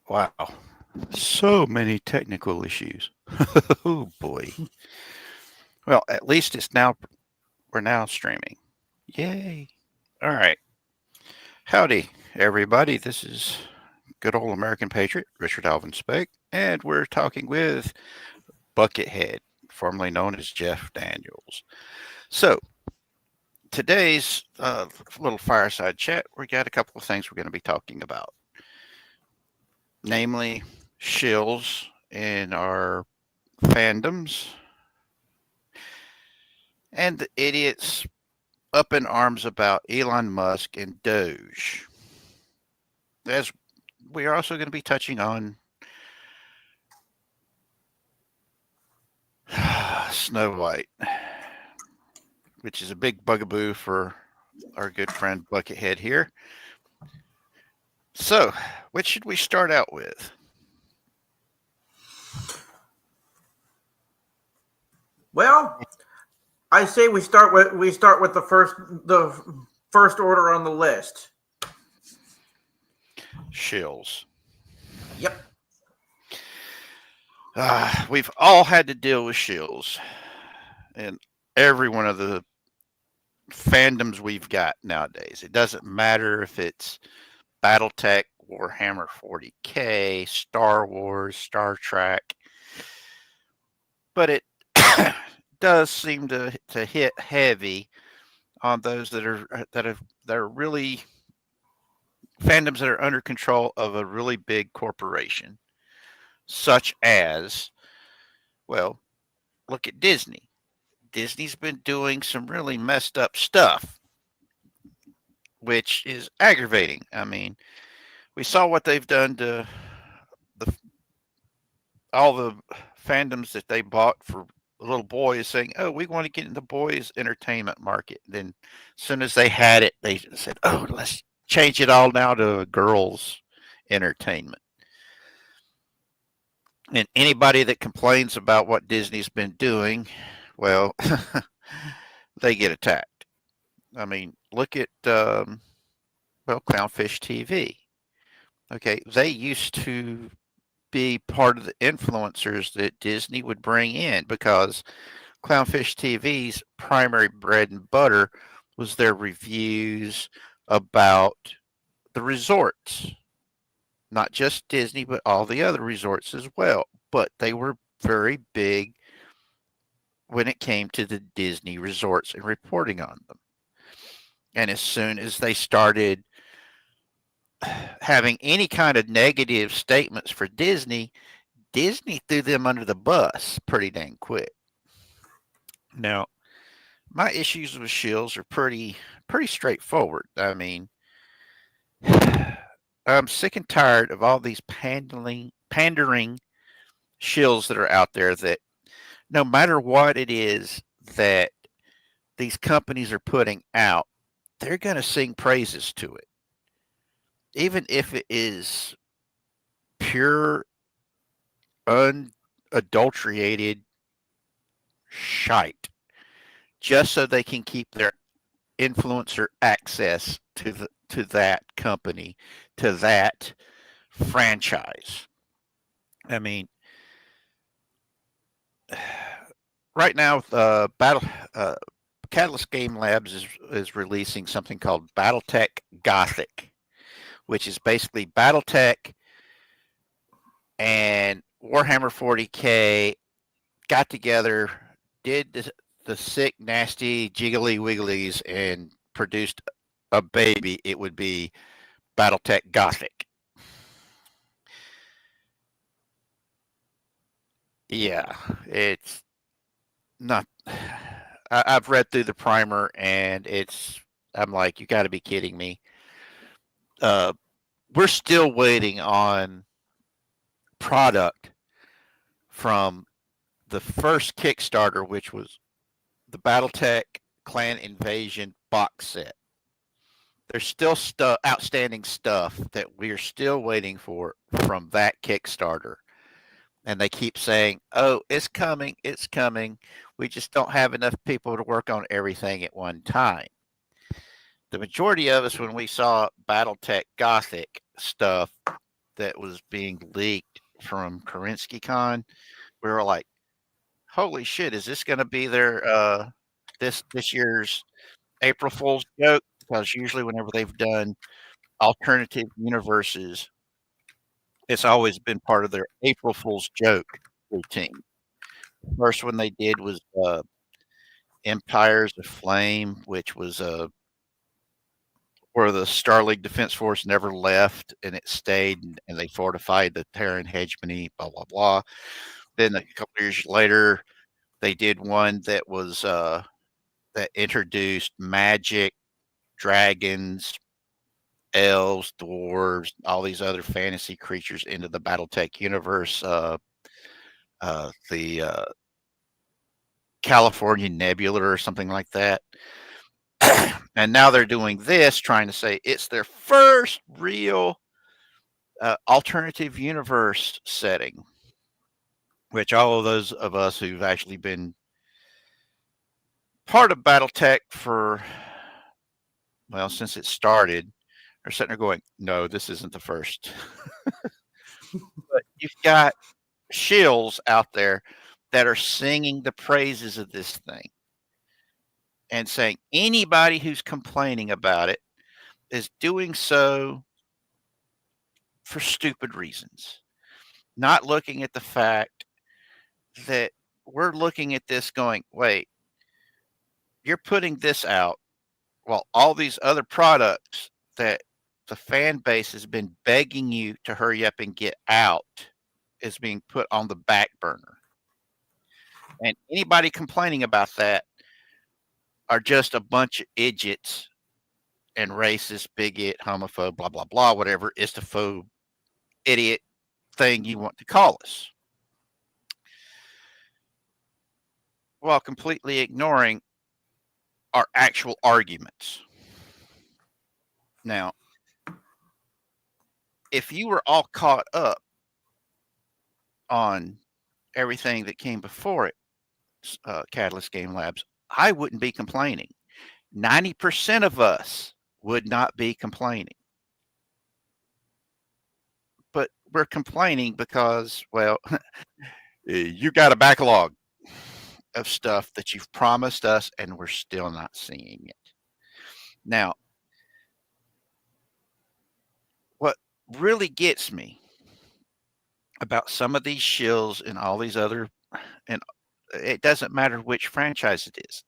Wow. So many technical issues. Oh boy. Well, at least we're now streaming. Yay. All right. Howdy, everybody. This is good old American Patriot, Richard Alvin Speck, and we're talking with Buckethead, formerly known as Jeff Daniels. So, today's little fireside chat, we got a couple of things we're going to be talking about, namely shills in our fandoms and the idiots up in arms about Elon Musk and Doge. As we are also going to be touching on Snow White, which is a big bugaboo for our good friend Buckethead here. So, which should we start out with? Well, I say we start with the first order on the list. Shills. Yep. We've all had to deal with shills in every one of the fandoms we've got nowadays. It doesn't matter if it's Battletech, Warhammer 40K, Star Wars, Star Trek, but it does seem to hit heavy on those that are really fandoms that are under control of a really big corporation, such as, well, look at Disney. Disney's been doing some really messed up stuff, which is aggravating. I mean, we saw what they've done to the all the fandoms that they bought for little boys, saying, "Oh, we want to get in the boys' entertainment market." Then, as soon as they had it, they said, "Oh, let's change it all now to girls' entertainment." And anybody that complains about what Disney's been doing, well, they get attacked. I mean, look at Clownfish TV. Okay, they used to be part of the influencers that Disney would bring in because Clownfish TV's primary bread and butter was their reviews about the resorts, not just Disney, but all the other resorts as well. But they were very big when it came to the Disney resorts and reporting on them. And as soon as they started having any kind of negative statements for Disney, Disney threw them under the bus pretty dang quick. Now, my issues with shills are pretty straightforward. I mean, I'm sick and tired of all these pandering shills that are out there that no matter what it is that these companies are putting out, they're going to sing praises to it. Even if it is pure, unadulterated shite, just so they can keep their influencer access to that company, to that franchise. I mean, right now, Catalyst Game Labs is releasing something called BattleTech Gothic, which is basically BattleTech and Warhammer 40K got together, did the sick, nasty, jiggly wigglies, and produced a baby. It would be BattleTech Gothic. Yeah, it's not. I've read through the primer, and I'm like, you got to be kidding me. Uh, we're still waiting on product from the first Kickstarter, which was the BattleTech Clan Invasion box set. There's still outstanding stuff that we're still waiting for from that Kickstarter. And they keep saying, "Oh, it's coming, it's coming. We just don't have enough people to work on everything at one time." The majority of us, when we saw BattleTech Gothic stuff, that was being leaked from KarinskyCon, we were like, "Holy shit, is this going to be their this year's April Fool's joke?" Because usually, whenever they've done alternative universes, it's always been part of their April Fool's joke routine. First one they did was Empires of Flame, which was where the Starleague Defense Force never left and it stayed and they fortified the Terran hegemony, blah, blah, blah. Then a couple of years later, they did one that was that introduced magic, dragons, elves, dwarves, all these other fantasy creatures into the BattleTech universe. The California Nebula or something like that. And now they're doing this, trying to say it's their first real alternative universe setting, which all of those of us who've actually been part of BattleTech for, well, since it started, are sitting there going, no, this isn't the first. But you've got shills out there that are singing the praises of this thing and saying anybody who's complaining about it is doing so for stupid reasons, not looking at the fact that we're looking at this going, wait, you're putting this out while all these other products that the fan base has been begging you to hurry up and get out is being put on the back burner. And anybody complaining about that are just a bunch of idiots and racist, bigot, homophobe, blah, blah, blah, whatever is the phobe, idiot thing you want to call us. While completely ignoring our actual arguments. Now, if you were all caught up on everything that came before it, Catalyst Game Labs, I wouldn't be complaining. 90% of us would not be complaining. But we're complaining because, well, you got a backlog of stuff that you've promised us and we're still not seeing it. Now, what really gets me about some of these shills and all these other, and it doesn't matter which franchise it is,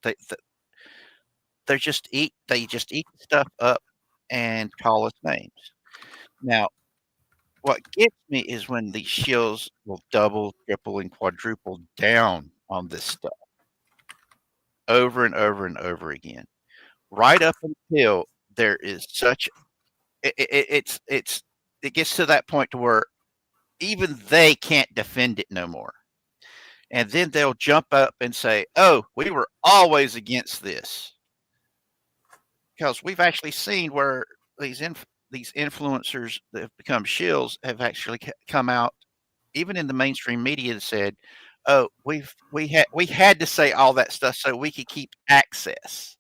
they just eat stuff up and call us names. Now, what gets me is when these shills will double, triple, and quadruple down on this stuff over and over and over again, right up until there is such it gets to that point to where even they can't defend it no more. And then they'll jump up and say, "Oh, we were always against this." Because we've actually seen where these influencers that have become shills have actually come out, even in the mainstream media, and said, "Oh, we had to say all that stuff so we could keep access."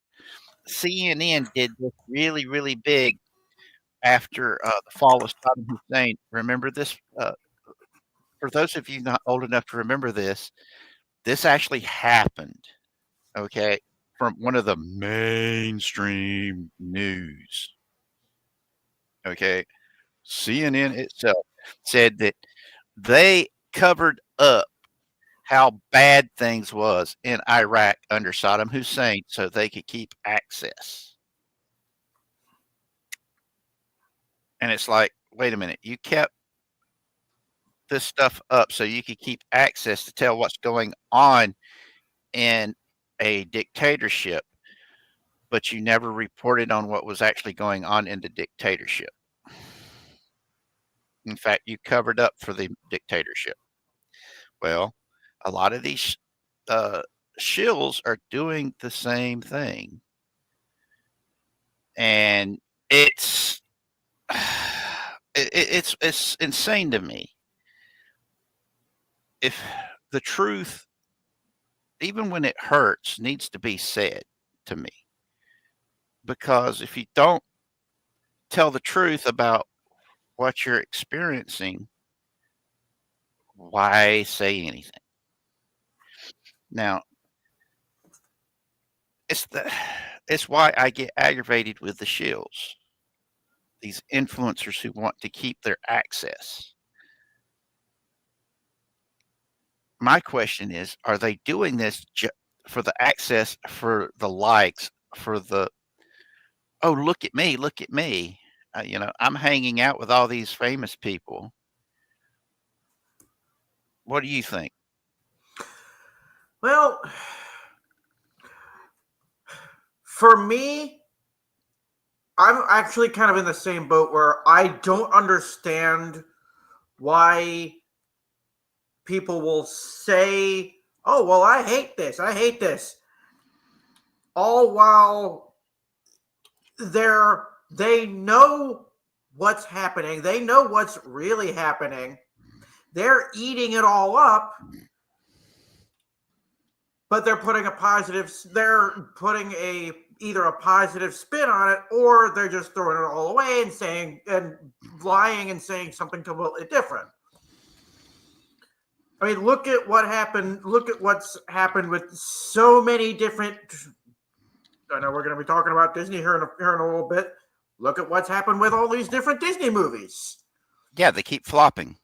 CNN did this really, really big after the fall of Saddam Hussein. Remember this? For those of you not old enough to remember this, this actually happened. Okay, from one of the mainstream news. Okay, CNN itself said that they covered up how bad things was in Iraq under Saddam Hussein so they could keep access. And it's like, wait a minute, you kept this stuff up so you could keep access to tell what's going on in a dictatorship, but you never reported on what was actually going on in the dictatorship. In fact, you covered up for the dictatorship. Well, a lot of these shills are doing the same thing. And it's it's insane to me. If the truth, even when it hurts, needs to be said to me. Because if you don't tell the truth about what you're experiencing, why say anything? Now, it's the it's why I get aggravated with the shills, these influencers who want to keep their access. My question is, are they doing this for the access, for the likes, for the, oh, look at me. I'm hanging out with all these famous people. What do you think? Well, for me, I'm actually kind of in the same boat where I don't understand why people will say, "Oh, well, I hate this. I hate this." All while they know what's happening. They know what's really happening. They're eating it all up, but they're putting either a positive spin on it, or they're just throwing it all away and saying and lying and saying something completely different. I mean, look at what happened. Look at what's happened with so many different. I know we're going to be talking about Disney here in a little bit. Look at what's happened with all these different Disney movies. Yeah, they keep flopping.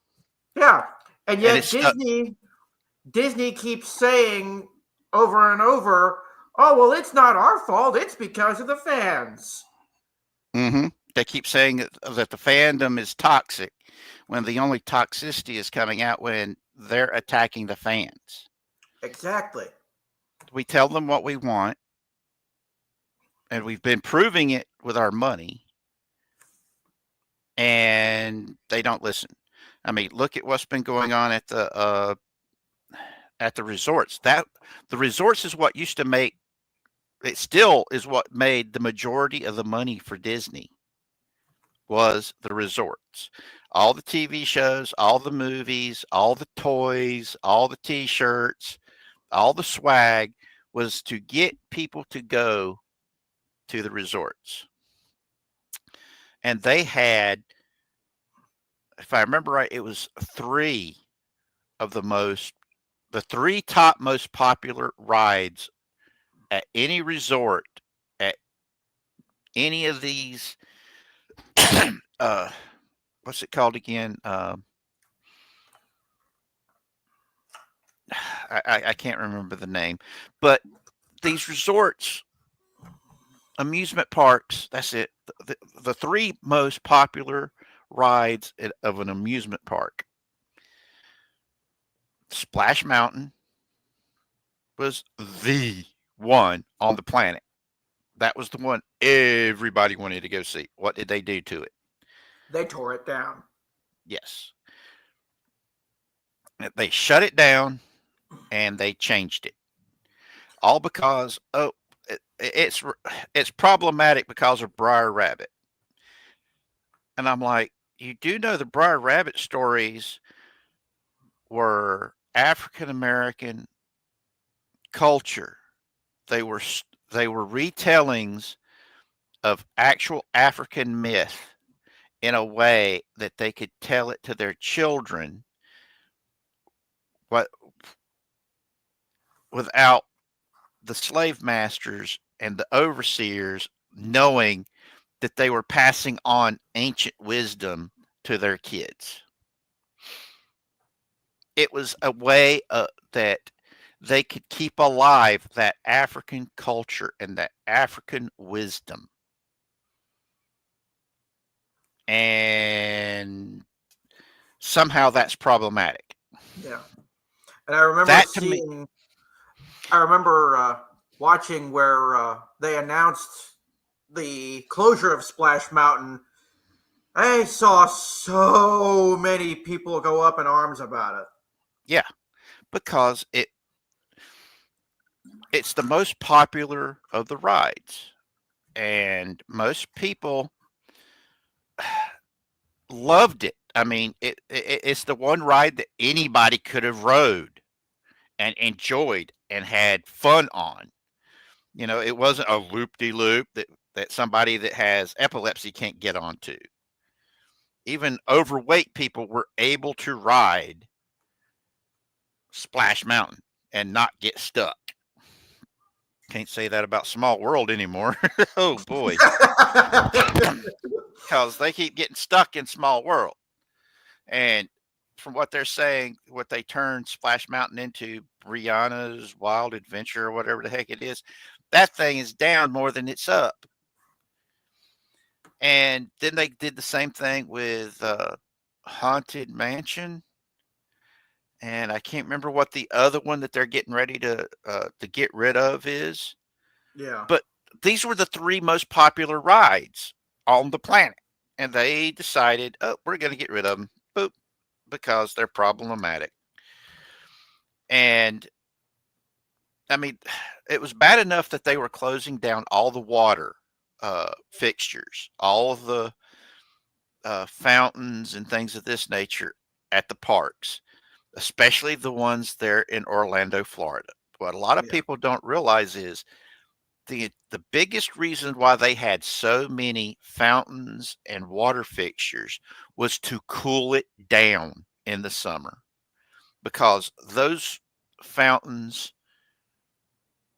Yeah, and And yet Disney keeps saying over and over, "Oh, well, it's not our fault. It's because of the fans." They keep saying that the fandom is toxic when the only toxicity is coming out when they're attacking the fans. Exactly. We tell them what we want, and we've been proving it with our money, and they don't listen. I mean, look at what's been going on at the resorts. That the resorts is what used to make it, still is what made the majority of the money for Disney, was the resorts. All the TV shows, all the movies, all the toys, all the t-shirts, all the swag was to get people to go to the resorts. And they had, if I remember right, it was the three top most popular rides at any resort, at any of these what's it called again? I can't remember the name, but these resorts, amusement parks, that's it. The three most popular rides of an amusement park. Splash Mountain was the one on the planet. That was the one everybody wanted to go see. What did they do to it? They tore it down. Yes. They shut it down and they changed it. All because it's problematic because of Briar Rabbit. And I'm like, you do know the Briar Rabbit stories were African American culture. They were they were retellings of actual African myth in a way that they could tell it to their children, what, without the slave masters and the overseers knowing that they were passing on ancient wisdom to their kids. It was a way that they could keep alive that African culture and that African wisdom. And somehow that's problematic. Yeah, and I remember That to me, watching where they announced the closure of Splash Mountain. I saw so many people go up in arms about it. yeah, because it's the most popular of the rides, and most people loved it. I mean, it's the one ride that anybody could have rode and enjoyed and had fun on. It wasn't a loop de loop that somebody that has epilepsy can't get onto. even overweight people were able to ride Splash Mountain and not get stuck. Can't say that about Small World anymore. Oh boy, because they keep getting stuck in Small World. And from what they're saying, what they turned Splash Mountain into, Brianna's Wild Adventure or whatever the heck it is, that thing is down more than it's up. And then they did the same thing with Haunted Mansion, and I can't remember what the other one that they're getting ready to get rid of is. Yeah. But these were the three most popular rides on the planet, and they decided, oh, we're going to get rid of them, boop, because they're problematic. And I mean, it was bad enough that they were closing down all the water fixtures, all of the fountains and things of this nature at the parks, especially the ones there in Orlando, Florida. What a lot of people don't realize is the biggest reason why they had so many fountains and water fixtures was to cool it down in the summer, because those fountains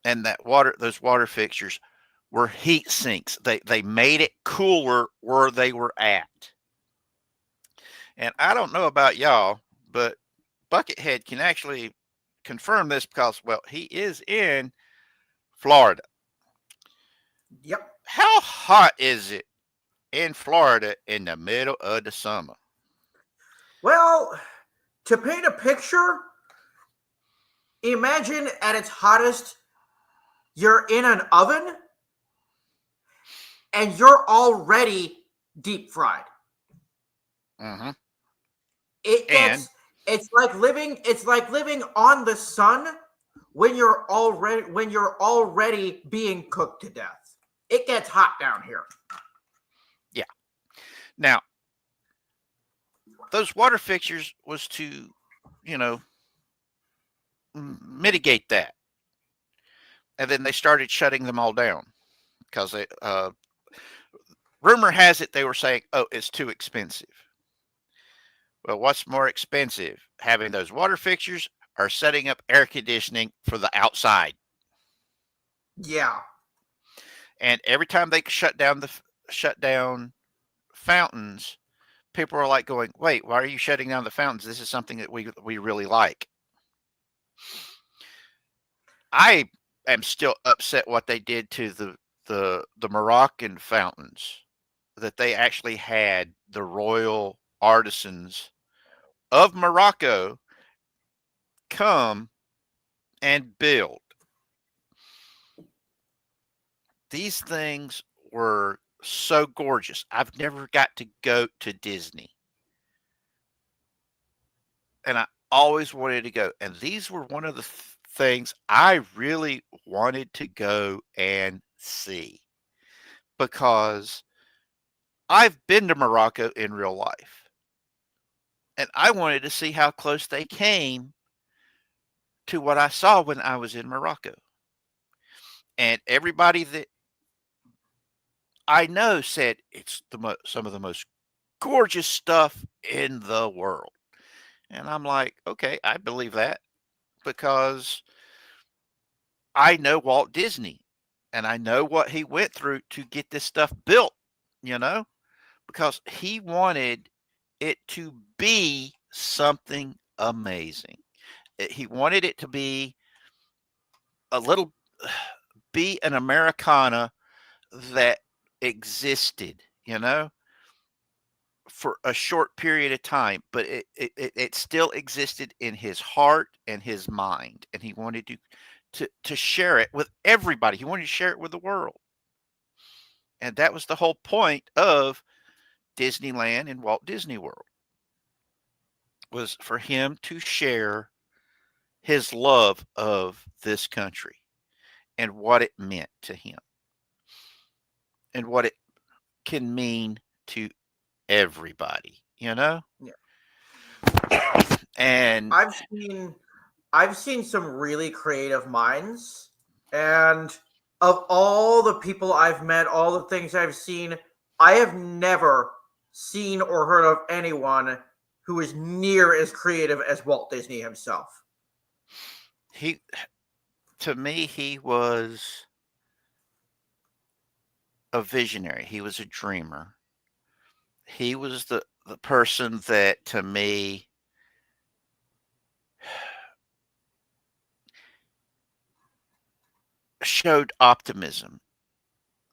and those water fixtures were heat sinks. They made it cooler where they were at. And I don't know about y'all, but Buckethead can actually confirm this because, well, he is in Florida. Yep. How hot is it in Florida in the middle of the summer? Well, to paint a picture, imagine at its hottest, you're in an oven and you're already deep fried. Mm-hmm. It's like living on the sun when you're already being cooked to death. It gets hot down here. Yeah. Now, those water fixtures was to, mitigate that. And then they started shutting them all down because rumor has it they were saying, oh, it's too expensive. Well, what's more expensive, having those water fixtures or setting up air conditioning for the outside? Yeah. And every time they shut down fountains, people are like going, wait, why are you shutting down the fountains? This is something that we really like. I am still upset what they did to the Moroccan fountains, that they actually had the royal artisans of Morocco come and build. These things were so gorgeous. I've never got to go to Disney, and I always wanted to go. And these were one of the things I really wanted to go and see, because I've been to Morocco in real life, and I wanted to see how close they came to what I saw when I was in Morocco. And everybody that I know said it's some of the most gorgeous stuff in the world. And I'm like, okay, I believe that, because I know Walt Disney and I know what he went through to get this stuff built, because he wanted it to be something amazing. He wanted it to be a little, be an Americana that existed, for a short period of time, but it still existed in his heart and his mind, and he wanted to share it with everybody. He wanted to share it with the world, and that was the whole point of Disneyland and Walt Disney World, was for him to share his love of this country and what it meant to him and what it can mean to everybody, Yeah. And I've seen some really creative minds, and of all the people I've met, all the things I've seen, I have never seen or heard of anyone who is near as creative as Walt Disney himself. He, to me, he was a visionary. He was a dreamer. He was the person that, to me, showed optimism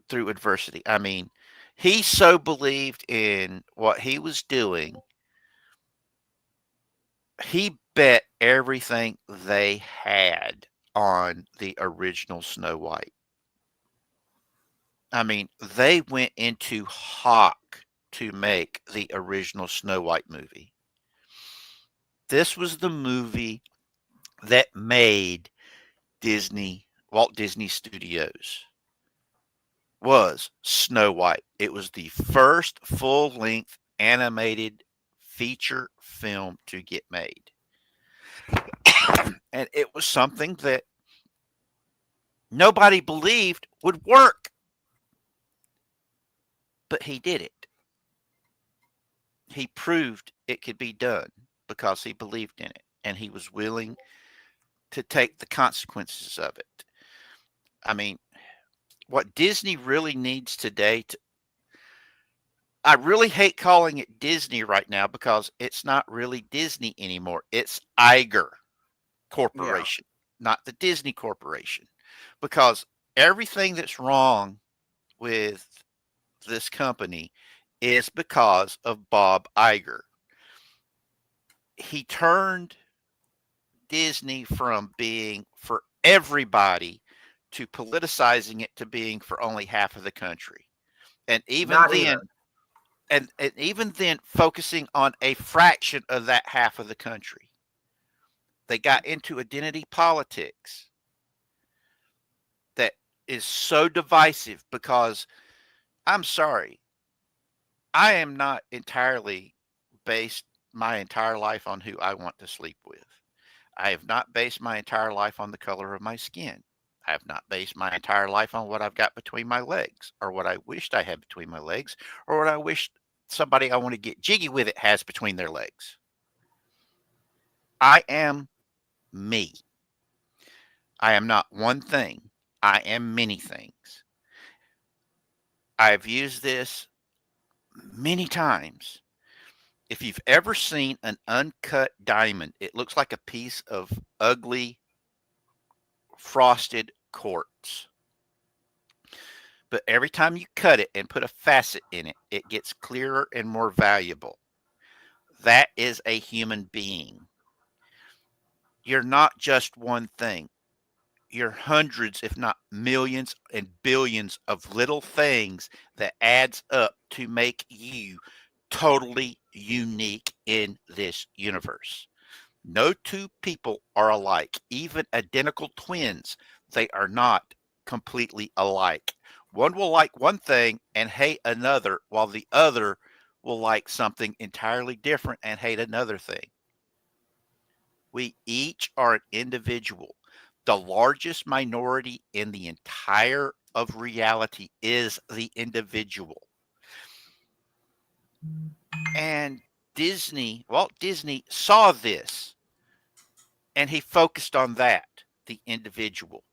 through adversity. I mean, he so believed in what he was doing, he bet everything they had on the original Snow White. I mean, they went into hock to make the original Snow White movie. This was the movie that made Walt Disney Studios, was Snow White. It was the first full-length animated feature film to get made. And it was something that nobody believed would work. But he did it. He proved it could be done because he believed in it and he was willing to take the consequences of it. I mean, what Disney really needs today I really hate calling it Disney right now because it's not really Disney anymore. It's Iger Yeah. Corporation, not the Disney Corporation. Because everything that's wrong with this company is because of Bob Iger. He turned Disney from being for everybody to politicizing it to being for only half of the country. And even Not even. then, and even then focusing on a fraction of that half of the country. They got into identity politics that is so divisive because I'm sorry, I am not entirely based my entire life on who I want to sleep with. I have not based my entire life on the color of my skin. I have not based my entire life on what I've got between my legs or what I wished I had between my legs or what I wish somebody I want to get jiggy with it has between their legs. I am me. I am not one thing. I am many things. I've used this many times. If you've ever seen an uncut diamond, it looks like a piece of ugly frosted quartz. But every time you cut it and put a facet in it, it gets clearer and more valuable. That is a human being. You're not just one thing. You're hundreds, if not millions and billions of little things that adds up to make you totally unique in this universe. No two people are alike, even identical twins. They are not completely alike. One will like one thing and hate another, while the other will like something entirely different and hate another thing. We each are an individual. The largest minority in the entire of reality is the individual. And Walt Disney saw this and he focused on that, the individual.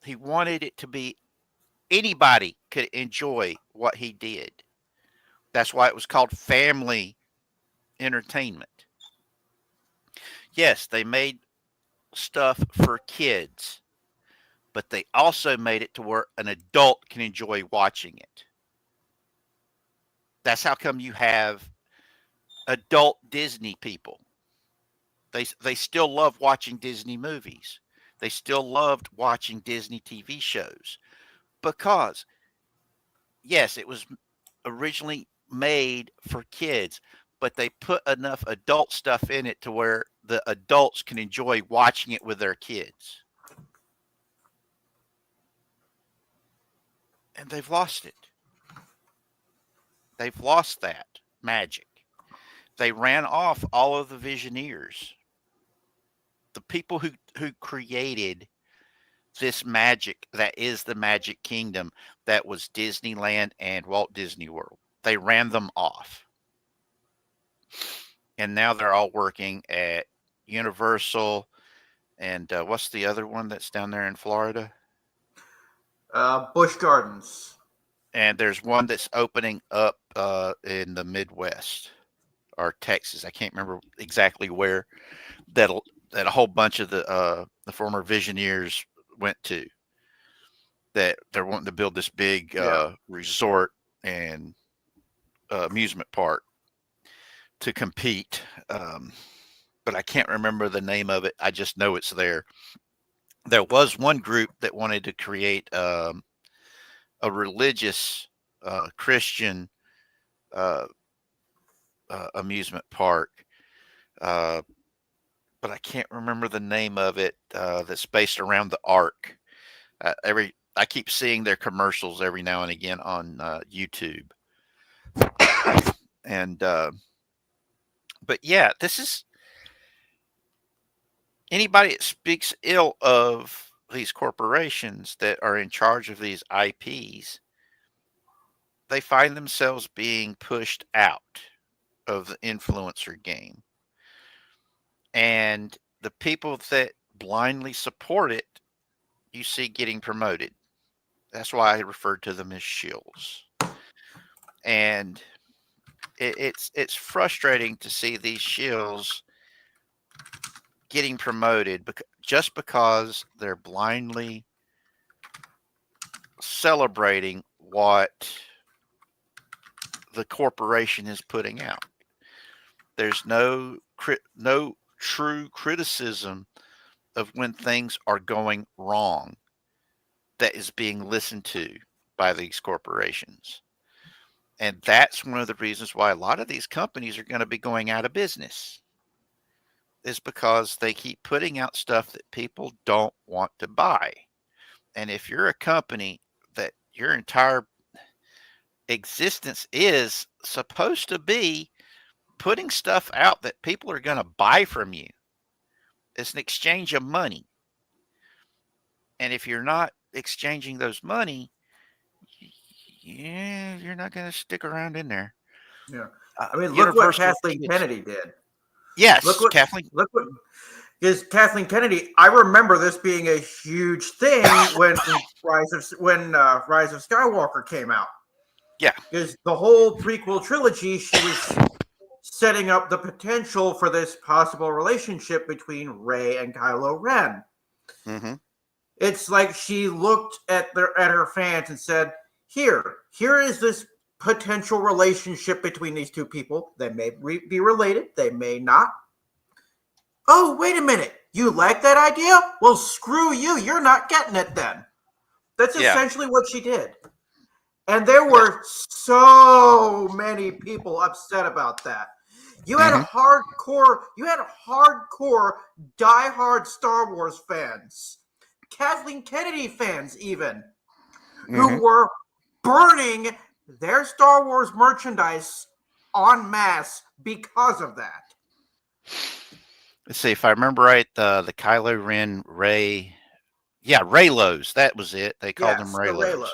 He wanted it to be anybody could enjoy what he did. That's why it was called family entertainment. Yes, they made stuff for kids, but they also made it to where an adult can enjoy watching it. That's how come you have adult Disney people. They still love watching Disney movies. They still loved watching Disney TV shows because yes, it was originally made for kids, but they put enough adult stuff in it to where the adults can enjoy watching it with their kids. And they've lost it. They've lost that magic. They ran off all of the Visioneers, the people who created this magic that is the Magic Kingdom that was Disneyland and Walt Disney World. They ran them off. And now they're all working at Universal and what's the other one that's down there in Florida? Busch Gardens. And there's one that's opening up in the Midwest or Texas. I can't remember exactly where that a whole bunch of the former Visioneers went to. That they're wanting to build this big resort and amusement park to compete. But I can't remember the name of it. I just know it's there. There was one group that wanted to create a religious Christian uh, amusement park, uh, but I can't remember the name of it. That's based around the Ark. I keep seeing their commercials every now and again on YouTube, and but yeah, this is anybody that speaks ill of these corporations that are in charge of these IPs. They find themselves being pushed out of the influencer game. And the people that blindly support it, you see getting promoted. That's why I referred to them as shills. And it's frustrating to see these shills getting promoted just because they're blindly celebrating what the corporation is putting out. There's no true criticism of when things are going wrong that is being listened to by these corporations. And that's one of the reasons why a lot of these companies are going to be going out of business, is because they keep putting out stuff that people don't want to buy. And if you're a company that your entire existence is supposed to be putting stuff out that people are going to buy from you, it's an exchange of money. And if you're not exchanging those money, yeah, you're not going to stick around in there. Yeah. I mean, look what Universal Kathleen kids. Kennedy did. Yes, Kathleen. Look what is Kathleen Kennedy. I remember this being a huge thing when Rise of Skywalker came out. Yeah. Because the whole prequel trilogy, she was setting up the potential for this possible relationship between Rey and Kylo Ren. Mm-hmm. It's like she looked at her fans and said, here is this potential relationship between these two people. They may be related, they may not. Oh, wait a minute. You like that idea? Well, screw you. You're not getting it then. That's essentially what she did. And there were so many people upset about that. You had hardcore diehard Star Wars fans, Kathleen Kennedy fans even, who were burning their Star Wars merchandise en masse because of that. Let's see if I remember right. The Kylo Ren Rey, Reylos. That was it. They called them Reylos.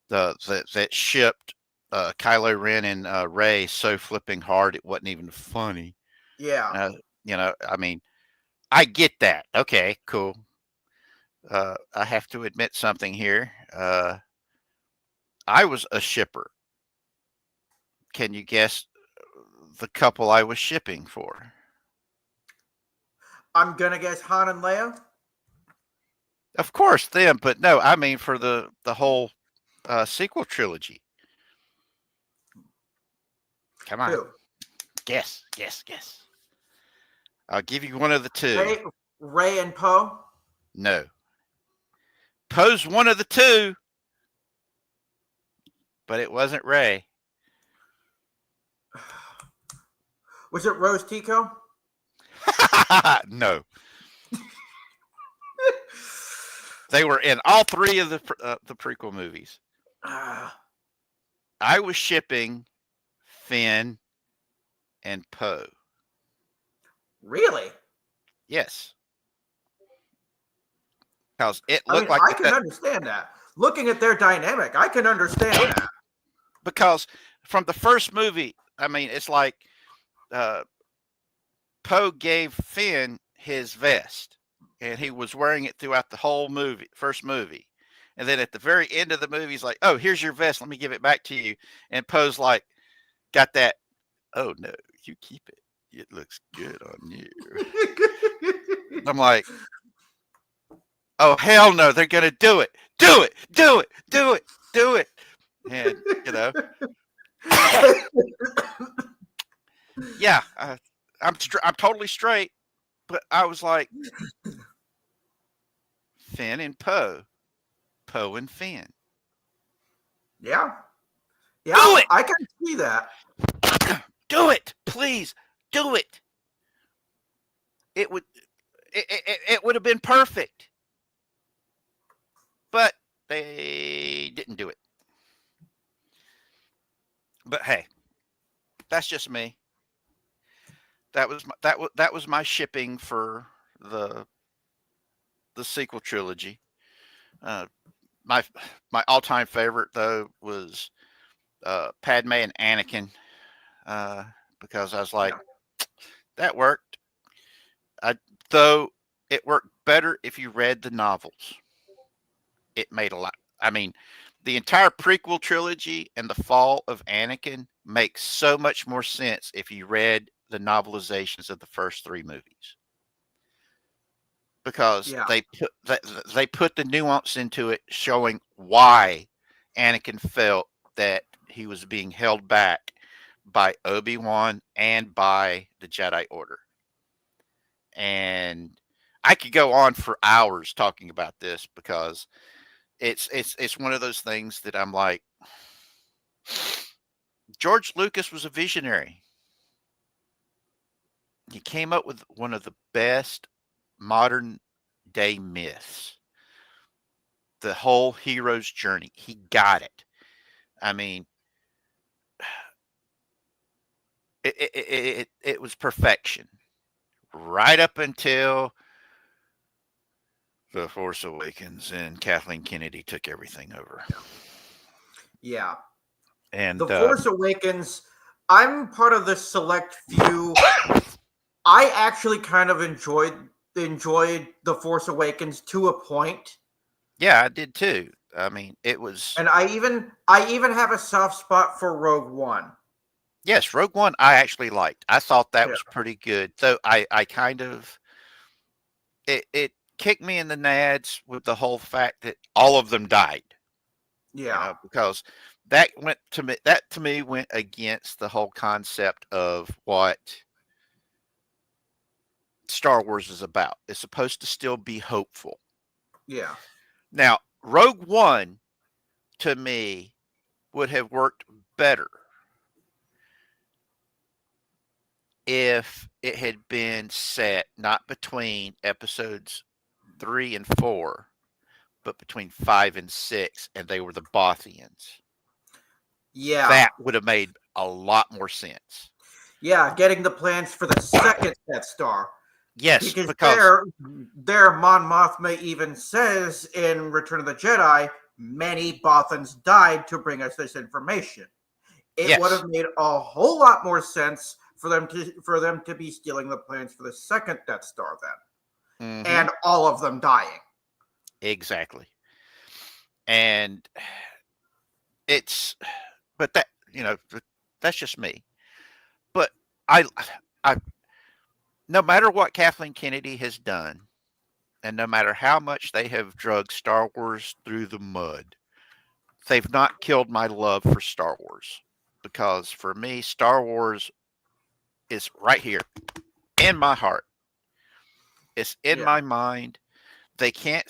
That shipped Kylo Ren and Rey so flipping hard it wasn't even funny. Yeah. I mean, I get that. Okay, cool. I have to admit something here. I was a shipper. Can you guess the couple I was shipping for? I'm gonna guess Han and Leia. Of course, them, but no, I mean for the whole sequel trilogy. Come on, Who? guess. I'll give you one of the two. Rey and Poe. No, Poe's one of the two, but it wasn't Rey. Was it Rose Tico? No. They were in all three of the prequel movies. I was shipping Finn and Poe. Really? Yes. because it I looked mean, like I can understand that. Looking at their dynamic, I can understand that. because from the first movie, I mean, it's like uh, Poe gave Finn his vest, and he was wearing it throughout the whole movie, first movie. And then at the very end of the movie, he's like, "Oh, here's your vest. Let me give it back to you." And Poe's like, "Got that? Oh no, you keep it. It looks good on you." I'm like, "Oh hell no, they're gonna do it. Do it. Do it. Do it. Do it." And yeah, I'm totally straight, but I was like, Finn and Poe, Poe and Finn. Yeah. Do Yeah, it. I can see that. Do it, please. Do it. It would it would have been perfect, but they didn't do it. But hey, that's just me. That was my shipping for the the sequel trilogy. Uh, my my all time favorite though was Padme and Anakin because I was like, Yeah. that worked. I though it worked better if you read the novels. It made a lot. I mean, the entire prequel trilogy and the fall of Anakin makes so much more sense if you read the novelizations of the first three movies because Yeah. they put the nuance into it, showing why Anakin felt that he was being held back by Obi-Wan and by the Jedi Order. And I could go on for hours talking about this because it's one of those things that I'm like, George Lucas was a visionary. He came up with one of the best modern day myths. The whole hero's journey. He got it. I mean, it was perfection right up until The Force Awakens and Kathleen Kennedy took everything over. Yeah. The And Force Awakens, I'm part of the select few. I actually kind of enjoyed The Force Awakens to a point. yeah, I did too. I mean, it was And I even have a soft spot for Rogue One. yes, Rogue One I actually liked. I thought that Yeah. was pretty good. Though I kind of it kicked me in the nads with the whole fact that all of them died. Yeah. Because that to me went against the whole concept of what Star Wars is about. It's supposed to still be hopeful. Yeah. Now, Rogue One to me would have worked better if it had been set not between episodes 3 and 4, but between 5 and 6, and they were the Bothians. Yeah. That would have made a lot more sense. Yeah. Getting the plans for the second Death Star. Yes, Because because there Mon Mothma even says in Return of the Jedi, many Bothans died to bring us this information. It would yes, have made a whole lot more sense for them to be stealing the plans for the second Death Star then, hmm and all of them dying. exactly. And it's, but that that's just me. But I, I, no matter what Kathleen Kennedy has done, and no matter how much they have drugged Star Wars through the mud, they've not killed my love for Star Wars. Because for me, Star Wars is right here in my heart. It's in Yeah, my mind. They can't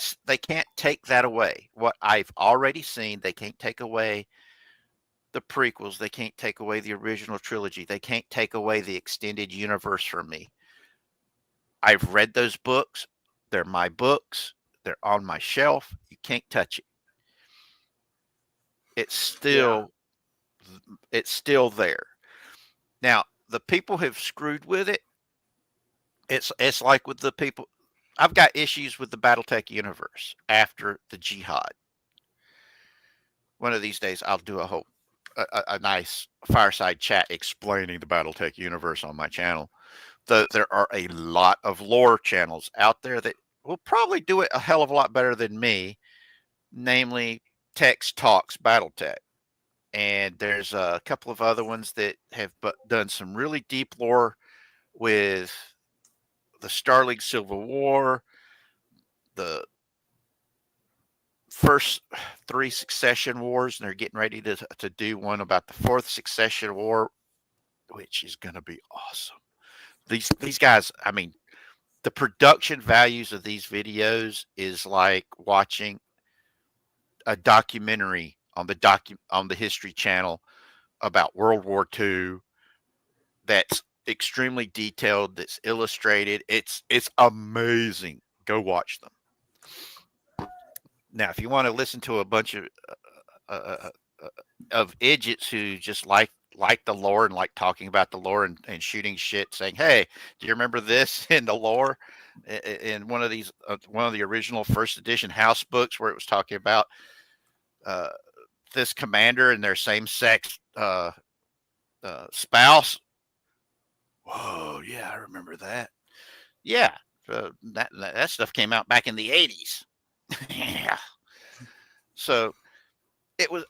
take that away. What I've already seen, they can't take away the prequels. They can't take away the original trilogy. They can't take away the extended universe from me. I've read those books. They're my books. They're on my shelf. You can't touch it. It's yeah, still it's still there. Now, the people have screwed with it. It's like with the people. I've got issues with the BattleTech universe after the Jihad. One of these days, I'll do a nice fireside chat explaining the BattleTech universe on my channel. There are a lot of lore channels out there that will probably do it a hell of a lot better than me, namely Tex Talks BattleTech. And there's a couple of other ones that have done some really deep lore with the Starling Civil War, the first three succession wars, and they're getting ready to do one about the fourth succession war, which is going to be awesome. These guys, I mean, the production values of these videos is like watching a documentary on the History Channel about World War II. That's extremely detailed. That's illustrated. It's amazing. Go watch them. Now, if you want to listen to a bunch uh, of idiots who just like the lore and like talking about the lore and shooting shit, saying, "Hey, do you remember this in the lore?" In one of the original first edition house books where it was talking about uh, this commander and their same sex spouse. Whoa, yeah, I remember that. Yeah, that stuff came out back in the 80s. Yeah. So it was.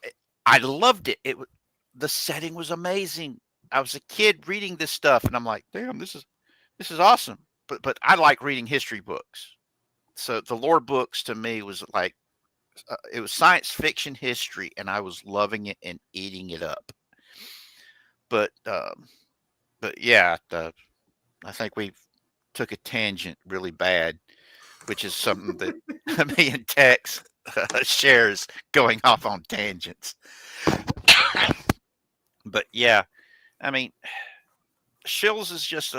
I loved it. The setting was amazing. I was a kid reading this stuff, and I'm like, damn, this is awesome. But I like reading history books. So the lore books to me was like it was science fiction history, and I was loving it and eating it up. But yeah, I think we took a tangent really bad, which is something that me and Tex shares, going off on tangents. But yeah, I mean, shills is just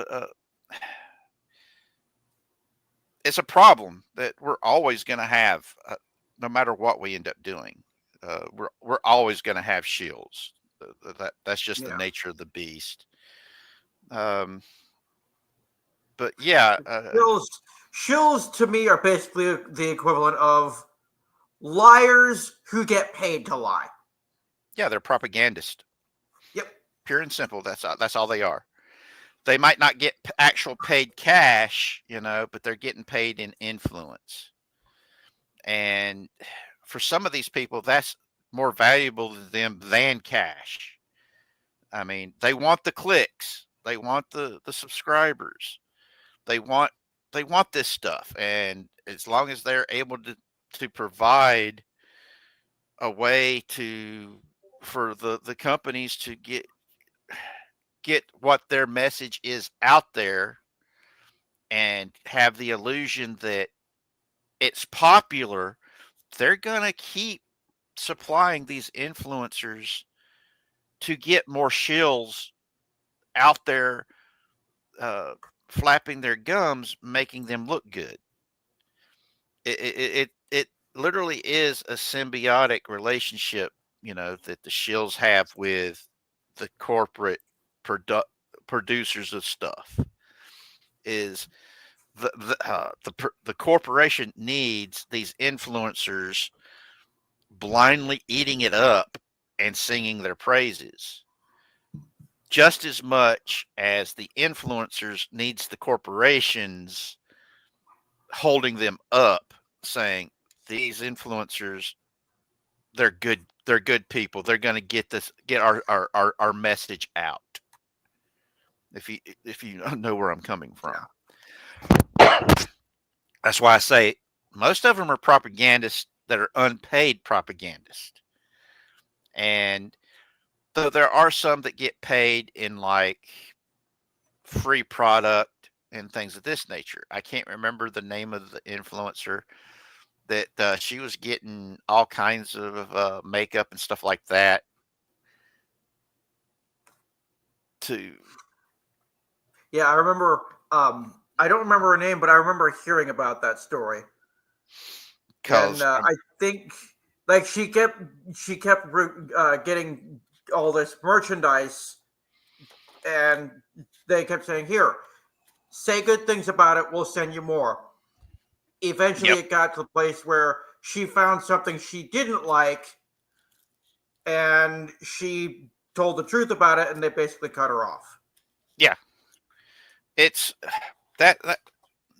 it's a problem that we're always going to have, no matter what we end up doing. We're always going to have shills. That's just the nature of the beast. But yeah, shills to me are basically the equivalent of liars who get paid to lie. Yeah, they're propagandists. Yep. Pure and simple. That's all they are. They might not get actual paid cash, but they're getting paid in influence. And for some of these people, that's more valuable to them than cash. I mean, they want the clicks, they want the subscribers, they want this stuff, and as long as they're able to provide a way for the companies to get what their message is out there and have the illusion that it's popular, they're going to keep supplying these influencers to get more shills out there, flapping their gums, making them look good. It literally is a symbiotic relationship, that the shills have with the corporate producers of stuff. Is the corporation needs these influencers blindly eating it up and singing their praises just as much as the influencers needs the corporations holding them up, saying these influencers, they're good people, they're going to get our message out. If you know where I'm coming from. That's why I say most of them are propagandists that are unpaid propagandists. And though there are some that get paid in like free product and things of this nature. I can't remember the name of the influencer that she was getting all kinds of makeup and stuff like that to. Yeah, I remember. I don't remember her name, but I remember hearing about that story. And I think like she kept getting all this merchandise, and they kept saying, "Here, say good things about it. We'll send you more." eventually Yep. it got to the place where she found something she didn't like and she told the truth about it and they basically cut her off. Yeah. It's that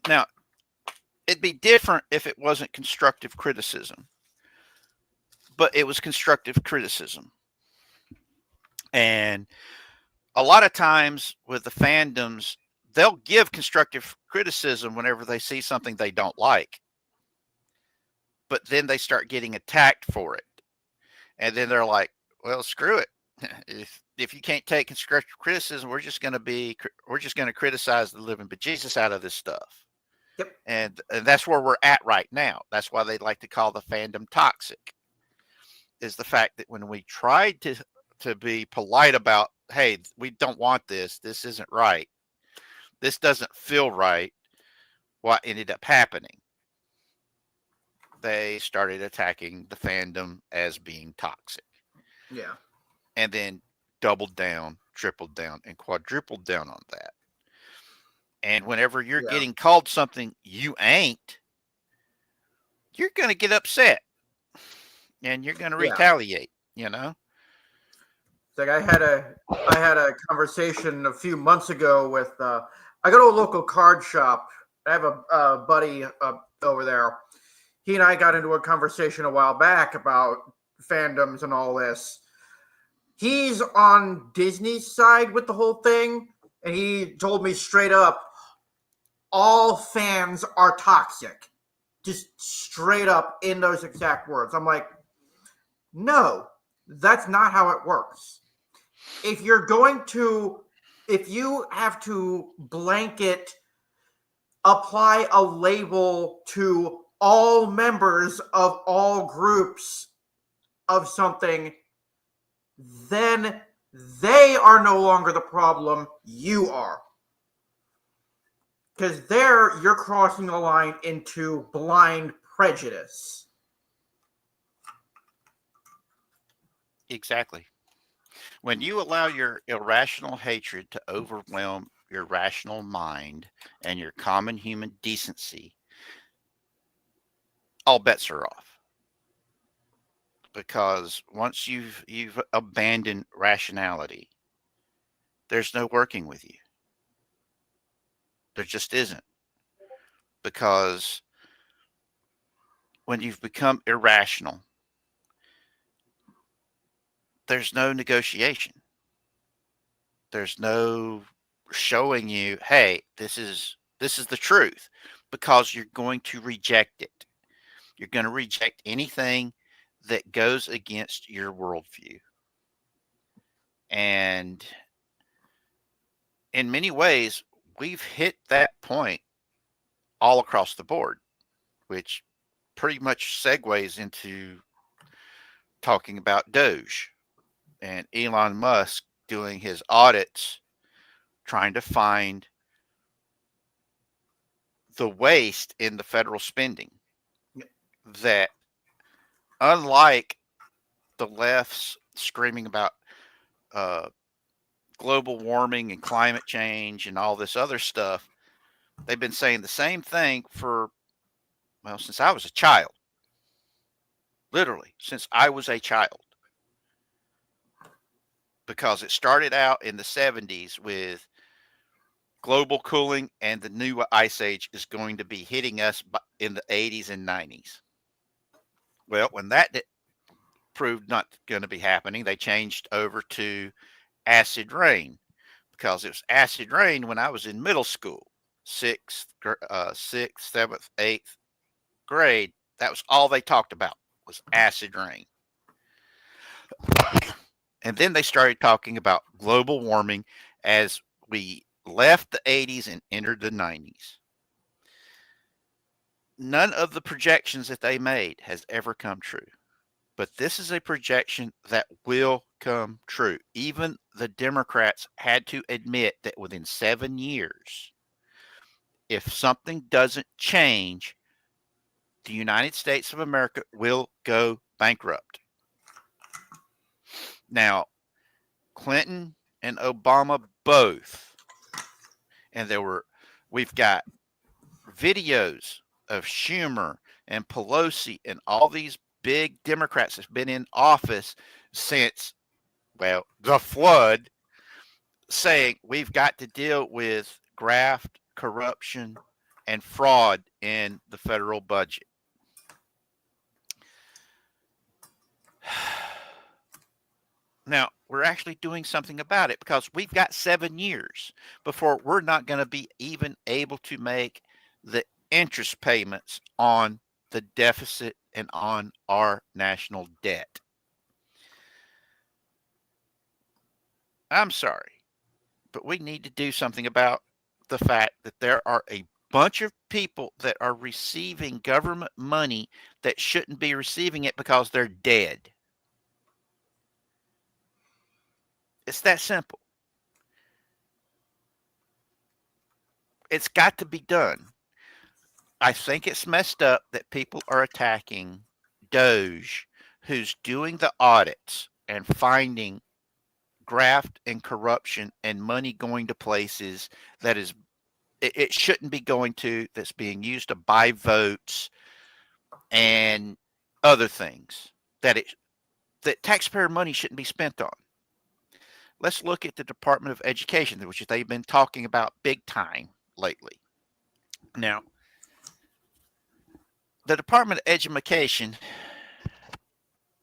now it'd be different if it wasn't constructive criticism, but it was constructive criticism. And a lot of times with the fandoms, they'll give constructive criticism whenever they see something they don't like, but then they start getting attacked for it. And then they're like, well, screw it. If you can't take constructive criticism, we're just going to criticize the living bejesus out of this stuff. Yep. And that's where we're at right now. That's why they like to call the fandom toxic. Is the fact that when we tried to be polite about, hey, we don't want this. This isn't right. This doesn't feel right. What ended up happening? They started attacking the fandom as being toxic. Yeah. And then doubled down, tripled down, and quadrupled down on that. And whenever you're Yeah. getting called something you ain't, you're going to get upset and you're going to Yeah. retaliate, you know? It's like I had a conversation a few months ago with I go to a local card shop. I have a buddy over there. He and I got into a conversation a while back about fandoms and all this. He's on Disney's side with the whole thing, and he told me straight up, all fans are toxic. Just straight up in those exact words. I'm like, no, that's not how it works. If you have to blanket apply a label to all members of all groups of something, then they are no longer the problem, you are. Because there you're crossing the line into blind prejudice. Exactly. When you allow your irrational hatred to overwhelm your rational mind and your common human decency, all bets are off. Because once you've abandoned rationality, there's no working with you. There just isn't. Because when you've become irrational, there's no negotiation. There's no showing you, hey, this is the truth, because you're going to reject it. You're going to reject anything that goes against your worldview. And in many ways, we've hit that point all across the board, which pretty much segues into talking about Doge and Elon Musk doing his audits, trying to find the waste in the federal spending that, unlike the left's screaming about global warming and climate change and all this other stuff, they've been saying the same thing for, well, since I was a child. Literally, since I was a child. Because it started out in the 70s with global cooling, and the new ice age is going to be hitting us in the 80s and 90s. Well, when that proved not going to be happening, they changed over to acid rain, because it was acid rain when I was in middle school, sixth, seventh, eighth grade. That was all they talked about, was acid rain. And then they started talking about global warming as we left the 80s and entered the 90s. None of the projections that they made has ever come true. But this is a projection that will come true. Even the Democrats had to admit that within 7 years, if something doesn't change, the United States of America will go bankrupt. Now, Clinton and Obama both, and we've got videos of Schumer and Pelosi and all these big Democrats that's been in office since, well, the flood, saying we've got to deal with graft, corruption, and fraud in the federal budget. Now, we're actually doing something about it because we've got 7 years before we're not going to be even able to make the interest payments on the deficit and on our national debt. I'm sorry, but we need to do something about the fact that there are a bunch of people that are receiving government money that shouldn't be receiving it because they're dead. It's that simple. It's got to be done. I think it's messed up that people are attacking Doge, who's doing the audits and finding graft and corruption and money going to places that it shouldn't be going to, that's being used to buy votes and other things that taxpayer money shouldn't be spent on. Let's look at the Department of Education, which they've been talking about big time lately. Now, the Department of Education,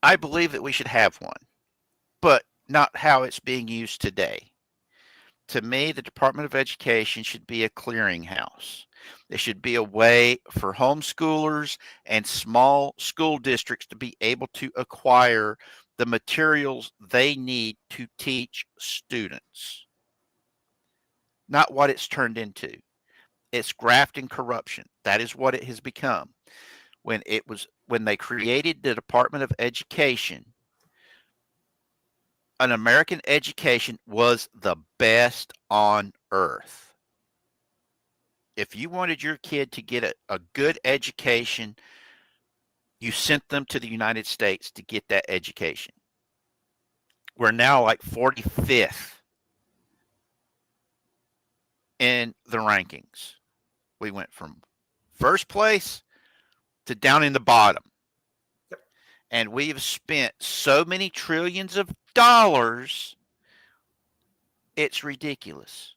I believe that we should have one, but not how it's being used today. To me, the Department of Education should be a clearinghouse. There should be a way for homeschoolers and small school districts to be able to acquire the materials they need to teach students. Not what it's turned into. It's graft and corruption. That is what it has become. When they created the Department of Education, an American education was the best on earth. If you wanted your kid to get a good education, you sent them to the United States to get that education. We're now like 45th in the rankings. We went from first place to down in the bottom. And we've spent so many trillions of dollars, it's ridiculous.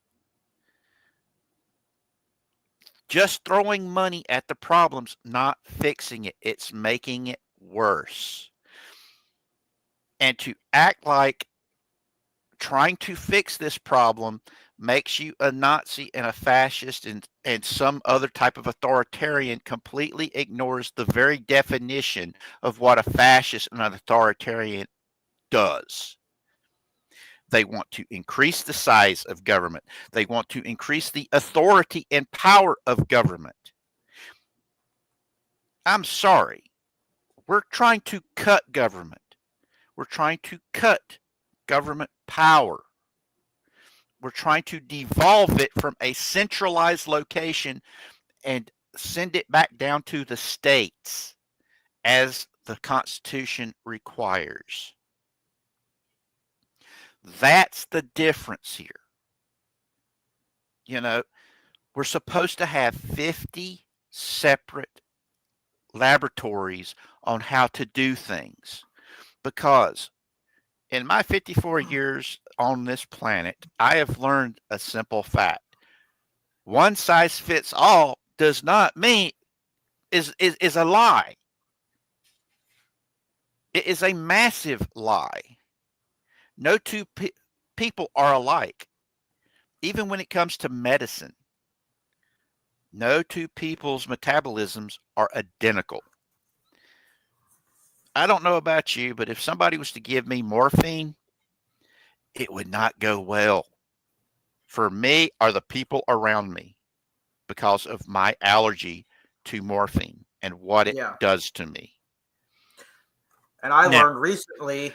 Just throwing money at the problem's not fixing it. It's making it worse. And to act like trying to fix this problem makes you a Nazi and a fascist and some other type of authoritarian completely ignores the very definition of what a fascist and an authoritarian does. They want to increase the size of government. They want to increase the authority and power of government. I'm sorry. We're trying to cut government. We're trying to cut government power. We're trying to devolve it from a centralized location and send it back down to the states as the Constitution requires. That's the difference here. You know, we're supposed to have 50 separate laboratories on how to do things, because in my 54 years on this planet, I have learned a simple fact. One size fits all does not mean is a lie. It is a massive lie. No two people are alike. Even when it comes to medicine, no two people's metabolisms are identical. I don't know about you, but if somebody was to give me morphine, it would not go well for me or the people around me because of my allergy to morphine and what it does to me. And I learned recently,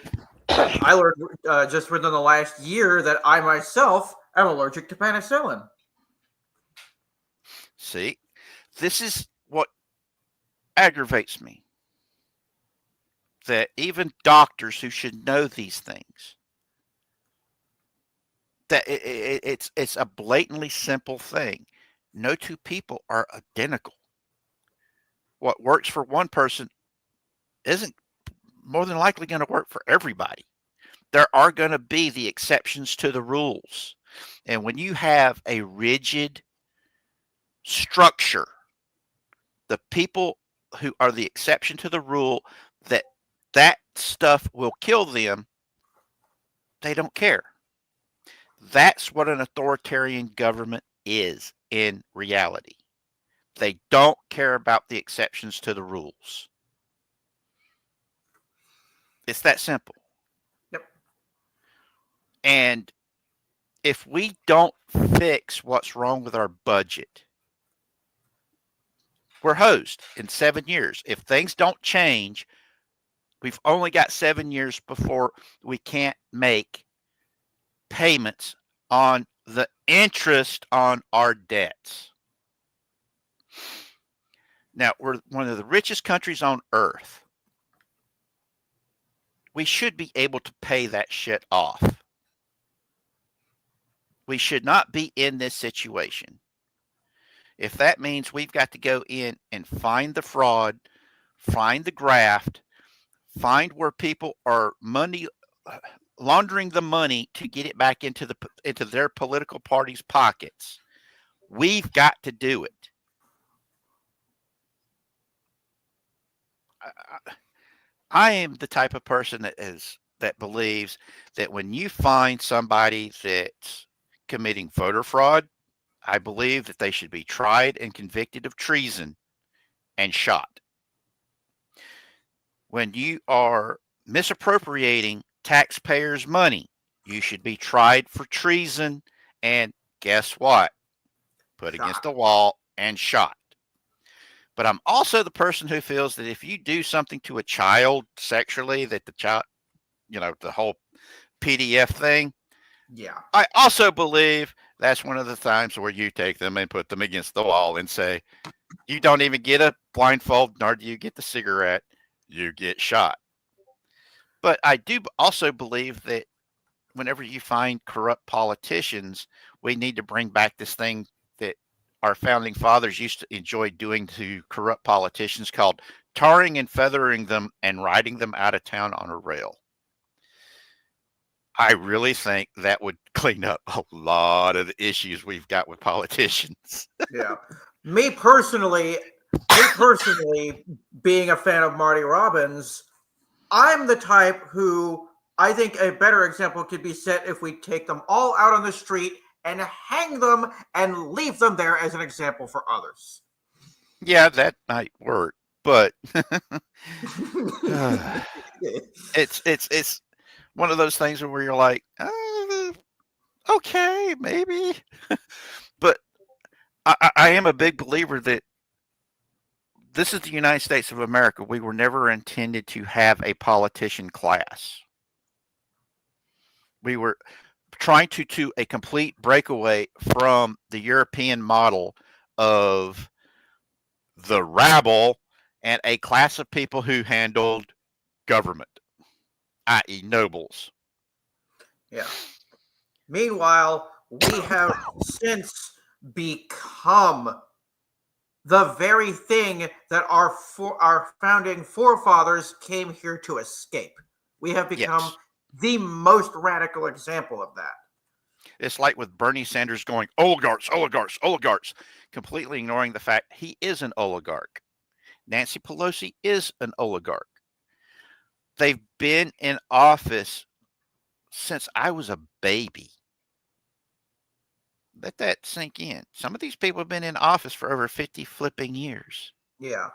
just within the last year, that I myself am allergic to penicillin. See, this is what aggravates me. That even doctors who should know these things, that it's a blatantly simple thing. No two people are identical. what works for one person isn't more than likely going to work for everybody. There are going to be the exceptions to the rules. And when you have a rigid structure, the people who are the exception to the rule that stuff will kill them, they don't care. That's what an authoritarian government is in reality. They don't care about the exceptions to the rules. It's that simple. Yep. And if we don't fix what's wrong with our budget, we're hosed in 7 years. If things don't change, we've only got 7 years before we can't make payments on the interest on our debts. Now, we're one of the richest countries on earth. We should be able to pay that shit off. We should not be in this situation. If that means we've got to go in and find the fraud, find the graft, find where people are money laundering the money to get it back into their political party's pockets, we've got to do it. I am the type of person that believes that when you find somebody that's committing voter fraud, I believe that they should be tried and convicted of treason and shot. When you are misappropriating taxpayers' money, you should be tried for treason and guess what? Put against the wall and shot. But I'm also the person who feels that if you do something to a child sexually, that the child, the whole PDF thing. Yeah. I also believe that's one of the times where you take them and put them against the wall and say, you don't even get a blindfold, nor do you get the cigarette, you get shot. But I do also believe that whenever you find corrupt politicians, we need to bring back this thing that our founding fathers used to enjoy doing to corrupt politicians called tarring and feathering them and riding them out of town on a rail. I really think that would clean up a lot of the issues we've got with politicians. Yeah. Me personally, being a fan of Marty Robbins, I'm the type who I think a better example could be set if we take them all out on the street and hang them and leave them there as an example for others. Yeah, that might work, but it's one of those things where you're like, okay, maybe. But I am a big believer that this is the United States of America. We were never intended to have a politician class. We were trying to a complete breakaway from the European model of the rabble and a class of people who handled government, i.e. nobles. Yeah. Meanwhile, we have since become the very thing that our founding forefathers came here to escape. We have become the most radical example of that. It's like with Bernie Sanders going, oligarchs, oligarchs, oligarchs, completely ignoring the fact he is an oligarch. Nancy Pelosi is an oligarch. They've been in office since I was a baby. Let that sink in. Some of these people have been in office for over 50 flipping years. Yeah.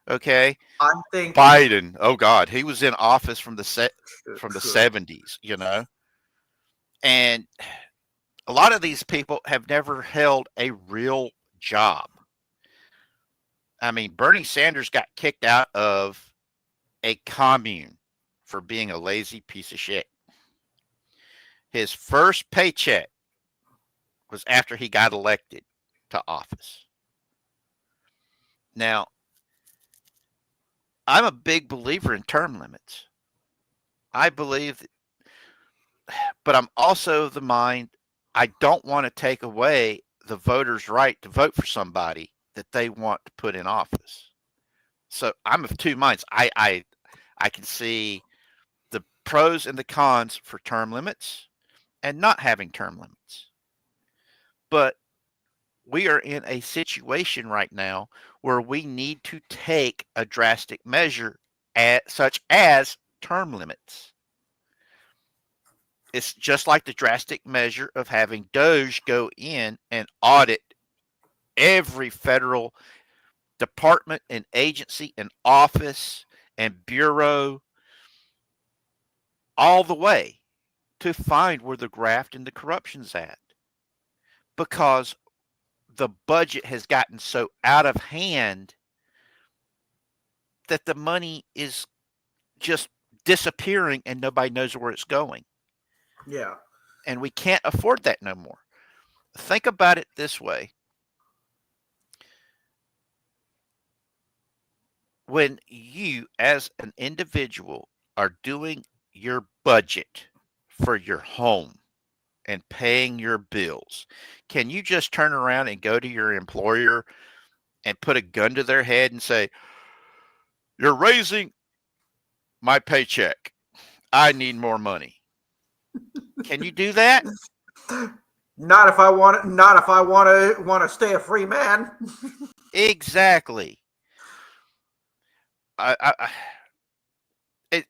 Okay. I'm thinking Biden. Oh God, he was in office from the 70s. And a lot of these people have never held a real job. I mean, Bernie Sanders got kicked out of a commune for being a lazy piece of shit. His first paycheck was after he got elected to office. Now, I'm a big believer in term limits. I believe that, but I'm also of the mind I don't want to take away the voters' right to vote for somebody that they want to put in office. So I'm of two minds. I can see the pros and the cons for term limits and not having term limits. But we are in a situation right now where we need to take a drastic measure such as term limits. It's just like the drastic measure of having Doge go in and audit every federal department and agency and office and bureau all the way to find where the graft and the corruption's at, because the budget has gotten so out of hand that the money is just disappearing and nobody knows where it's going. Yeah. And we can't afford that no more. Think about it this way. When you, as an individual, are doing your budget for your home and paying your bills, can you just turn around and go to your employer and put a gun to their head and say, "You're raising my paycheck. I need more money"? Can you do that? Not if I want. Not if I want to stay a free man. Exactly. It,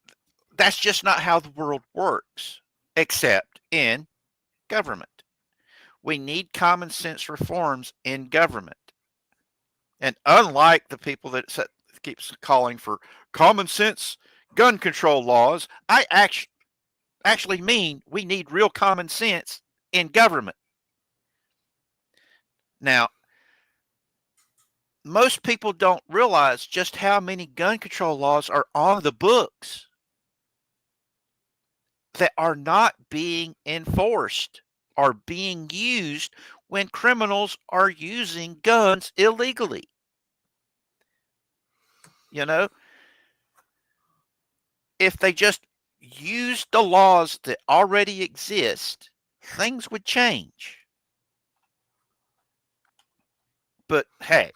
that's just not how the world works, except in government. We need common sense reforms in government. And unlike the people that keeps calling for common sense gun control laws, I actually mean we need real common sense in government. Now, most people don't realize just how many gun control laws are on the books that are not being enforced or being used when criminals are using guns illegally. You know, if they just used the laws that already exist, things would change. But hey,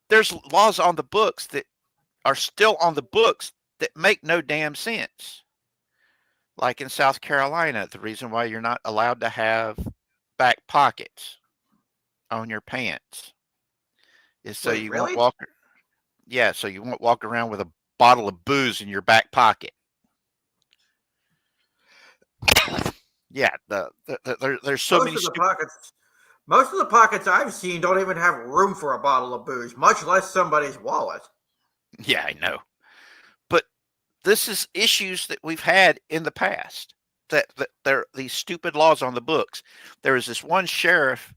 there's laws on the books that are still on the books that make no damn sense. Like in South Carolina, the reason why you're not allowed to have back pockets on your pants is so Wait, you won't really? walk. Yeah, so you won't walk around with a bottle of booze in your back pocket. Yeah, there's so Most many of the stupid. pockets, most of the pockets I've seen don't even have room for a bottle of booze, much less somebody's wallet. Yeah, I know, but this is issues that we've had in the past. That there are these stupid laws on the books. There was this one sheriff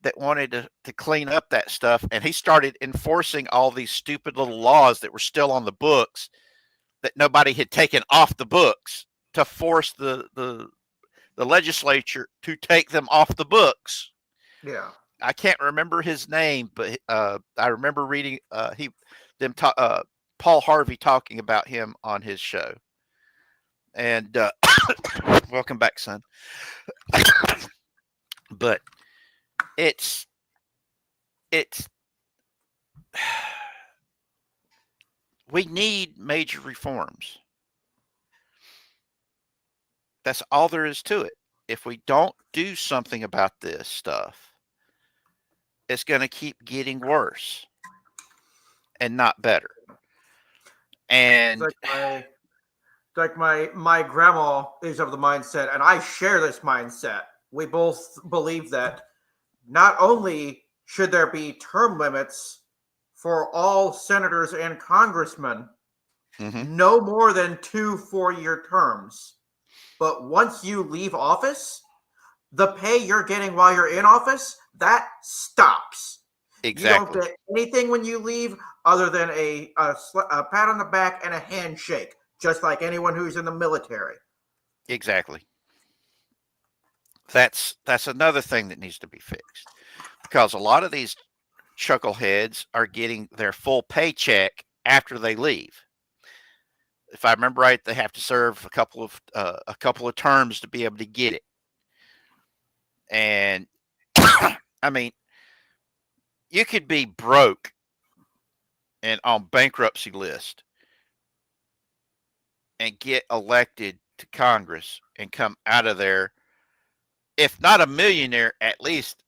that wanted to clean up that stuff, and he started enforcing all these stupid little laws that were still on the books that nobody had taken off the books to force the legislature to take them off the books. Yeah. I can't remember his name, but I remember reading Paul Harvey talking about him on his show. And welcome back, son. But it's we need major reforms. That's all there is to it. If we don't do something about this stuff, it's going to keep getting worse and not better. It's And like my grandma is of the mindset, and I share this mindset. We both believe that not only should there be term limits for all senators and congressmen, mhm, no more than 2 4-year terms. But once you leave office, the pay you're getting while you're in office, that stops. You don't exactly, get anything when you leave other than a pat on the back and a handshake, just like anyone who's in the military. exactly. That's another thing that needs to be fixed, because a lot of these chuckleheads are getting their full paycheck after they leave. If I remember right, they have to serve a couple of terms to be able to get it. And I mean, you could be broke and on bankruptcy list and get elected to Congress and come out of there, if not a millionaire, at least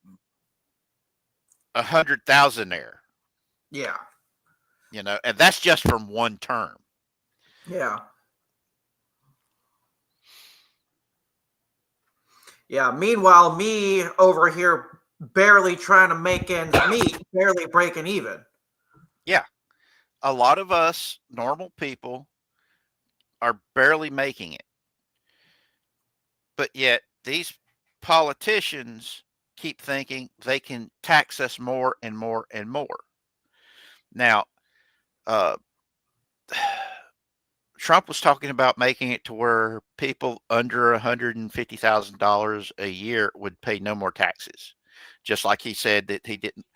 100,000-aire. Yeah. And that's just from one term. Yeah. Yeah. Meanwhile, me over here barely trying to make ends meet, barely breaking even. Yeah. A lot of us normal people are barely making it. But yet these politicians keep thinking they can tax us more and more and more. Now, uh, Trump was talking about making it to where people under $150,000 a year would pay no more taxes. Just like he said that he didn't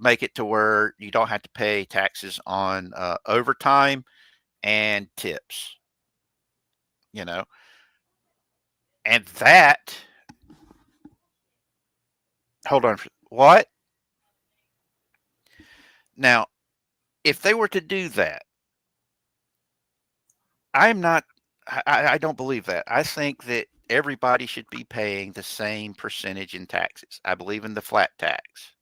make it to where you don't have to pay taxes on overtime and tips, you know, and that, hold on, what? Now, if they were to do that, I'm not, I don't believe that. I think that everybody should be paying the same percentage in taxes. I believe in the flat tax.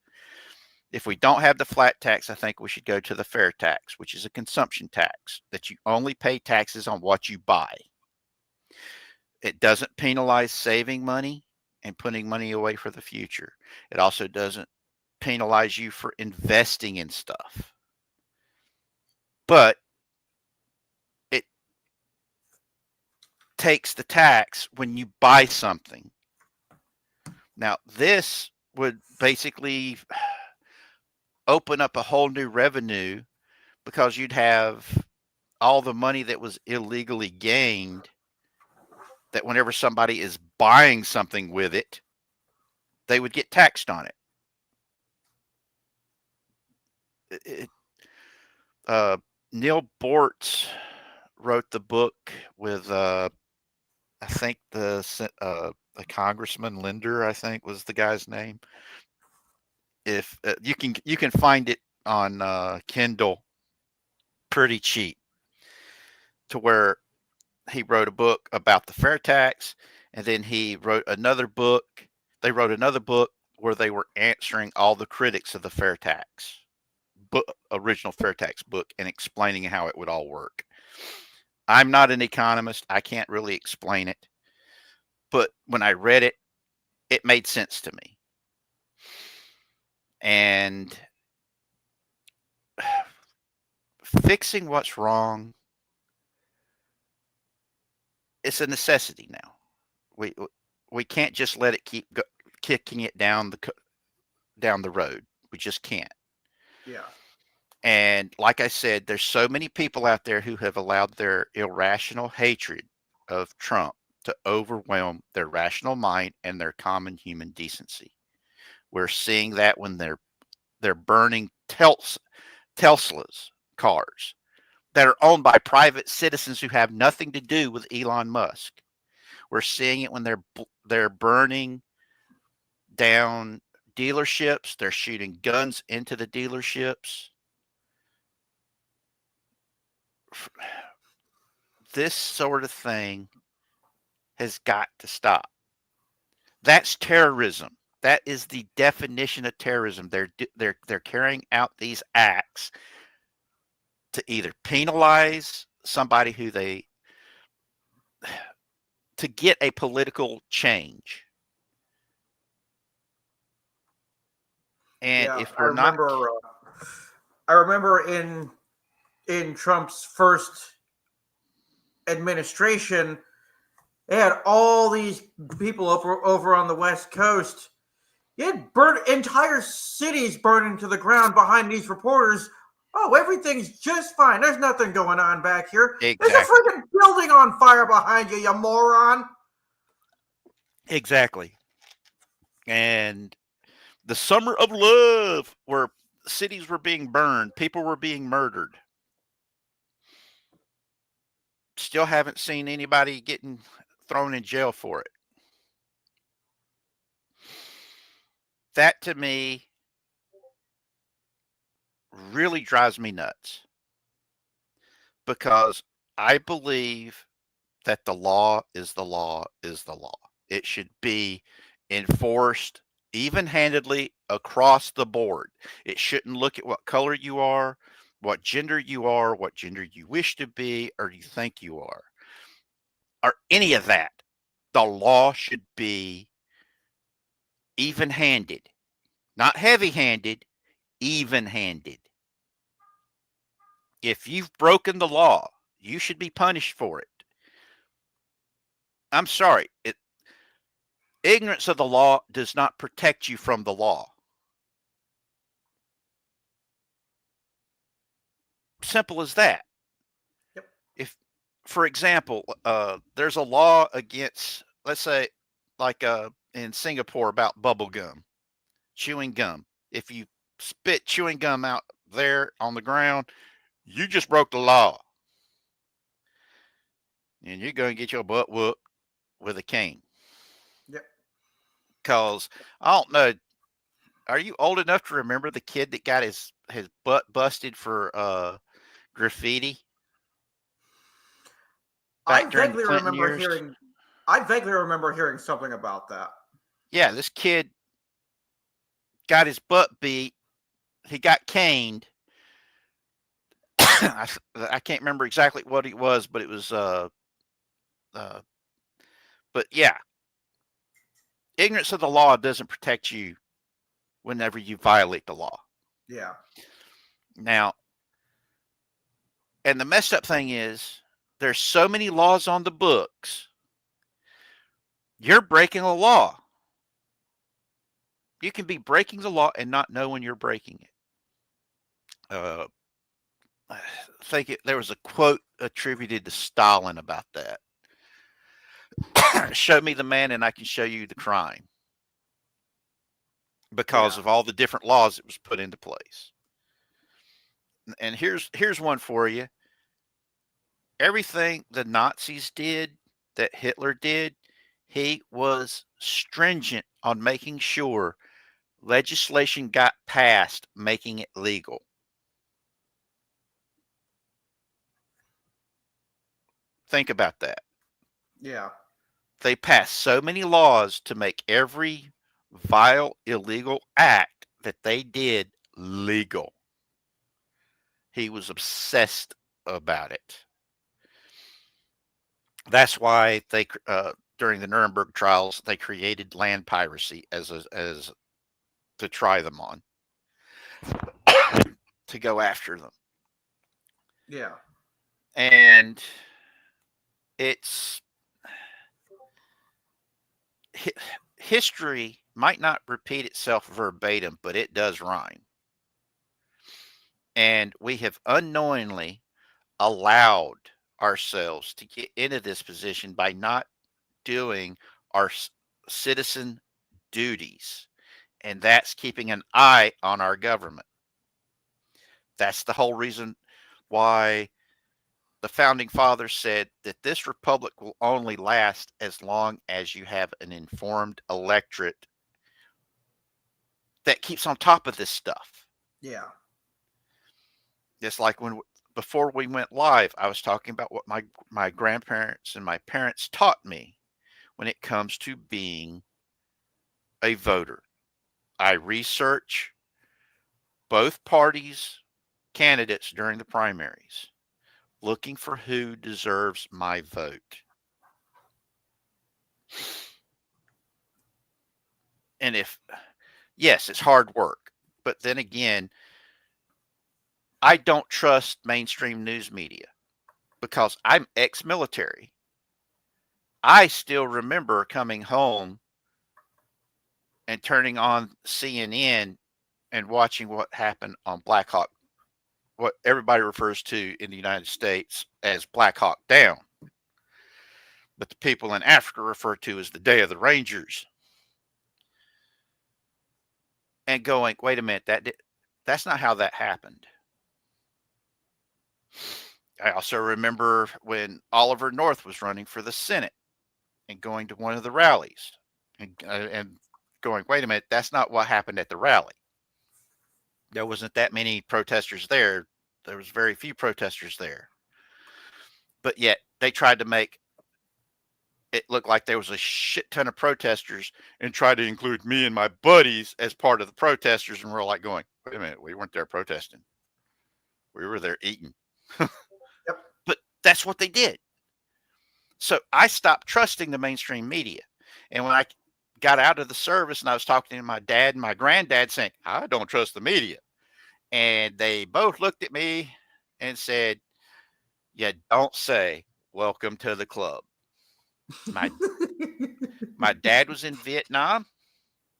If we don't have the flat tax, I think we should go to the fair tax, which is a consumption tax that you only pay taxes on what you buy. It doesn't penalize saving money and putting money away for the future. It also doesn't penalize you for investing in stuff. But it takes the tax when you buy something. Now, this would basically open up a whole new revenue because you'd have all the money that was illegally gained, that whenever somebody is buying something with it, they would get taxed on it. Uh, Neil Bortz wrote the book with, I think the Congressman Linder, I think was the guy's name. If you can find it on Kindle pretty cheap, to where he wrote a book about the fair tax, and then he wrote another book. They wrote another book where they were answering all the critics of the fair tax book, original fair tax book, and explaining how it would all work. I'm not an economist. I can't really explain it. But when I read it, it made sense to me. And fixing what's wrong, it's a necessity now. We we can't just let it keep kicking it down the road. We just can't. Yeah. And like I said, there's so many people out there who have allowed their irrational hatred of Trump to overwhelm their rational mind and their common human decency. We're seeing that when they're burning Tesla's cars that are owned by private citizens who have nothing to do with Elon Musk. We're seeing it when they're burning down dealerships. They're shooting guns into the dealerships. This sort of thing has got to stop. That's terrorism. That is the definition of terrorism. They're carrying out these acts to either penalize somebody to get a political change. And Yeah. if we're not, I remember in Trump's first administration, they had all these people over on the West Coast. You had entire cities burning to the ground behind these reporters. Oh, everything's just fine. There's nothing going on back here. There's a exactly, freaking building on fire behind you, you moron. exactly. And the summer of love, where cities were being burned, people were being murdered. Still haven't seen anybody getting thrown in jail for it. That to me really drives me nuts because I believe that the law is the law is the law. It should be enforced even-handedly across the board. It shouldn't look at what color you are, what gender you wish to be, or you think you are, or any of that. The law should be even-handed, not heavy-handed, even-handed. If you've broken the law, you should be punished for it. I'm sorry. Ignorance of the law does not protect you from the law. Simple as that. Yep. If, for example, there's a law against, let's say, like in Singapore about bubble gum, chewing gum. If you spit chewing gum out there on the ground, you just broke the law. And you're going to get your butt whooped with a cane. Yep. Because, I don't know, are you old enough to remember the kid that got his butt busted for graffiti I back during the vaguely Clinton remember years? hearing. I vaguely remember hearing something about that. Yeah, this kid got his butt beat. He got caned. I can't remember exactly what it was, but it was but yeah, ignorance of the law doesn't protect you whenever you violate the law. Yeah. Now, and the messed up thing is there's so many laws on the books. You're breaking a law. You can be breaking the law and not know when you're breaking it. I think there was a quote attributed to Stalin about that. Show me the man and I can show you the crime, because Yeah. of all the different laws that was put into place. And here's one for you. Everything the Nazis did, that Hitler did, he was stringent on making sure legislation got passed making it legal. Think about that. Yeah. They passed so many laws to make every vile, illegal act that they did legal. He was obsessed about it. That's why they during the Nuremberg trials they created land piracy as to try them on, to go after them. Yeah. And it's history might not repeat itself verbatim, but it does rhyme. And we have unknowingly allowed ourselves to get into this position by not doing our citizen duties, and that's keeping an eye on our government. That's the whole reason why the founding fathers said that this republic will only last as long as you have an informed electorate that keeps on top of this stuff. Yeah. It's like when before we went live, I was talking about what my grandparents and my parents taught me when it comes to being a voter. I research both parties' candidates during the primaries, looking for who deserves my vote. And yes, it's hard work, but then again, I don't trust mainstream news media because I'm ex-military. I still remember coming home and turning on CNN and watching what happened on Black Hawk, what everybody refers to in the United States as Black Hawk Down, but the people in Africa refer to as the Day of the Rangers. And going, wait a minute, that's not how that happened. I also remember when Oliver North was running for the Senate and going to one of the rallies and going, wait a minute, that's not what happened at the rally. There wasn't that many protesters there. There was very few protesters there. But yet they tried to make it look like there was a shit ton of protesters and tried to include me and my buddies as part of the protesters. And we're like going, wait a minute, we weren't there protesting. We were there eating. Yep. But that's what they did. So I stopped trusting the mainstream media. And when I got out of the service and I was talking to my dad and my granddad saying, I don't trust the media. And they both looked at me and said, you don't say welcome to the club. My my dad was in Vietnam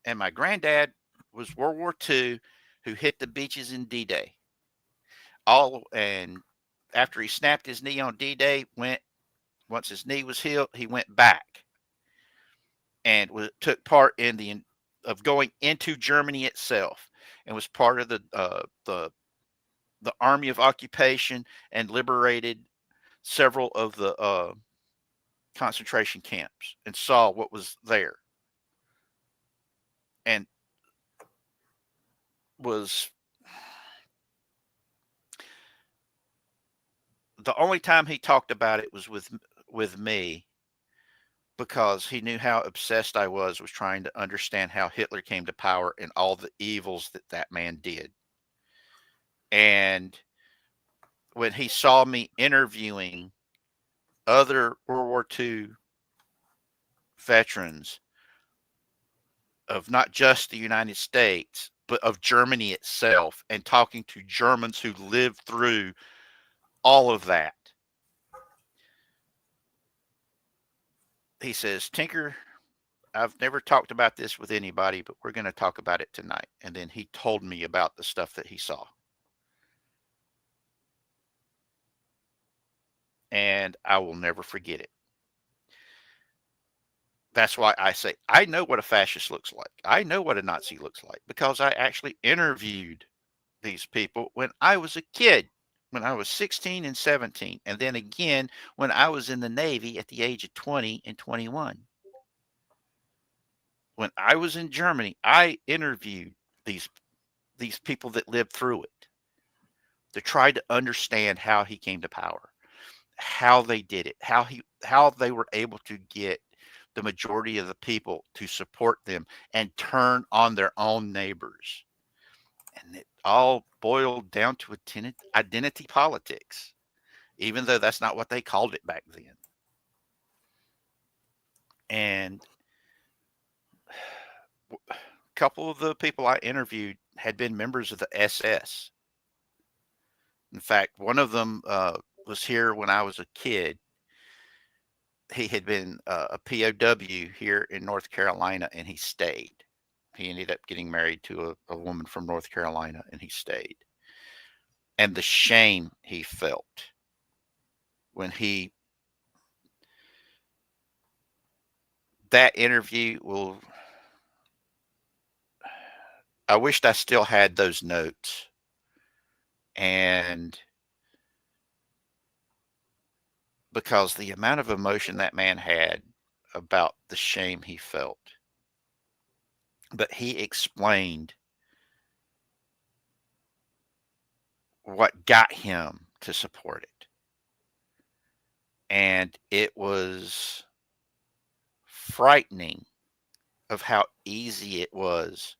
and my granddad was World War II who hit the beaches in D-Day. And after he snapped his knee on D-Day, once his knee was healed, he went back and took part in of going into Germany itself, and was part of the Army of Occupation and liberated several of the concentration camps and saw what was there, and was the only time he talked about it was with me, because he knew how obsessed I was trying to understand how Hitler came to power and all the evils that that man did. And when he saw me interviewing other World War II veterans of not just the United States, but of Germany itself, and talking to Germans who lived through all of that, he says, Tinker, I've never talked about this with anybody, but we're going to talk about it tonight. And then he told me about the stuff that he saw. And I will never forget it. That's why I say I know what a fascist looks like. I know what a Nazi looks like, because I actually interviewed these people when I was a kid, when I was 16 and 17, and then again when I was in the Navy at the age of 20 and 21. When I was in Germany, I interviewed these people that lived through it to try to understand how he came to power, how they did it, how they were able to get the majority of the people to support them and turn on their own neighbors. And it all boiled down to identity politics, even though that's not what they called it back then. And a couple of the people I interviewed had been members of the SS. In fact, one of them was here when I was a kid. He had been a POW here in North Carolina, and he stayed. He ended up getting married to a woman from North Carolina, and he stayed. And the shame he felt when that interview I wished I still had those notes. And because the amount of emotion that man had about the shame he felt. But he explained what got him to support it. And it was frightening of how easy it was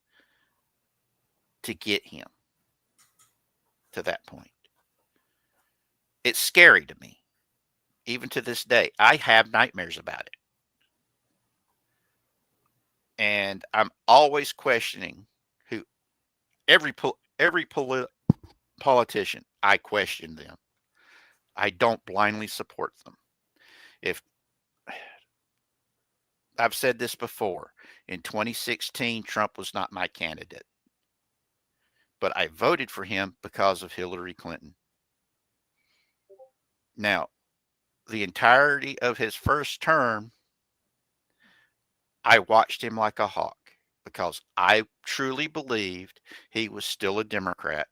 to get him to that point. It's scary to me. Even to this day, I have nightmares about it. And I'm always questioning who every politician, I question them. I don't blindly support them. If I've said this before, in 2016, Trump was not my candidate, but I voted for him because of Hillary Clinton. Now, the entirety of his first term, I watched him like a hawk, because I truly believed he was still a Democrat,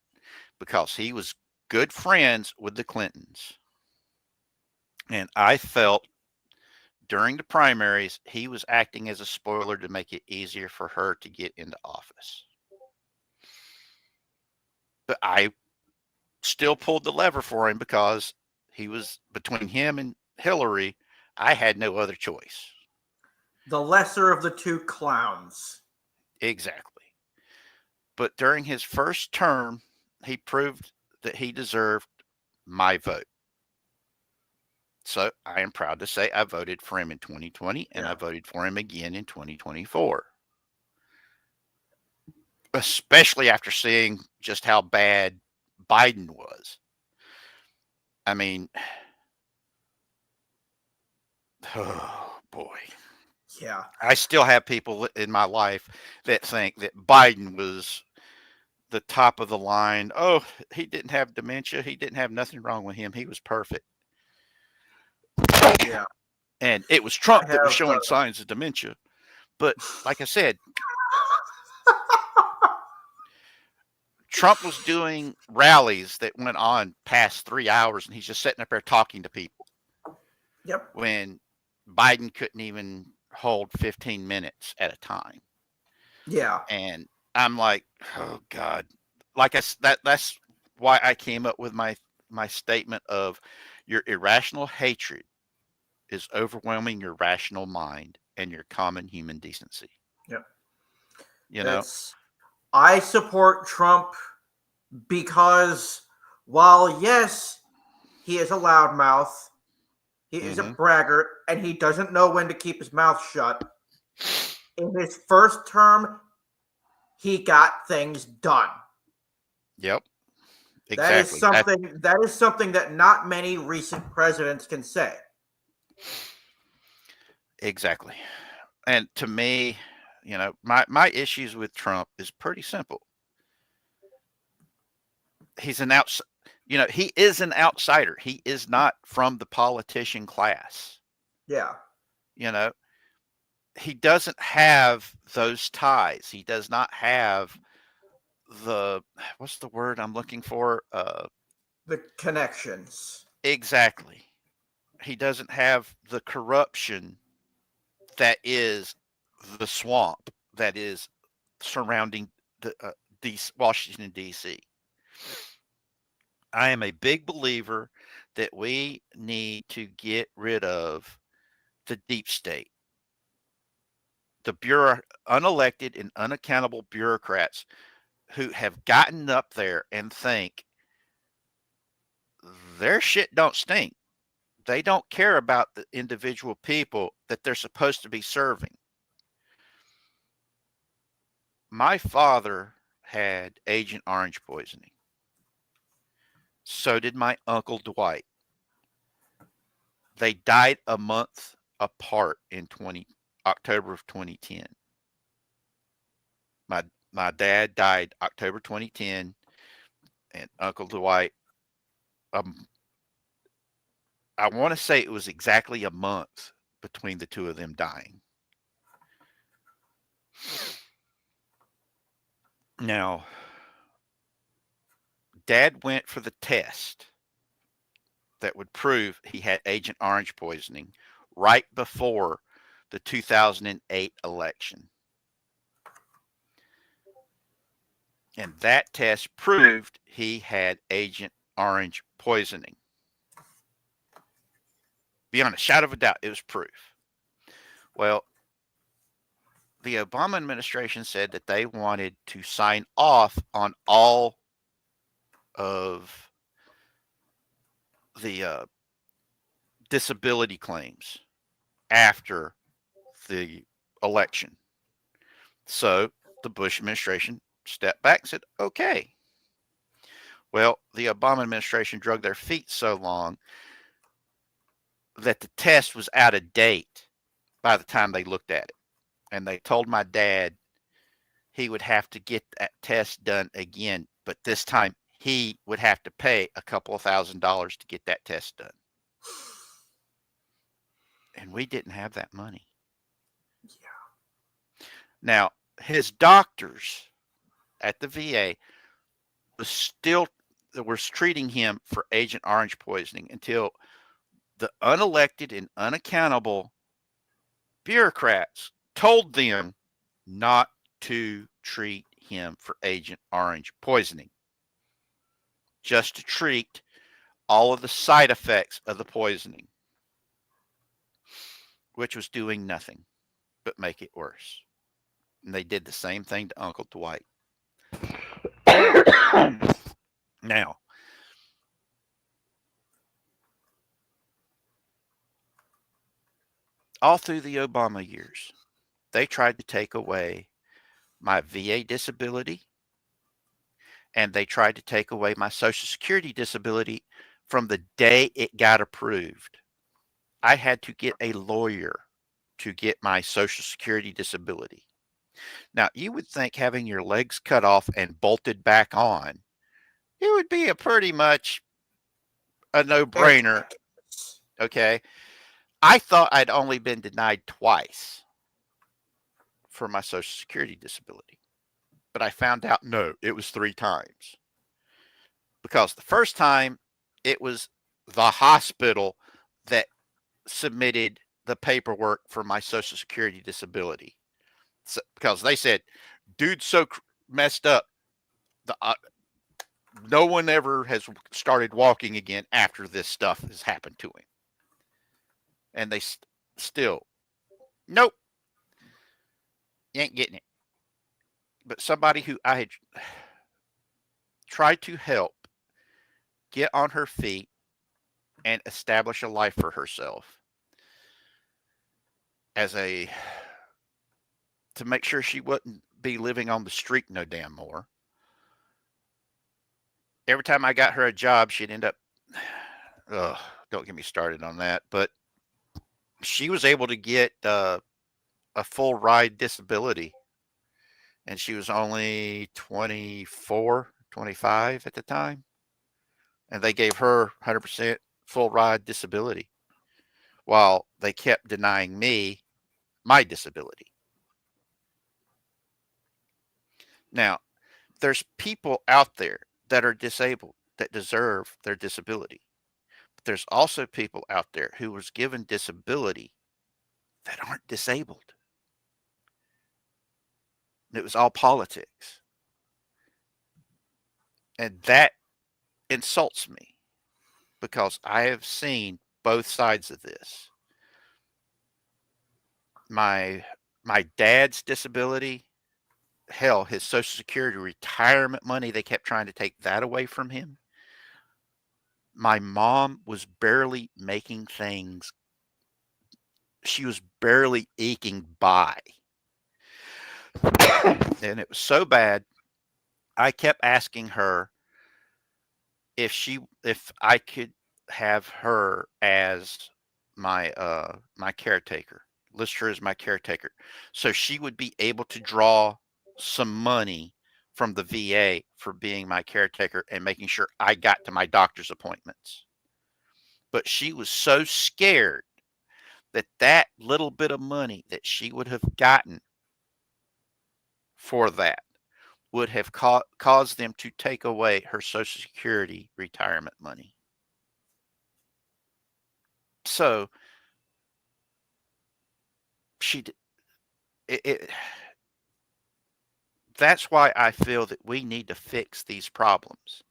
because he was good friends with the Clintons. And I felt during the primaries, he was acting as a spoiler to make it easier for her to get into office. But I still pulled the lever for him because he was between him and Hillary. I had no other choice. The lesser of the two clowns. Exactly. But during his first term, he proved that he deserved my vote. So I am proud to say I voted for him in 2020 and I voted for him again in 2024. Especially after seeing just how bad Biden was. I mean, oh boy. Yeah. I still have people in my life that think that Biden was the top of the line. Oh, he didn't have dementia. He didn't have nothing wrong with him. He was perfect. Yeah. And it was Trump that was have, showing signs of dementia. But like I said, Trump was doing rallies that went on past 3 hours, and he's just sitting up there talking to people. Yep. When Biden couldn't even hold 15 minutes at a time. Yeah. And I'm like, oh God. That's why I came up with my statement of your irrational hatred is overwhelming your rational mind and your common human decency. Yep. You know? I support Trump because while, yes, he is a loudmouth, he is a braggart, and he doesn't know when to keep his mouth shut. In his first term, he got things done. Yep. Exactly. That is something that not many recent presidents can say. Exactly. And to me, you know, my issues with Trump is pretty simple. He's an he is an outsider. He is not from the politician class. Yeah. You know, he doesn't have those ties. He does not have what's the word I'm looking for? The connections. Exactly. He doesn't have the corruption that is the swamp that is surrounding the Washington D.C. I am a big believer that we need to get rid of the deep state, the unelected and unaccountable bureaucrats who have gotten up there and think their shit don't stink. They don't care about the individual people that they're supposed to be serving. My father had Agent Orange poisoning. So did my uncle Dwight. They died a month apart in October of 2010. My dad died October 2010, and Uncle Dwight. I want to say it was exactly a month between the two of them dying. Now, Dad went for the test that would prove he had Agent Orange poisoning right before the 2008 election. And that test proved he had Agent Orange poisoning. Beyond a shadow of a doubt, it was proof. Well, the Obama administration said that they wanted to sign off on all of the disability claims after the election. So the Bush administration stepped back and said, okay. Well, the Obama administration drug their feet so long that the test was out of date by the time they looked at it. And they told my dad he would have to get that test done again, but this time he would have to pay a couple of $1,000s to get that test done. And we didn't have that money. Yeah. Now, his doctors at the VA was treating him for Agent Orange poisoning until the unelected and unaccountable bureaucrats told them not to treat him for Agent Orange poisoning. just to treat all of the side effects of the poisoning, which was doing nothing but make it worse. And they did the same thing to Uncle Dwight. Now, all through the Obama years, they tried to take away my VA disability and they tried to take away my Social Security disability from the day it got approved. I had to get a lawyer to get my Social Security disability. Now, you would think having your legs cut off and bolted back on, it would be a pretty much a no-brainer. Okay. I thought I'd only been denied twice for my Social Security disability, but I found out no, it was 3 times. Because the first time it was the hospital that submitted the paperwork for my Social Security disability. So, because they said, dude's so messed up, no one ever has started walking again after this stuff has happened to him. And they still, nope, you ain't getting it. But somebody who I had tried to help get on her feet and establish a life for herself to make sure she wouldn't be living on the street no damn more. Every time I got her a job, she'd end up, don't get me started on that, but she was able to get a full ride disability, and she was only 24, 25 at the time, and they gave her 100% full ride disability while they kept denying me my disability. Now, there's people out there that are disabled that deserve their disability. But there's also people out there who was given disability that aren't disabled. And it was all politics. And that insults me because I have seen both sides of this. My dad's disability, hell, his Social Security retirement money, they kept trying to take that away from him. My mom was barely making things. She was barely eking by. And it was so bad, I kept asking her if I could have her as my my caretaker, list her as my caretaker, so she would be able to draw some money from the VA for being my caretaker and making sure I got to my doctor's appointments. But she was so scared that that little bit of money that she would have gotten for that would have caused them to take away her Social Security retirement money. So she that's why I feel that we need to fix these problems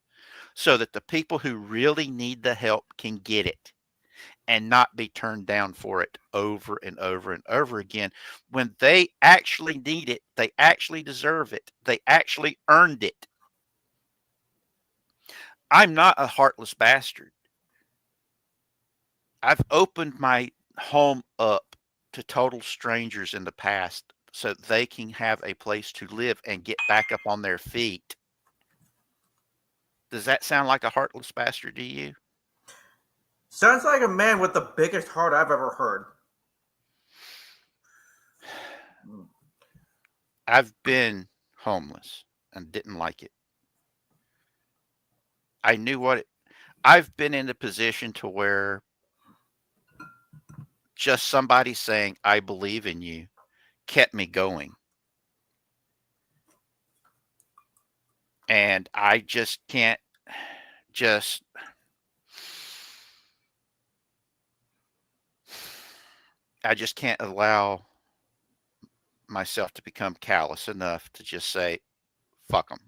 so that the people who really need the help can get it and not be turned down for it over and over and over again when they actually need it, they actually deserve it, they actually earned it. I'm not a heartless bastard. I've opened my home up to total strangers in the past so they can have a place to live and get back up on their feet. Does that sound like a heartless bastard to you? Sounds like a man with the biggest heart I've ever heard. I've been homeless and didn't like it. I knew I've been in a position to where just somebody saying, I believe in you, kept me going. And I just can't I just can't allow myself to become callous enough to just say, fuck them.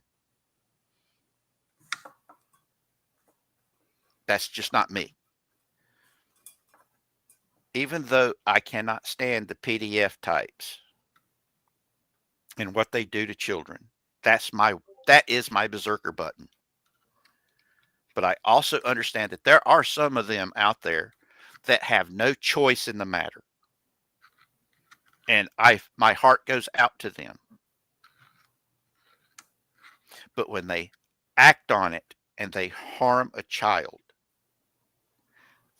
That's just not me. Even though I cannot stand the PDF types and what they do to children, that is my berserker button. But I also understand that there are some of them out there that have no choice in the matter. And my heart goes out to them. But when they act on it and they harm a child,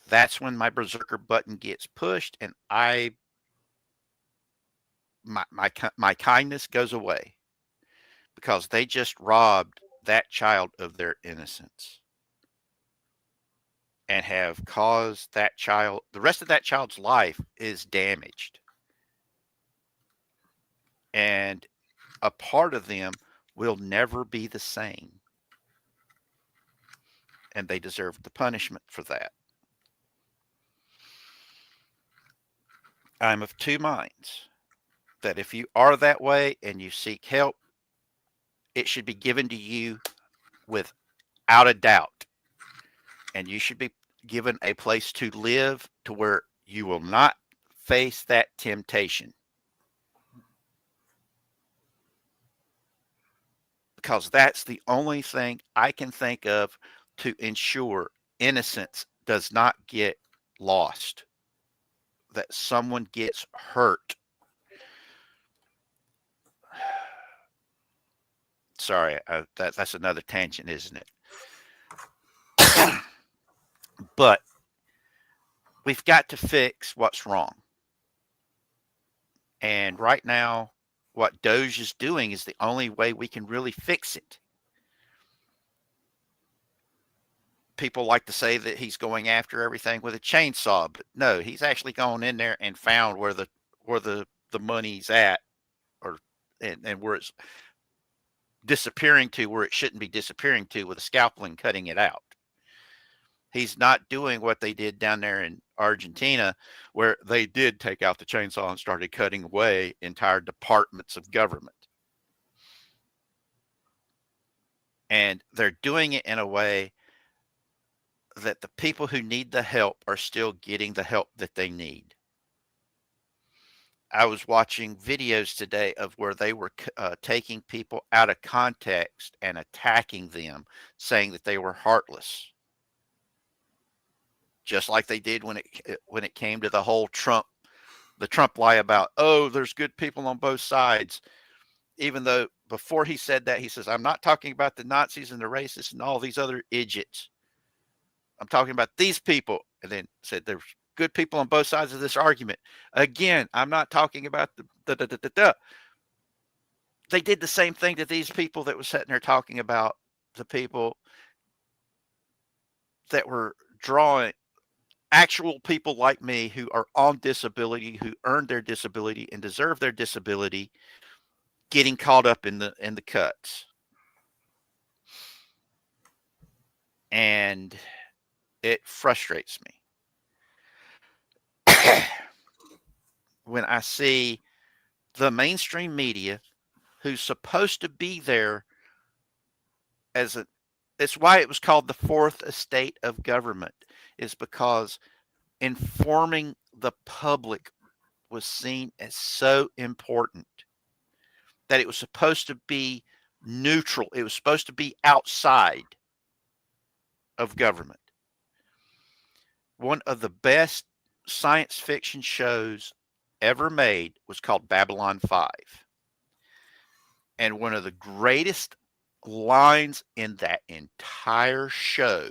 that's when my berserker button gets pushed, and my kindness goes away, because they just robbed that child of their innocence and have caused the rest of that child's life is damaged. And a part of them will never be the same. And they deserve the punishment for that. I'm of two minds, that if you are that way and you seek help, it should be given to you without a doubt. And you should be given a place to live to where you will not face that temptation. Because that's the only thing I can think of to ensure innocence does not get lost, that someone gets hurt. Sorry, that's another tangent, isn't it? But we've got to fix what's wrong. And right now, what Doge is doing is the only way we can really fix it. People like to say that he's going after everything with a chainsaw, but no, he's actually gone in there and found where the money's at, and where it's disappearing to, where it shouldn't be disappearing to, with a scalpel and cutting it out. He's not doing what they did down there in Argentina, where they did take out the chainsaw and started cutting away entire departments of government. And they're doing it in a way that the people who need the help are still getting the help that they need. I was watching videos today of where they were taking people out of context and attacking them, saying that they were heartless. Just like they did when it came to the whole Trump lie about, oh, there's good people on both sides. Even though before he said that, he says, I'm not talking about the Nazis and the racists and all these other idiots. I'm talking about these people. And then said there's good people on both sides of this argument. Again, I'm not talking about the. They did the same thing to these people that was sitting there talking about the people that were drawing actual people like me who are on disability, who earned their disability and deserve their disability, getting caught up in the cuts. And it frustrates me when I see the mainstream media, who's supposed to be there it's why it was called the fourth estate of government, is because informing the public was seen as so important that it was supposed to be neutral. It was supposed to be outside of government. One of the best science fiction shows ever made was called Babylon 5. And one of the greatest lines in that entire show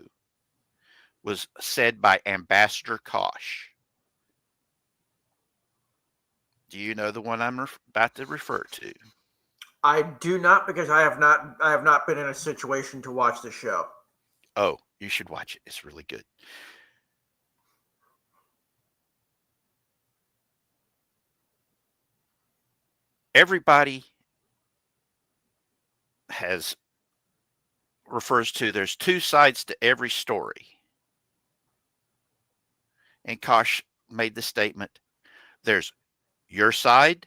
was said by Ambassador Kosh. Do you know the one I'm about to refer to? I do not, because I have not been in a situation to watch the show. Oh, you should watch it. It's really good. Everybody refers to, there's two sides to every story. And Kosh made the statement, there's your side,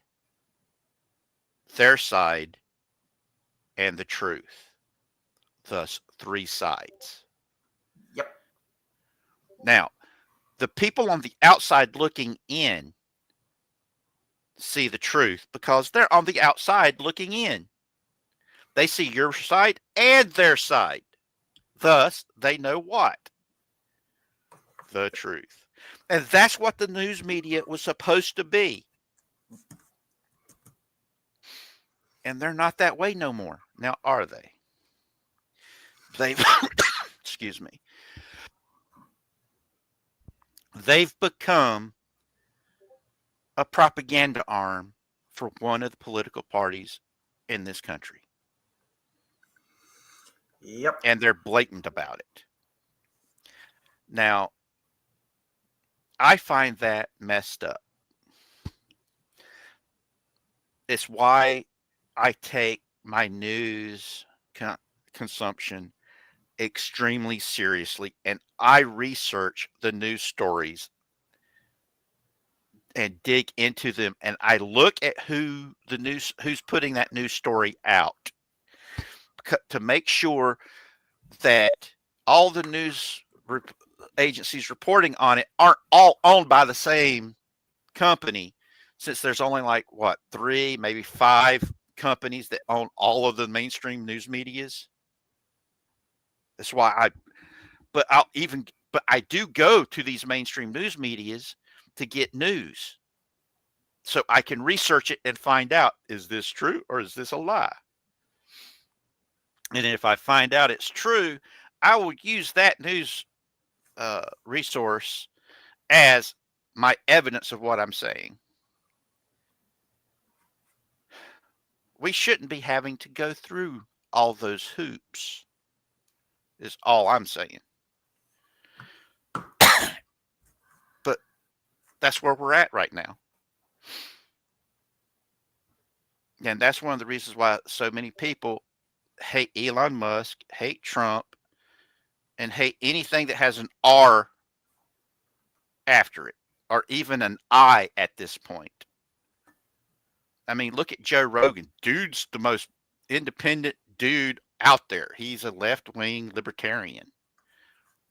their side, and the truth. Thus, three sides. Yep. Now, the people on the outside looking in see the truth because they're on the outside looking in. They see your side and their side. Thus, they know what? The truth. And that's what the news media was supposed to be. And they're not that way no more. Now, are they? They've, excuse me, they've become a propaganda arm for one of the political parties in this country. Yep. And they're blatant about it. Now, I find that messed up. It's why I take my news consumption extremely seriously, and I research the news stories and dig into them, and I look at who's putting that news story out to make sure that all the news agencies reporting on it aren't all owned by the same company, since there's only like what, 3, maybe 5 companies that own all of the mainstream news medias. That's why but I do go to these mainstream news medias to get news, so I can research it and find out, is this true or is this a lie? And if I find out it's true, I will use that news resource as my evidence of what I'm saying. We shouldn't be having to go through all those hoops, is all I'm saying. But that's where we're at right now. And that's one of the reasons why so many people hate Elon Musk, hate Trump, and hate anything that has an R after it, or even an I at this point. I mean, look at Joe Rogan. Dude's the most independent dude out there. He's a left-wing libertarian.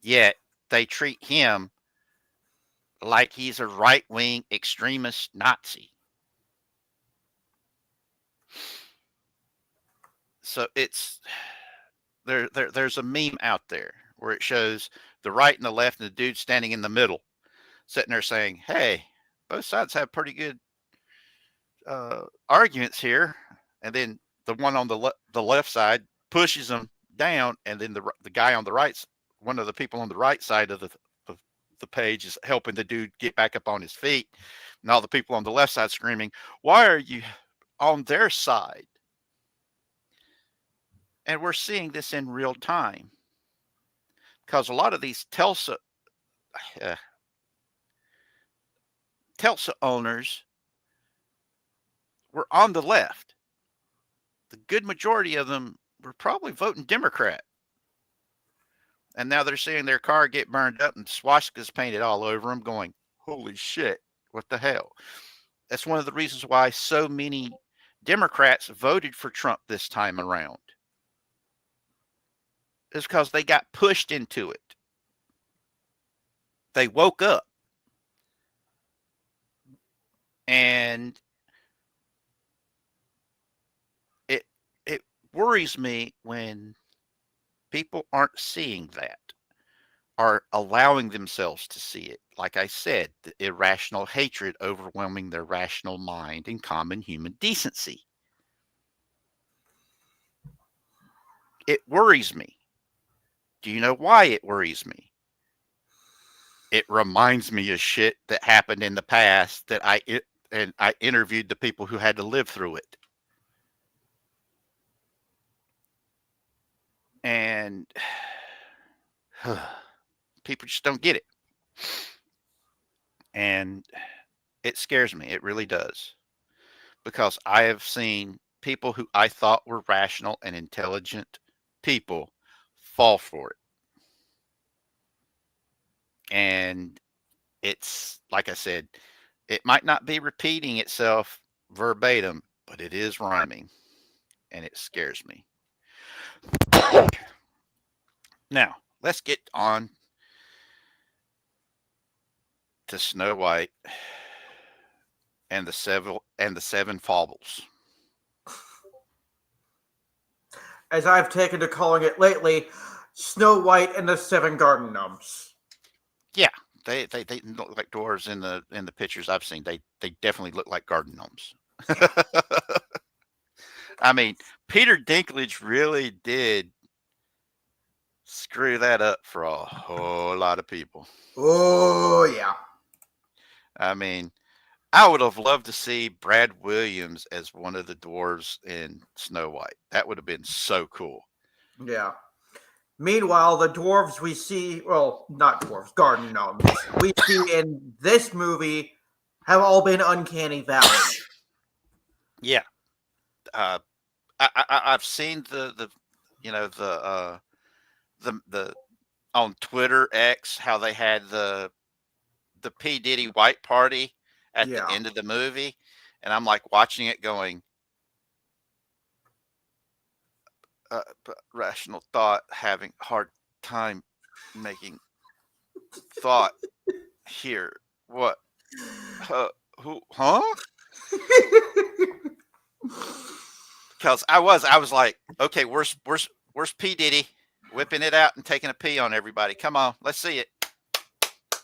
Yet they treat him like he's a right-wing extremist Nazi. So there's a meme out there where it shows the right and the left and the dude standing in the middle, sitting there saying, "Hey, both sides have pretty good arguments here," and then the one on the left side pushes them down, and then the guy on the right, one of the people on the right side of the page, is helping the dude get back up on his feet, and all the people on the left side screaming, "Why are you on their side?" And we're seeing this in real time because a lot of these uh, Telsa owners were on the left. The good majority of them were probably voting Democrat. And now they're seeing their car get burned up and swastikas painted all over them, going, "Holy shit, what the hell?" That's one of the reasons why so many Democrats voted for Trump this time around. It's because they got pushed into it. They woke up. And it worries me when people aren't seeing that, are allowing themselves to see it. Like I said, the irrational hatred overwhelming their rational mind and common human decency. It worries me. Do you know why it worries me? It reminds me of shit that happened in the past that I interviewed the people who had to live through it. And people just don't get it. And it scares me. It really does. Because I have seen people who I thought were rational and intelligent people fall for it. And it's, like I said, it might not be repeating itself verbatim, but it is rhyming. And it scares me. Now, let's get on to Snow White and the seven Faubles. As I've taken to calling it lately, Snow White and the Seven Garden Gnomes. Yeah, they look like dwarves in the pictures I've seen. They definitely look like garden gnomes. Yeah. I mean, Peter Dinklage really did screw that up for a whole lot of people. Oh, yeah. I mean, I would have loved to see Brad Williams as one of the dwarves in Snow White. That would have been so cool. Yeah. Meanwhile, the dwarves we see, well, not dwarves, garden gnomes, we see in this movie have all been Uncanny Valley. Yeah. I've seen the on Twitter X how they had the P Diddy White Party at the end of the movie, and I'm like watching it going, rational thought having hard time making thought here. What? Who? Huh? Because I was like, okay, where's P Diddy whipping it out and taking a pee on everybody? Come on, let's see it.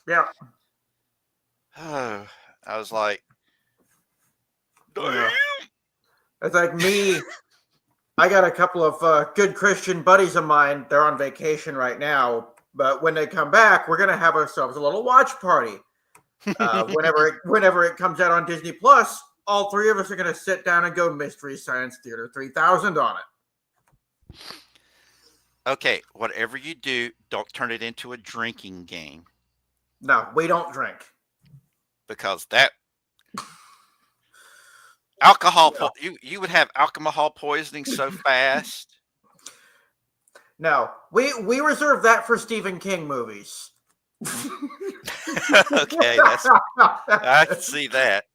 Yeah. I was like, damn. It's like me. I got a couple of good Christian buddies of mine. They're on vacation right now, but when they come back, we're gonna have ourselves a little watch party. Whenever it comes out on Disney Plus, all three of us are gonna sit down and go Mystery Science Theater 3000 on it. Okay, whatever you do, don't turn it into a drinking game. No, we don't drink. Because that alcohol, you would have alcohol poisoning so fast. No, we reserve that for Stephen King movies. Okay, I can see that.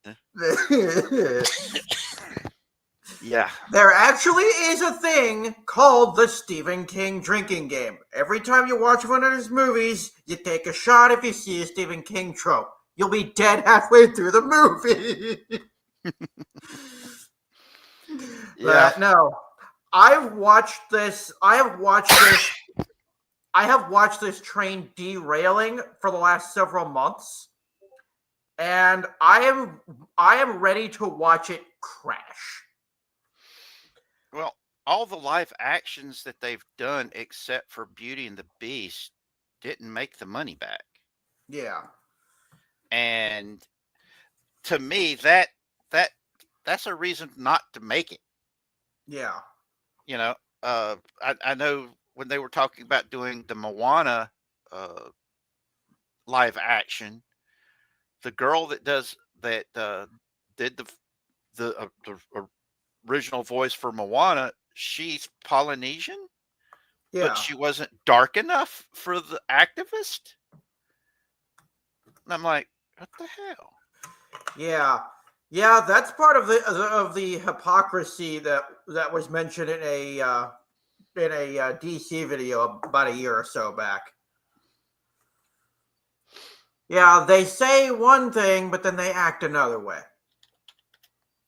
Yeah. There actually is a thing called the Stephen King drinking game. Every time you watch one of his movies, you take a shot if you see a Stephen King trope. You'll be dead halfway through the movie. Yeah. No. I have watched this train derailing for the last several months. And I am ready to watch it crash. Well, all the live actions that they've done, except for Beauty and the Beast, didn't make the money back. Yeah. And to me, that's a reason not to make it. Yeah. You know, I know when they were talking about doing the Moana live action, the girl that did the original voice for Moana, she's Polynesian, but she wasn't dark enough for the activist. And I'm like, what the hell? Yeah, that's part of the hypocrisy that was mentioned in a DC video about a year or so back. Yeah, they say one thing, but then they act another way.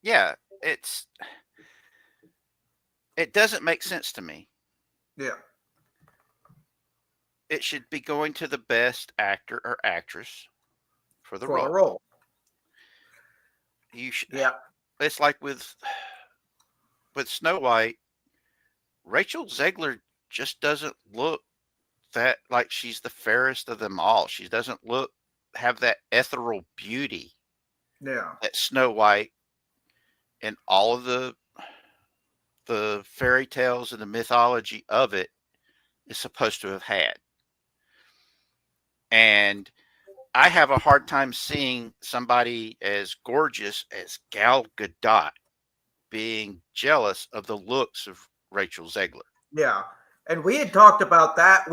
Yeah, it doesn't make sense to me. Yeah. It should be going to the best actor or actress for the For role. a role. You should. Yeah. It's like with Snow White, Rachel Zegler just doesn't look that like she's the fairest of them all. She doesn't have that ethereal beauty. Yeah. That Snow White and all of the fairy tales and the mythology of it is supposed to have had. And I have a hard time seeing somebody as gorgeous as Gal Gadot being jealous of the looks of Rachel Zegler. Yeah. And we had talked about that.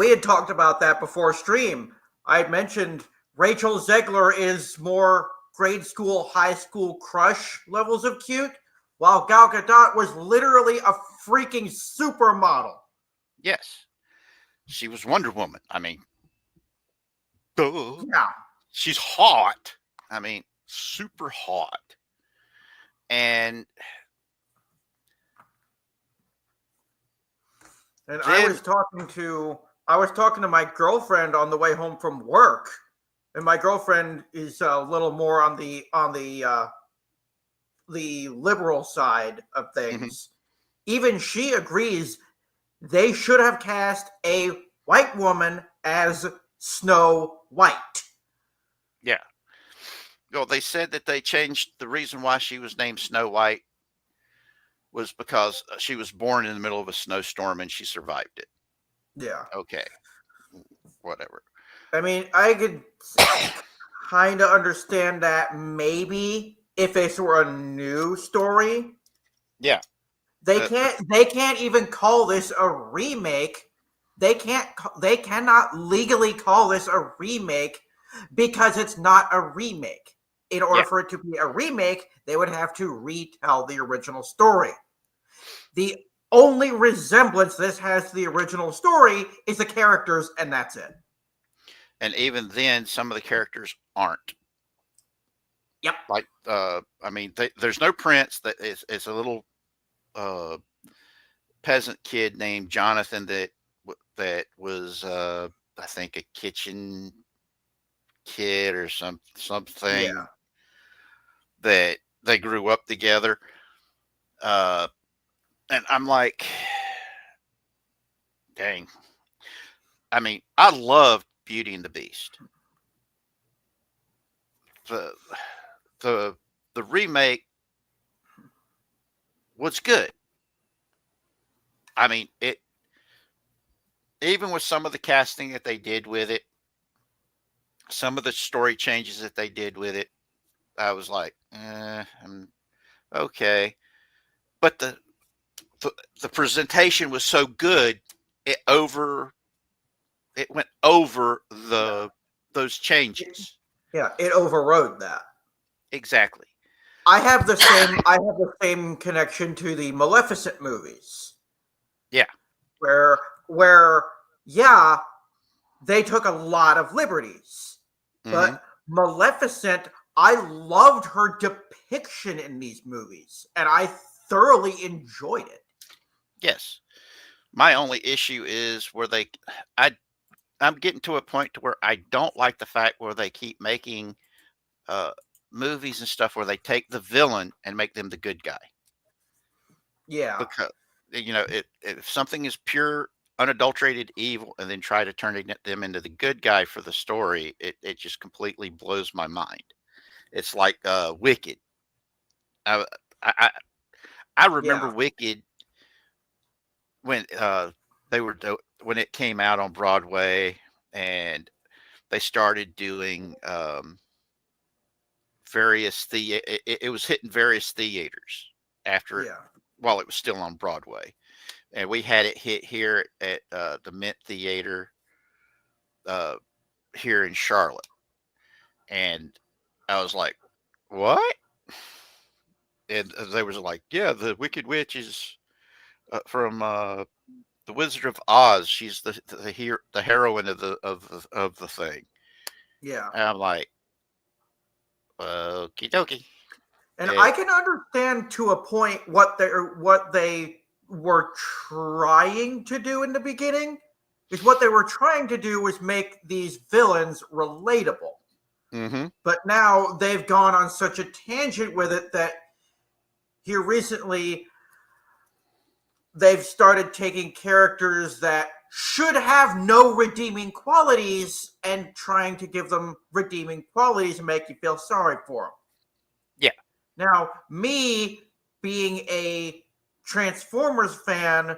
Before stream. I had mentioned Rachel Zegler is more grade school, high school crush levels of cute, while Gal Gadot was literally a freaking supermodel. Yes. She was Wonder Woman. I mean, duh. Yeah. she's hot. I mean, super hot. And And then, I was talking to my girlfriend on the way home from work, and my girlfriend is a little more on the liberal side of mhm, things. Even she agrees they should have cast a white woman as Snow White. yeah. Well, they said that they changed the reason why she was named Snow White was because she was born in the middle of a snowstorm and she survived it. Yeah. Okay, whatever. I mean, I could kind of understand that maybe if this were a new story. Yeah. They Uh, can't. They can't even call this a remake. They can't. They cannot legally call this a remake because it's not a remake. In order yeah. for it to be a remake, they would have to retell the original story. The only resemblance this has to the original story is the characters, and that's it. And even then, some of the characters aren't. Yep. Like, I mean, there's no prince. That is a little uh, peasant kid named Jonathan that was, I think, a kitchen kid or something Yeah. that they grew up together. Uh, and I'm like, dang. I mean, I loved Beauty and the Beast. The the the remake was good. I mean, it even with some of the casting that they did with it, some of the story changes that they did with it, I was like, okay. But the the presentation was so good, it over it went over Yeah. those It, changes. yeah. It overrode that. Exactly. I have the same connection to the Maleficent movies, Yeah. where yeah, they took a lot of liberties. Hmm. But Maleficent, I loved her depiction in these movies, and I thoroughly enjoyed it. Yes. My only issue is where I I'm getting to a point to where I don't like the fact where they keep making uh, movies and stuff where they take the villain and make them the good guy. Yeah, Because if something is pure, unadulterated evil, and then try to turn them into the good guy for the story, it just completely blows my mind. It's like Wicked. I, I I remember yeah, Wicked when when it came out on Broadway, and they started doing it was hitting various theaters after it yeah, while it was still on Broadway. And we had it hit here at the Mint Theater uh, here in Charlotte. And I was like, what? And they was like, yeah, the Wicked Witch is from the Wizard of Oz. She's the heroine of the thing. yeah. And I'm like, okie dokie. And I It, can understand to a point what they were trying to do in the beginning. Is what they were trying to do was make these villains relatable. mm-hmm, But now they've gone on such a tangent with it that here recently they've started taking characters that should have no redeeming qualities and trying to give them redeeming qualities and make you feel sorry for them. yeah, Now, me being a Transformers fan,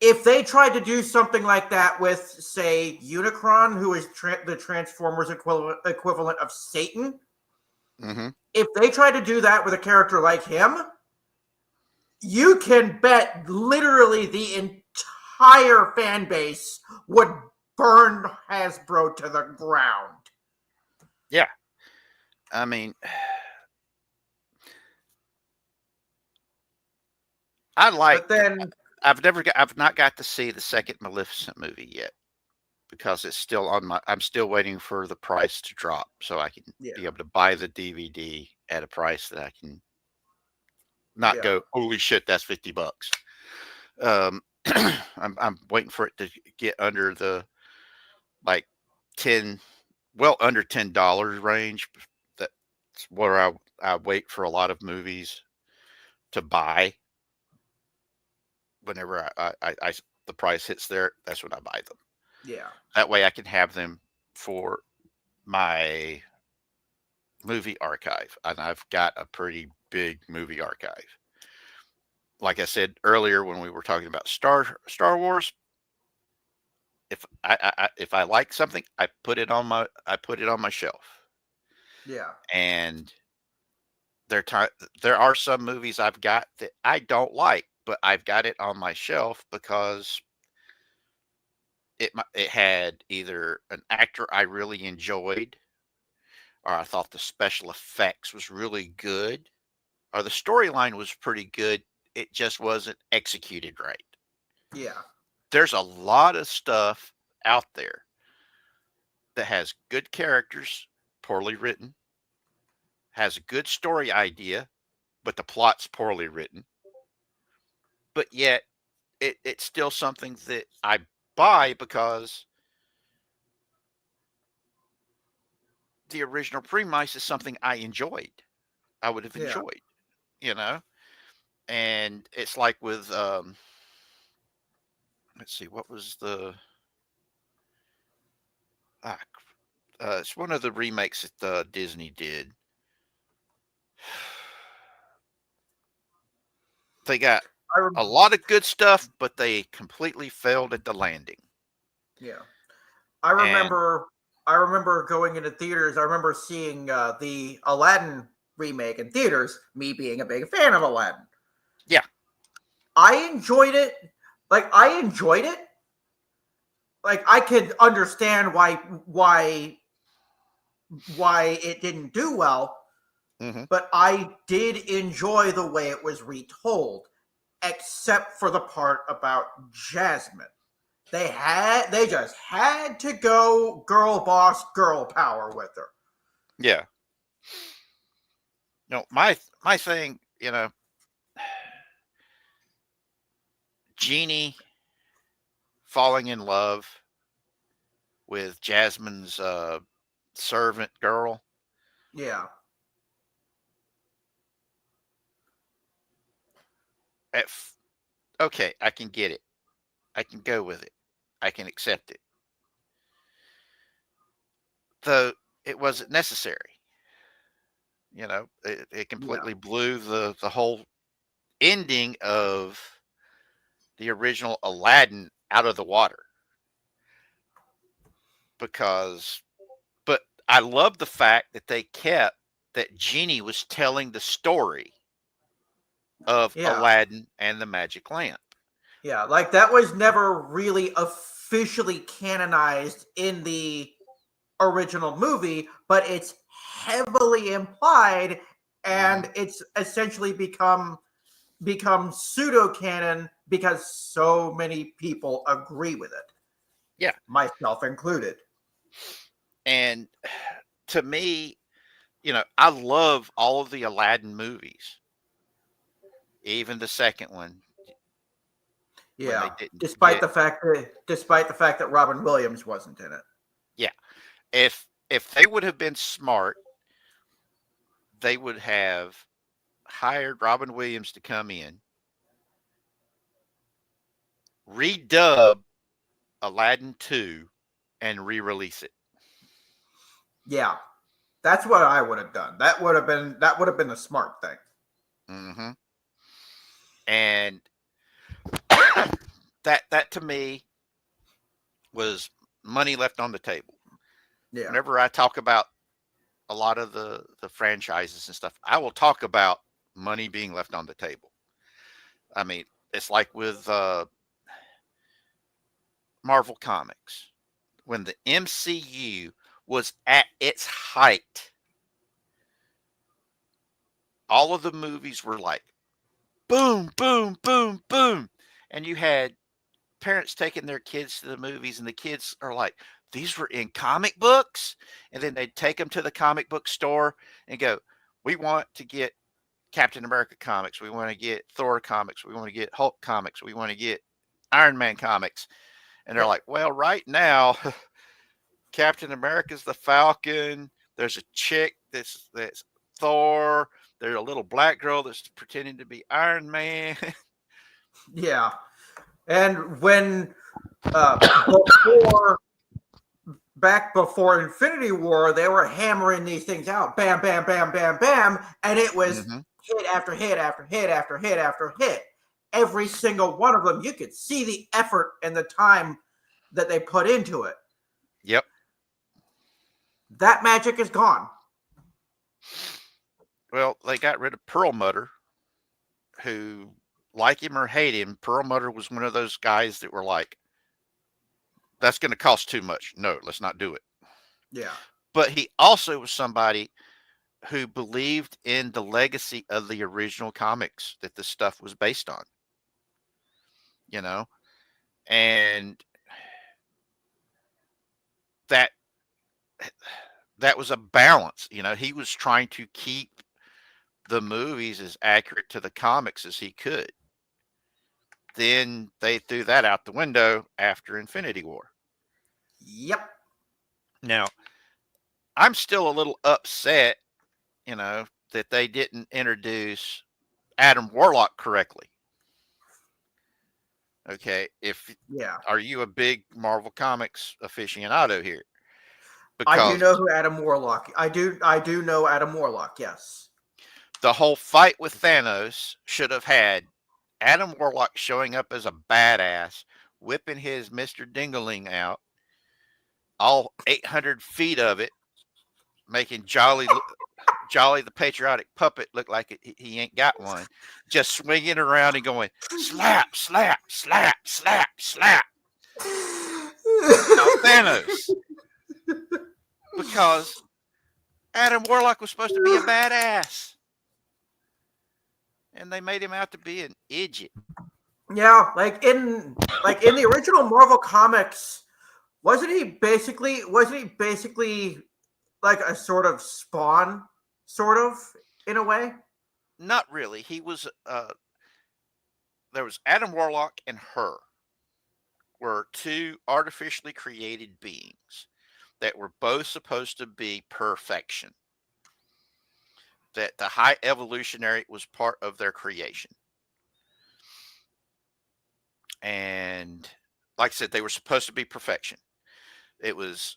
if they tried to do something like that with, say, Unicron, who is the Transformers equivalent of Satan, mm-hmm, if they tried to do that with a character like him, you can bet literally the entire fan base would burn Hasbro to the ground. yeah. I mean, I like. But then, I've not got to see the second Maleficent movie yet. because it's still on my. I'm still waiting for the price to drop so I can Yeah. be able to buy the DVD at a price that I can not Yeah. go, holy shit, that's $50. Um, I'm waiting for it to get under the like 10, well under $10 range. That's where I wait for a lot of movies to buy. Whenever the price hits there, that's when I buy them. Yeah. That way I can have them for my movie archive, and I've got a pretty big movie archive. Like I said earlier when we were talking about Star Wars, if I like something, I put it on my shelf. Yeah. And there there are some movies I've got that I don't like, but I've got it on my shelf because it had either an actor I really enjoyed, or I thought the special effects was really good, or the storyline was pretty good. It just wasn't executed right. Yeah. There's a lot of stuff out there that has good characters, poorly written, has a good story idea, but the plot's poorly written. But yet it's still something that I buy because the original premise is something I enjoyed. I would have Yeah. enjoyed, you know? And it's like with let's see, what was the ah, it's one of the remakes that Disney did. They got I a rem- lot of good stuff, but they completely failed at the landing. yeah. I And remember I remember going into theaters. I remember seeing the Aladdin remake in theaters, me being a big fan of Aladdin. yeah, I enjoyed it. I enjoyed it. Like I could understand why it didn't do well, hmm, but I did enjoy the way it was retold, except for the part about Jasmine. They just had to go girl boss, girl power with her. yeah. No, my thing, Genie falling in love with Jasmine's servant girl. Yeah, At okay, I can get it. I can go with it. I can accept it. Though it wasn't necessary. It yeah, completely blew the whole ending of the original Aladdin out of the water because but I love the fact that they kept that Genie was telling the story of yeah, Aladdin and the magic lamp. yeah. Like that was never really officially canonized in the original movie, but it's heavily implied, Hmm. and it's essentially become pseudo canon because so many people agree with it, Yeah, myself included. and to me, I love all of the Aladdin movies, even the second one when they Yeah, didn't despite get. the fact that Robin Williams wasn't in it. Yeah, if they would have been smart, they would have hired Robin Williams to come in, redub Aladdin 2, and re-release it. Yeah, that's what I would have done. That would have been the smart thing. Hmm. And that to me was money left on the table. Yeah, Whenever I talk about a lot of the franchises and stuff, I will talk about money being left on the table. I mean, it's like with Marvel Comics when the MCU was at its height. All of the movies were like boom, boom, boom, boom, and you had parents taking their kids to the movies, and the kids are like, "These were in comic books?" And then they'd take them to the comic book store and go, "We want to get Captain America comics. We want to get Thor comics. We want to get Hulk comics. We want to get Iron Man comics." And they're Yep. like, "Well, right now, Captain America's the Falcon. There's a chick that's Thor. There's a little black girl that's pretending to be Iron Man." Yeah. And when before back before Infinity War, they were hammering these things out, bam, bam, bam, bam, bam, and it was Hmm. hit after hit after hit after hit after hit. Every single one of them, you could see the effort and the time that they put into it. Yep. That magic is gone. Well, they got rid of Perlmutter, who, like him or hate him, Perlmutter was one of those guys that were like, "That's going to cost too much. No, let's not do it." Yeah. But he also was somebody who believed in the legacy of the original comics that this stuff was based on, you know, and that that was a balance. He was trying to keep the movies as accurate to the comics as he could. Then they threw that out the window after Infinity War. Yep. Now, I'm still a little upset, that they didn't introduce Adam Warlock correctly. Okay, if Yeah. are you a big Marvel Comics aficionado here? I do Because know who Adam Warlock. I do know Adam Warlock. Yes. the whole fight with Thanos should have had Adam Warlock showing up as a badass, whipping his Mr. Dingaling out, all 800 feet of it, making Jolly the patriotic puppet look like he ain't got one, just swinging around and going slap, slap, slap, slap, slap. Now Thanos, because Adam Warlock was supposed to be a badass, and they made him out to be an idiot. Yeah, like in the original Marvel comics, wasn't he basically like a sort of Spawn, sort of, in a way? Not really. There was Adam Warlock and her were two artificially created beings that were both supposed to be perfection. That the high evolutionary was part of their creation. And like I said, they were supposed to be perfection. It was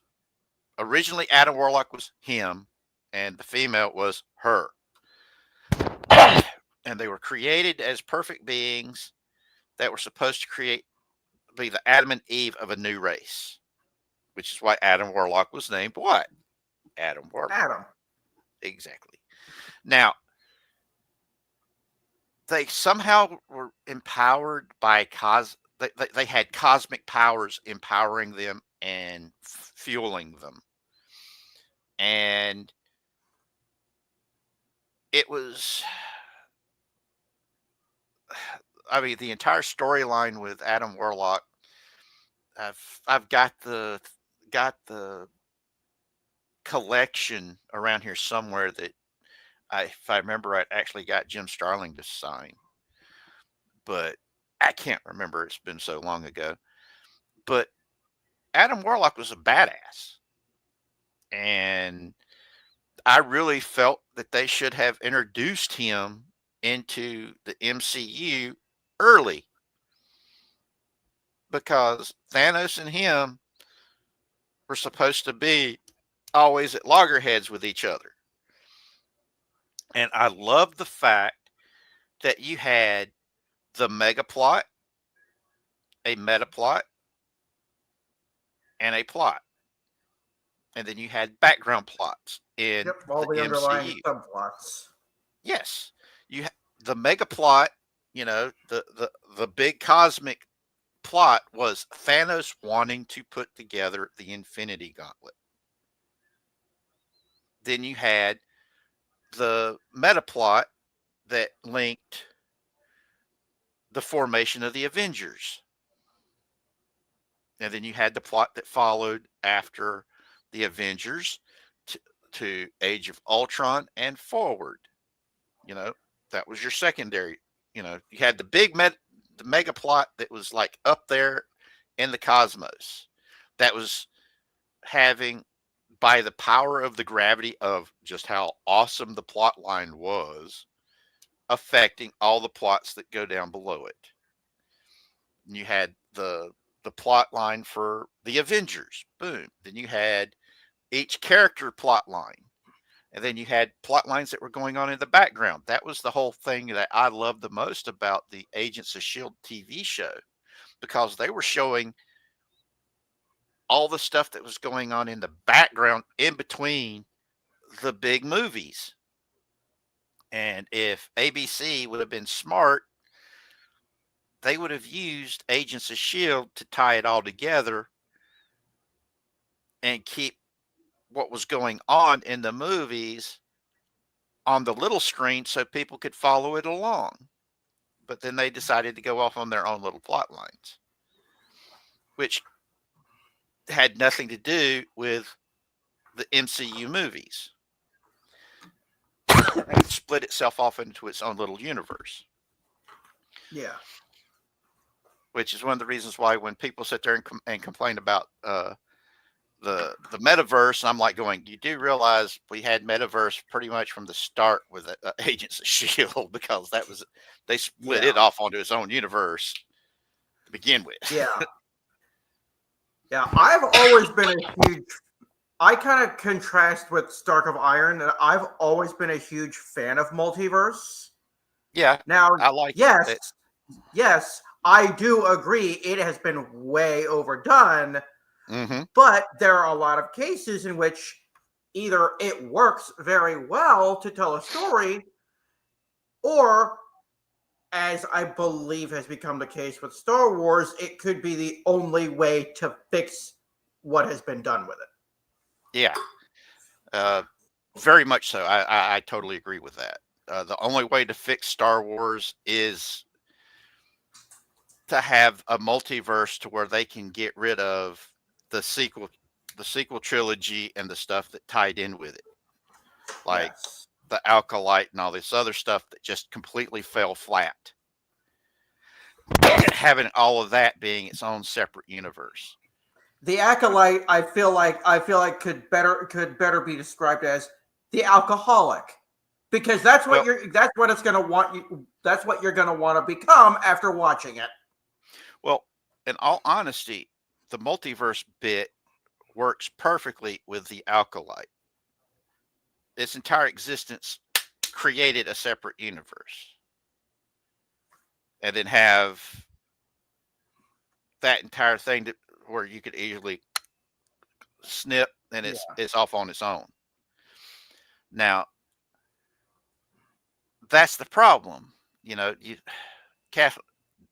originally Adam Warlock was him, and the female was her. And they were created as perfect beings that were supposed to be the Adam and Eve of a new race, which is why Adam Warlock was named what? Adam Warlock. Adam. Exactly. Now, they somehow were empowered by they had cosmic powers empowering them and fueling them. And it was, I mean, the entire storyline with Adam Warlock. I've got the collection around here somewhere that if I remember right, actually got Jim Starling to sign, but I can't remember. It's been so long ago. But Adam Warlock was a badass, and I really felt that they should have introduced him into the MCU early, because Thanos and him were supposed to be always at loggerheads with each other. And I love the fact that you had the mega plot, a meta plot, and a plot. And then you had background plots in Yep, all the the underlying MCU. subplots. Yes, the mega plot. The big cosmic plot was Thanos wanting to put together the Infinity Gauntlet. Then you had the meta plot that linked the formation of the Avengers. And then you had the plot that followed after the Avengers to, to Age of Ultron and forward. You know, that was your secondary. You know, you had the mega plot that was like up there in the cosmos. That was having, by the power of the gravity of just how awesome the plot line was, affecting all the plots that go down below it. And you had the plot line for the Avengers. Boom. Then you had each character plot line. And then you had plot lines that were going on in the background. That was the whole thing that I loved the most about the Agents of S.H.I.E.L.D. TV show, because they were showing all the stuff that was going on in the background in between the big movies. And if ABC would have been smart, they would have used Agents of S.H.I.E.L.D. to tie it all together and keep what was going on in the movies on the little screen so people could follow it along. But then they decided to go off on their own little plot lines, which had nothing to do with the MCU movies. It split itself off into its own little universe. Yeah. Which is one of the reasons why when people sit there and complain about the metaverse, I'm like going, you do realize we had metaverse pretty much from the start with Agents of S.H.I.E.L.D. because they split it off onto its own universe to begin with. Yeah. Yeah, I've always been a huge. I kind of contrast with Stark of Iron, and I've always been a huge fan of multiverse. Yeah. Now, I like it. Yes, I do agree. It has been way overdone, but there are a lot of cases in which either it works very well to tell a story, or, as I believe has become the case with Star Wars, it could be the only way to fix what has been done with it. Yeah. Very much so. I totally agree with that. The only way to fix Star Wars is to have a multiverse to where they can get rid of the sequel trilogy and the stuff that tied in with it. Like the Alkalite and all this other stuff that just completely fell flat. Having all of that being its own separate universe. The Acolyte, I feel like could better be described as the alcoholic, because that's what it's going to want you. That's what you're going to want to become after watching it. Well, in all honesty, the multiverse bit works perfectly with the Alkalite. Its entire existence created a separate universe. And then have that entire thing where you could easily snip and it's off on its own. Now, that's the problem. You know,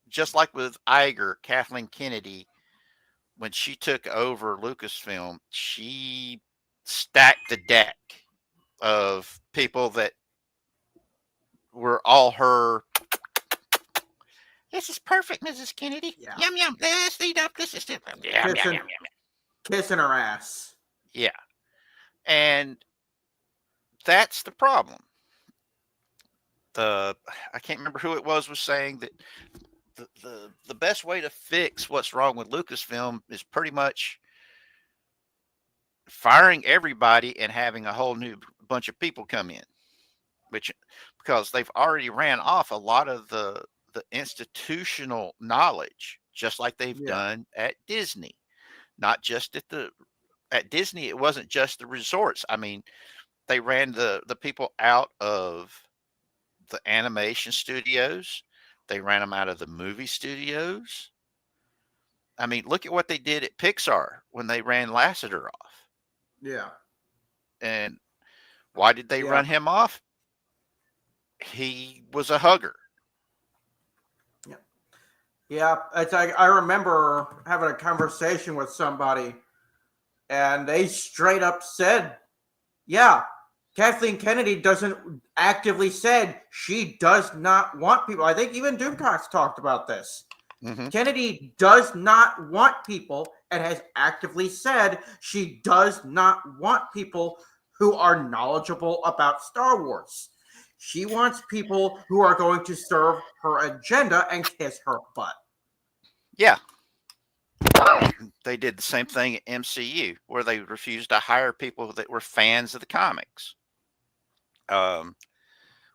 just like with Iger, Kathleen Kennedy, when she took over Lucasfilm, she stacked the deck of people that were all her. This is perfect, Mrs. Kennedy. Yeah. Yum yum. Let's eat up. This is kissing her ass. Yeah, and that's the problem. I can't remember who it was saying that the best way to fix what's wrong with Lucasfilm is pretty much firing everybody and having a whole new bunch of people come in, because they've already ran off a lot of the institutional knowledge, just like they've done at Disney. Not just at Disney, it wasn't just the resorts. I mean, they ran the people out of the animation studios. They ran them out of the movie studios. I mean, look at what they did at Pixar when they ran Lasseter off. Yeah. And why did they run him off? He was a hugger. Yeah, it's like I remember having a conversation with somebody, and they straight up said, "Yeah, Kathleen Kennedy doesn't actively said she does not want people." I think even Doomcox talked about this. Mm-hmm. Kennedy does not want people, and has actively said she does not want people who are knowledgeable about Star Wars. She wants people who are going to serve her agenda and kiss her butt. Yeah. They did the same thing at MCU, where they refused to hire people that were fans of the comics.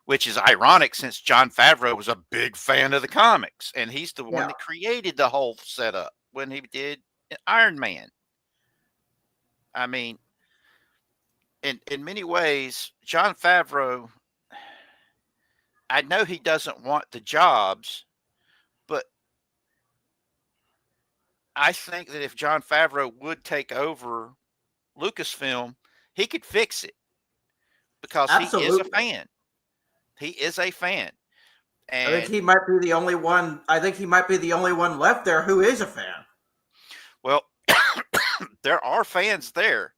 Which is ironic since Jon Favreau was a big fan of the comics, and he's the one Yeah. that created the whole setup when he did Iron Man. I mean, in many ways, Jon Favreau, I know he doesn't want the jobs, but I think that if Jon Favreau would take over Lucasfilm, he could fix it because he is a Absolutely. fan. He is a fan. I think And he might be the only one. I think he might be the only one left there who is a fan. well, there are fans there.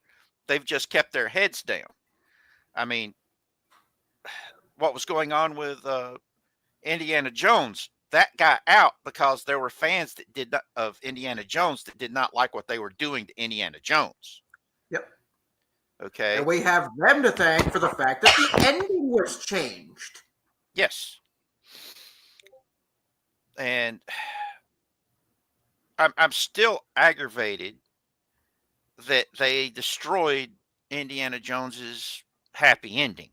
They've just kept their heads down. I mean, what was going on with Indiana Jones? That got out because there were fans that did not, of Indiana Jones that did not like what they were doing to Indiana Jones. Yep. Okay. And we have them to thank for the fact that the ending was changed. Yes. And I'm still aggravated that they destroyed Indiana Jones's happy ending.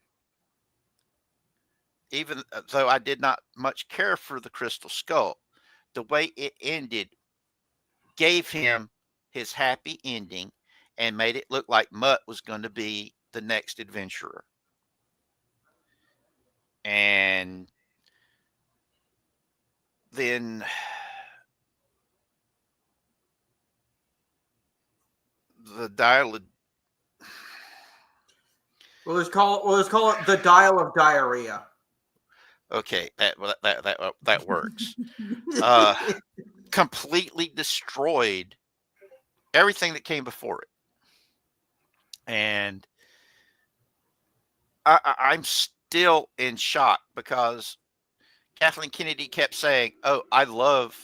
Even though I did not much care for the Crystal Skull, the way it ended gave him his happy ending and made it look like Mutt was going to be the next adventurer. And then the dial. Let's call it the dial of diarrhea. Okay, that works. Completely destroyed everything that came before it, and I'm still in shock because Kathleen Kennedy kept saying, "Oh, I love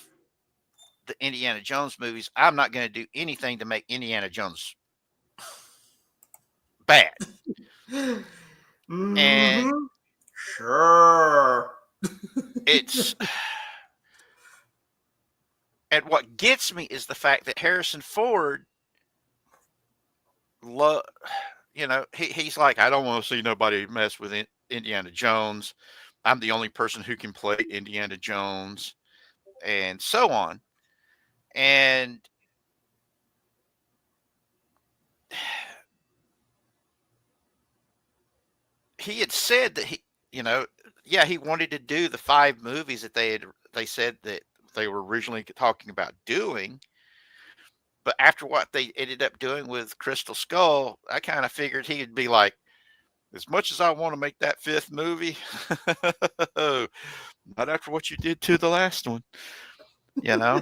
the Indiana Jones movies. I'm not going to do anything to make Indiana Jones bad." And Mm-hmm. Sure. it's and what gets me is the fact that Harrison Ford, he's like, I don't want to see nobody mess with Indiana Jones. I'm the only person who can play Indiana Jones, and so on. And he had said that he wanted to do the 5 movies that they said that they were originally talking about doing. But after what they ended up doing with Crystal Skull, I kind of figured he'd be like, as much as I want to make that 5th movie, not after what you did to the last one, you know?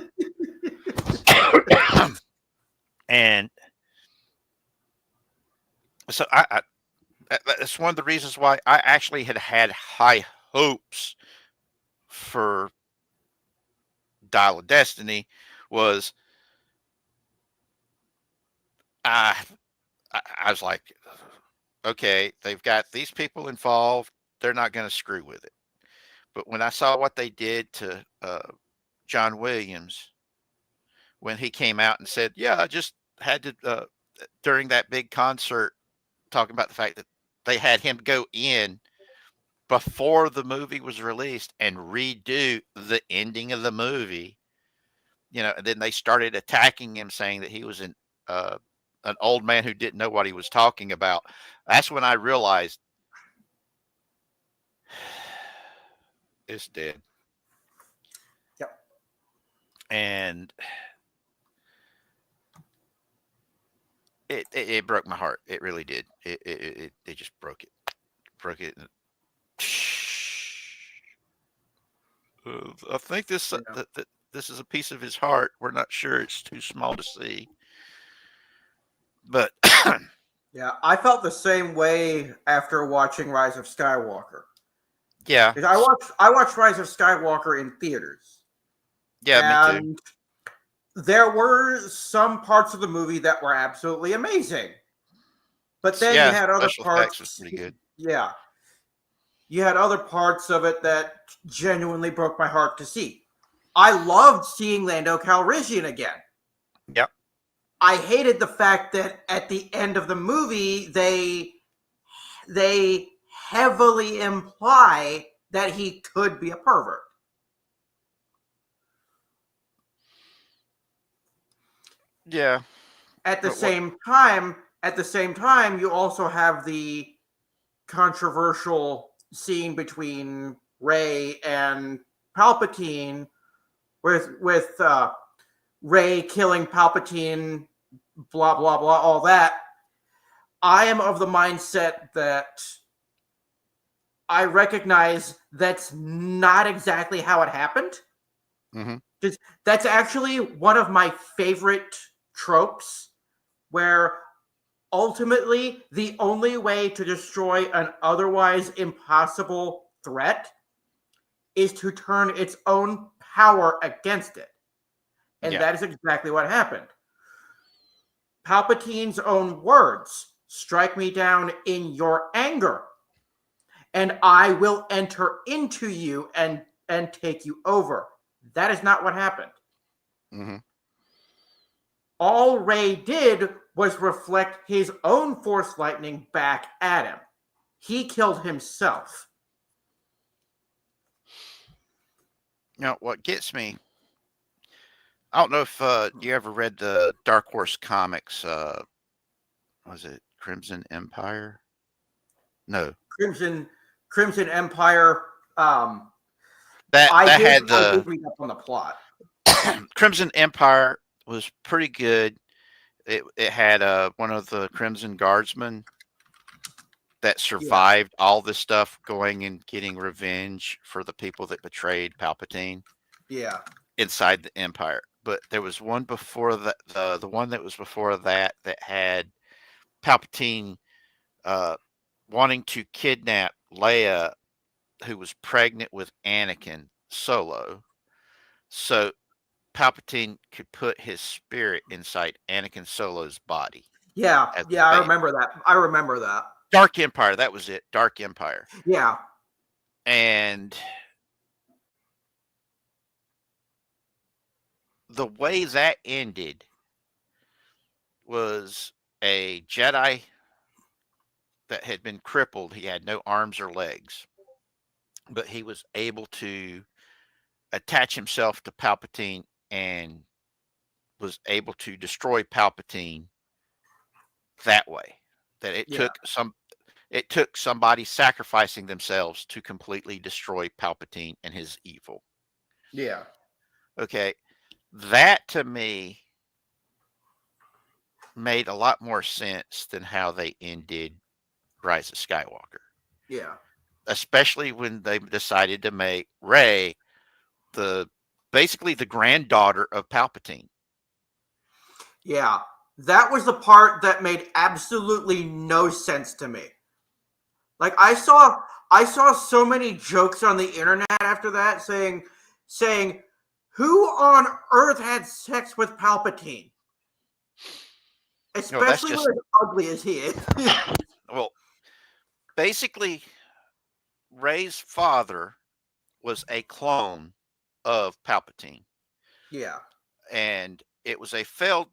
And so that's one of the reasons why I actually had high hopes for Dial of Destiny was I was like, okay, they've got these people involved. They're not going to screw with it. But when I saw what they did to John Williams, when he came out and said, yeah, I just had to, during that big concert, talking about the fact that they had him go in before the movie was released and redo the ending of the movie, and then they started attacking him, saying that he was an old man who didn't know what he was talking about. That's when I realized it's dead. Yep. And it broke my heart. It really did. It just broke it. I think this this is a piece of his heart. We're not sure. It's too small to see. But yeah, I felt the same way after watching Rise of Skywalker. Yeah, I watched Rise of Skywalker in theaters, Yeah, me too. And there were some parts of the movie that were absolutely amazing. But then you Yeah, had other special effects was parts, pretty good. yeah, you had other parts of it that genuinely broke my heart to see. I loved seeing Lando Calrissian again. Yep. I hated the fact that at the end of the movie they heavily imply that he could be a pervert. Yeah. At the But what? same time, you also have the controversial scene between Rey and Palpatine, with Rey killing Palpatine, blah blah blah, all that. I am of the mindset that I recognize that's not exactly how it happened. Hmm. That's actually one of my favorite tropes, where ultimately the only way to destroy an otherwise impossible threat is to turn its own power against it. And Yeah. that is exactly what happened. Palpatine's own words: strike me down in your anger, and I will enter into you and take you over. That is not what happened. Hmm. All Rey did was reflect his own force lightning back at him. He killed himself. Now, what gets me, I don't know if you ever read the Dark Horse comics. Was it Crimson Empire? No, Crimson Crimson Empire. that had I did the read up on the plot. Crimson Empire was pretty good. It had one of the Crimson Guardsmen that Yeah, survived all this stuff, going and getting revenge for the people that betrayed Palpatine yeah, inside the Empire. But there was one before that, the one that was before that, that had Palpatine uh, wanting to kidnap Leia, who was pregnant with Anakin Solo, so Palpatine could put his spirit inside Anakin Solo's body yeah, as a yeah. I baby. remember that. I remember that. Dark Empire, that was it. Dark Empire. Yeah, And the way that ended was a Jedi that had been crippled. He had no arms or legs, but he was able to attach himself to Palpatine and was able to destroy Palpatine that way. That yeah, it took somebody sacrificing themselves to completely destroy Palpatine and his evil. yeah, Okay, that to me made a lot more sense than how they ended Rise of Skywalker, yeah, especially when they decided to make Rey the basically the granddaughter of Palpatine. yeah. That was the part that made absolutely no sense to me. Like I saw so many jokes on the internet after that saying who on earth had sex with Palpatine? No, that's Especially when just as ugly as he is. well, basically Rey's father was a clone of Palpatine, Yeah, and it was a failed.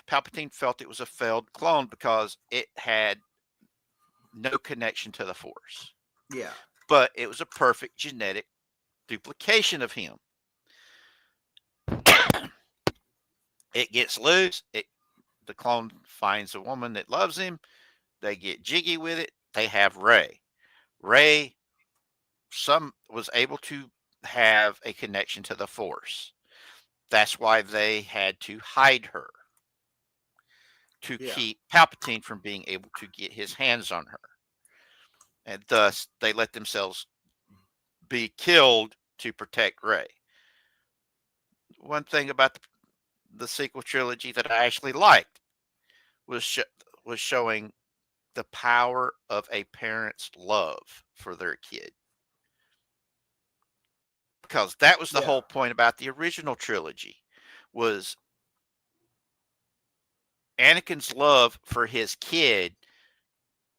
Palpatine felt it was a failed clone because it had no connection to the Force, yeah, but it was a perfect genetic duplication of him. It gets loose. The clone finds a woman that loves him. They get jiggy with it. They have Rey. Rey some was able to have a connection to the Force. That's why they had to hide her to yeah, keep Palpatine from being able to get his hands on her. And thus they let themselves be killed to protect Rey. One thing about the sequel trilogy that I actually liked was was showing the power of a parent's love for their kid. because that was the Yeah. whole point about the original trilogy, was Anakin's love for his kid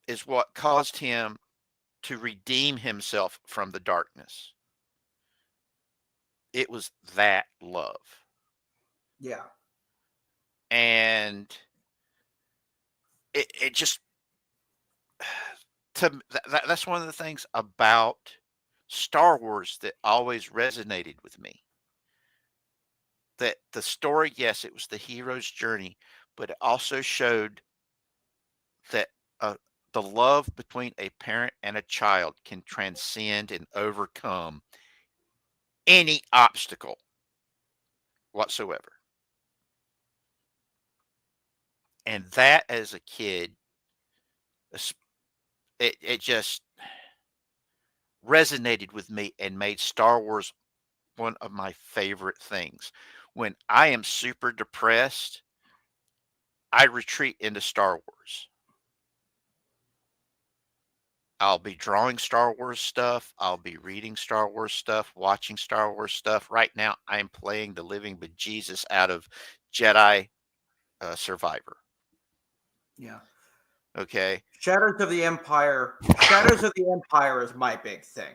is what caused him to redeem himself from the darkness. It was that love. Yeah. And it just that's one of the things about Star Wars that always resonated with me. That the story, yes, it was the hero's journey, but it also showed that the love between a parent and a child can transcend and overcome any obstacle whatsoever. And that, as a kid, it just resonated with me and made Star Wars one of my favorite things. When I am super depressed, I retreat into Star Wars. I'll be drawing Star Wars stuff. I'll be reading Star Wars stuff, watching Star Wars stuff. Right now, I'm playing the living bejesus out of Jedi Survivor. Yeah. Okay. Shadows of the Empire. Shadows of the Empire is my big thing.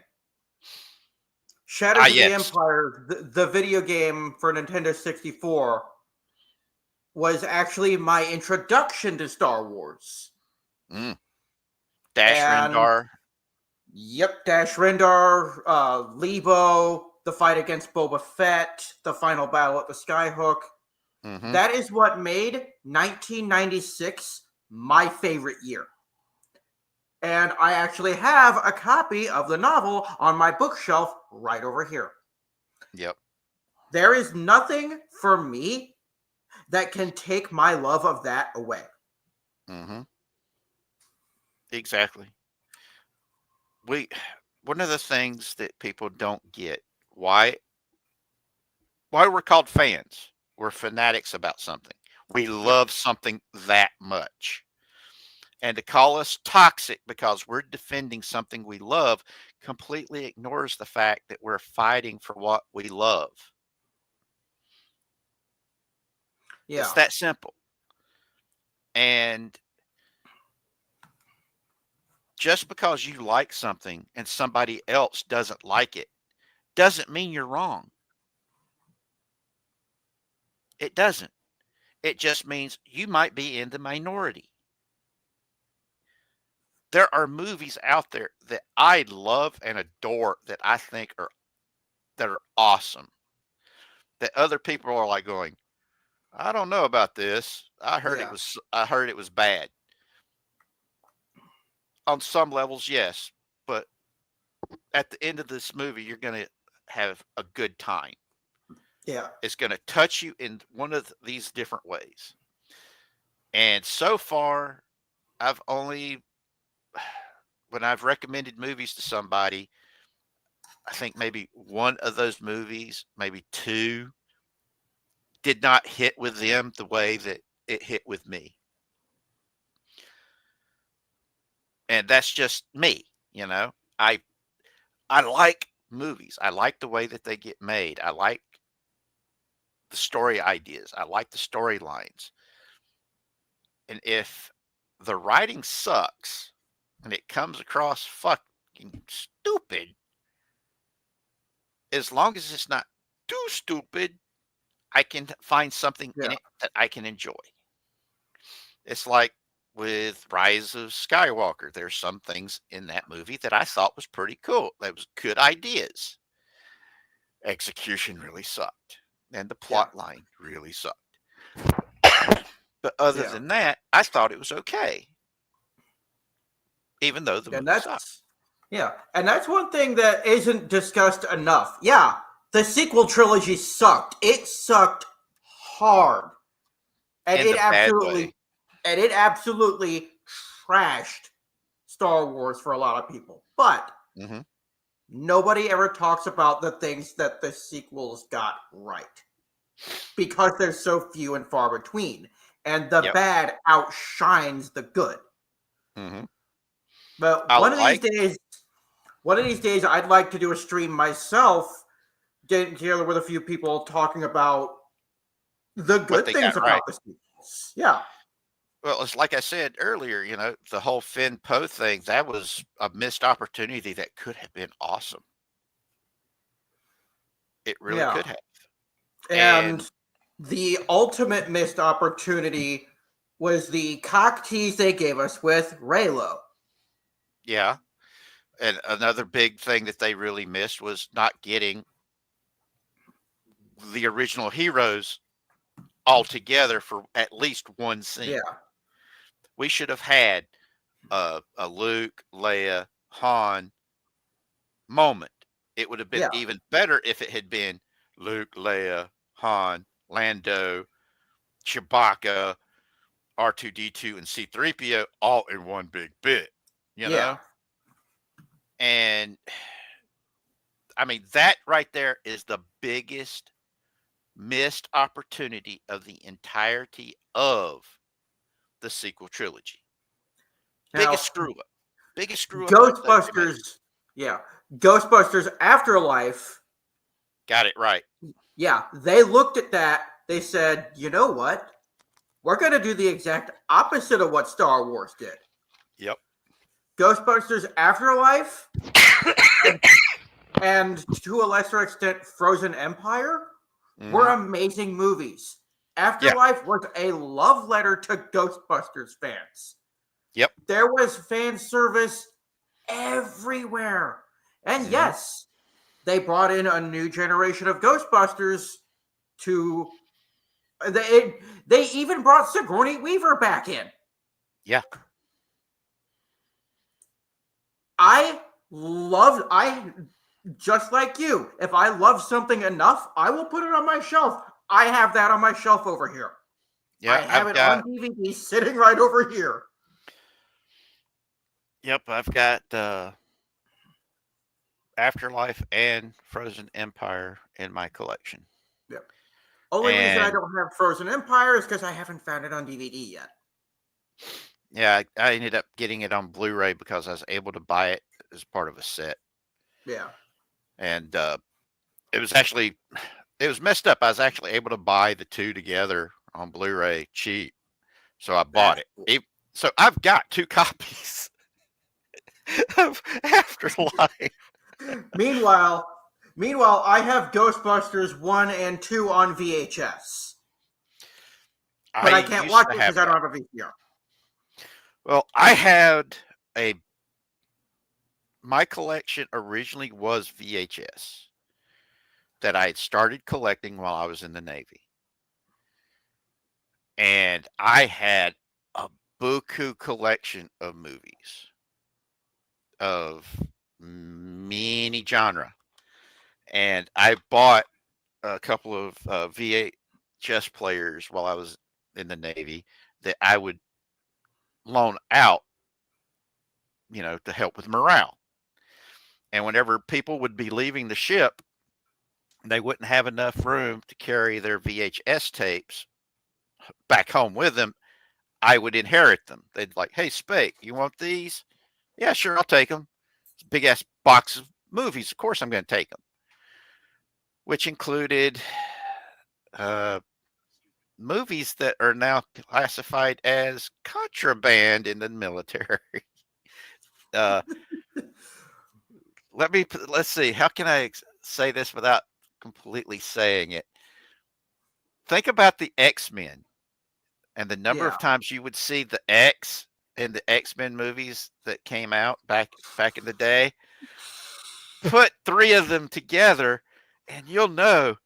Shadows of the Yes. Empire, the video game for Nintendo 64, was actually my introduction to Star Wars. Dash And Rendar. yep, Dash Rendar, Lebo, the fight against Boba Fett, the final battle at the Skyhook. Mm-hmm. That is what made 1996 my favorite year. And I actually have a copy of the novel on my bookshelf right over here. Yep. There is nothing for me that can take my love of that away. Mm-hmm. Exactly. One of the things that people don't get, why we're called fans. We're fanatics about something. We love something that much. And to call us toxic because we're defending something we love completely ignores the fact that we're fighting for what we love. Yeah. It's that simple. And just because you like something and somebody else doesn't like it doesn't mean you're wrong. It doesn't. It just means you might be in the minority. There are movies out there that I love and adore that I think are awesome. That other people are like going, I don't know about this. I heard Yeah. it was bad. On some levels, yes, but at the end of this movie, you're going to have a good time. Yeah. It's going to touch you in one of these different ways. And so far, I've only when I've recommended movies to somebody, I think maybe one of those movies, maybe two, did not hit with them the way that it hit with me. And that's just me, you know. I like movies. I like the way that they get made. I like the story ideas. I like the storylines. And if the writing sucks and it comes across fucking stupid, as long as it's not too stupid, I can find something in Yeah. it that I can enjoy. It's like with Rise of Skywalker. There's some things in that movie that I thought was pretty cool. That was good ideas. Execution really sucked. And the plot line really sucked. But other Yeah. than that, I thought it was okay. Even though the And movie sucked. and that's one thing that isn't discussed enough. Yeah, the sequel trilogy sucked. It sucked hard. And In the bad way. it absolutely trashed Star Wars for a lot of people. But Mm-hmm. nobody ever talks about the things that the sequels got right. Because they're so few and far between. And the Yep. bad outshines the good. Mm-hmm. But I one of like. these days, I'd like to do a stream myself getting together with a few people talking about the what good they things got about right. the sequels. Yeah. Well, it's like I said earlier, the whole Finn Poe thing, that was a missed opportunity that could have been awesome. It really Yeah. could have. And And the ultimate missed opportunity was the cock tease they gave us with Raylo. yeah, and another big thing that they really missed was not getting the original heroes all together for at least one scene. Yeah. We should have had a Luke, Leia, Han moment. It would have been Yeah. even better if it had been Luke, Leia, Han, Lando, Chewbacca, R2D2, and C3PO all in one big bit, you Yeah. know? And I mean, that right there is the biggest missed opportunity of the entirety of the sequel trilogy. Now, Biggest screw up. Biggest screw up that they made. Ghostbusters, yeah. Ghostbusters Afterlife, Got it right. yeah, they looked at that. They said, you know what? We're going to do the exact opposite of what Star Wars did. Yep. Ghostbusters Afterlife and to a lesser extent, Frozen Empire were amazing movies. Afterlife was a love letter to Ghostbusters fans. Yep. There was fan service everywhere. And yes, they brought in a new generation of Ghostbusters to they even brought Sigourney Weaver back in. Yeah. I just like you. If I love something enough, I will put it on my shelf. I have that on my shelf over here. Yeah. I have it on DVD sitting right over here. Yep. I've got Afterlife and Frozen Empire in my collection. Yep. Only reason I don't have Frozen Empire is because I haven't found it on DVD yet. Yeah, I ended up getting it on Blu-ray because I was able to buy it as part of a set. Yeah. And it was messed up. I was actually able to buy the two together on Blu-ray cheap. So I bought it. So I've got 2 copies of Afterlife. Meanwhile, I have Ghostbusters 1 and 2 on VHS. But I can't watch it because I don't have a VCR. Well, I had my collection originally was VHS that I had started collecting while I was in the Navy. And I had a buku collection of movies of many genre. And I bought a couple of VHS players while I was in the Navy that I would loan out, to help with morale. And whenever people would be leaving the ship, they wouldn't have enough room to carry their VHS tapes back home with them. I would inherit them. They'd like, hey, Spake, you want these? Yeah, sure, I'll take them. It's a big ass box of movies. Of course, I'm going to take them, which included movies that are now classified as contraband in the military. Let's see. How can I say this without completely saying it? Think about the X-Men and the number of times you would see the X in the X-Men movies that came out back in the day. Put 3 of them together and you'll know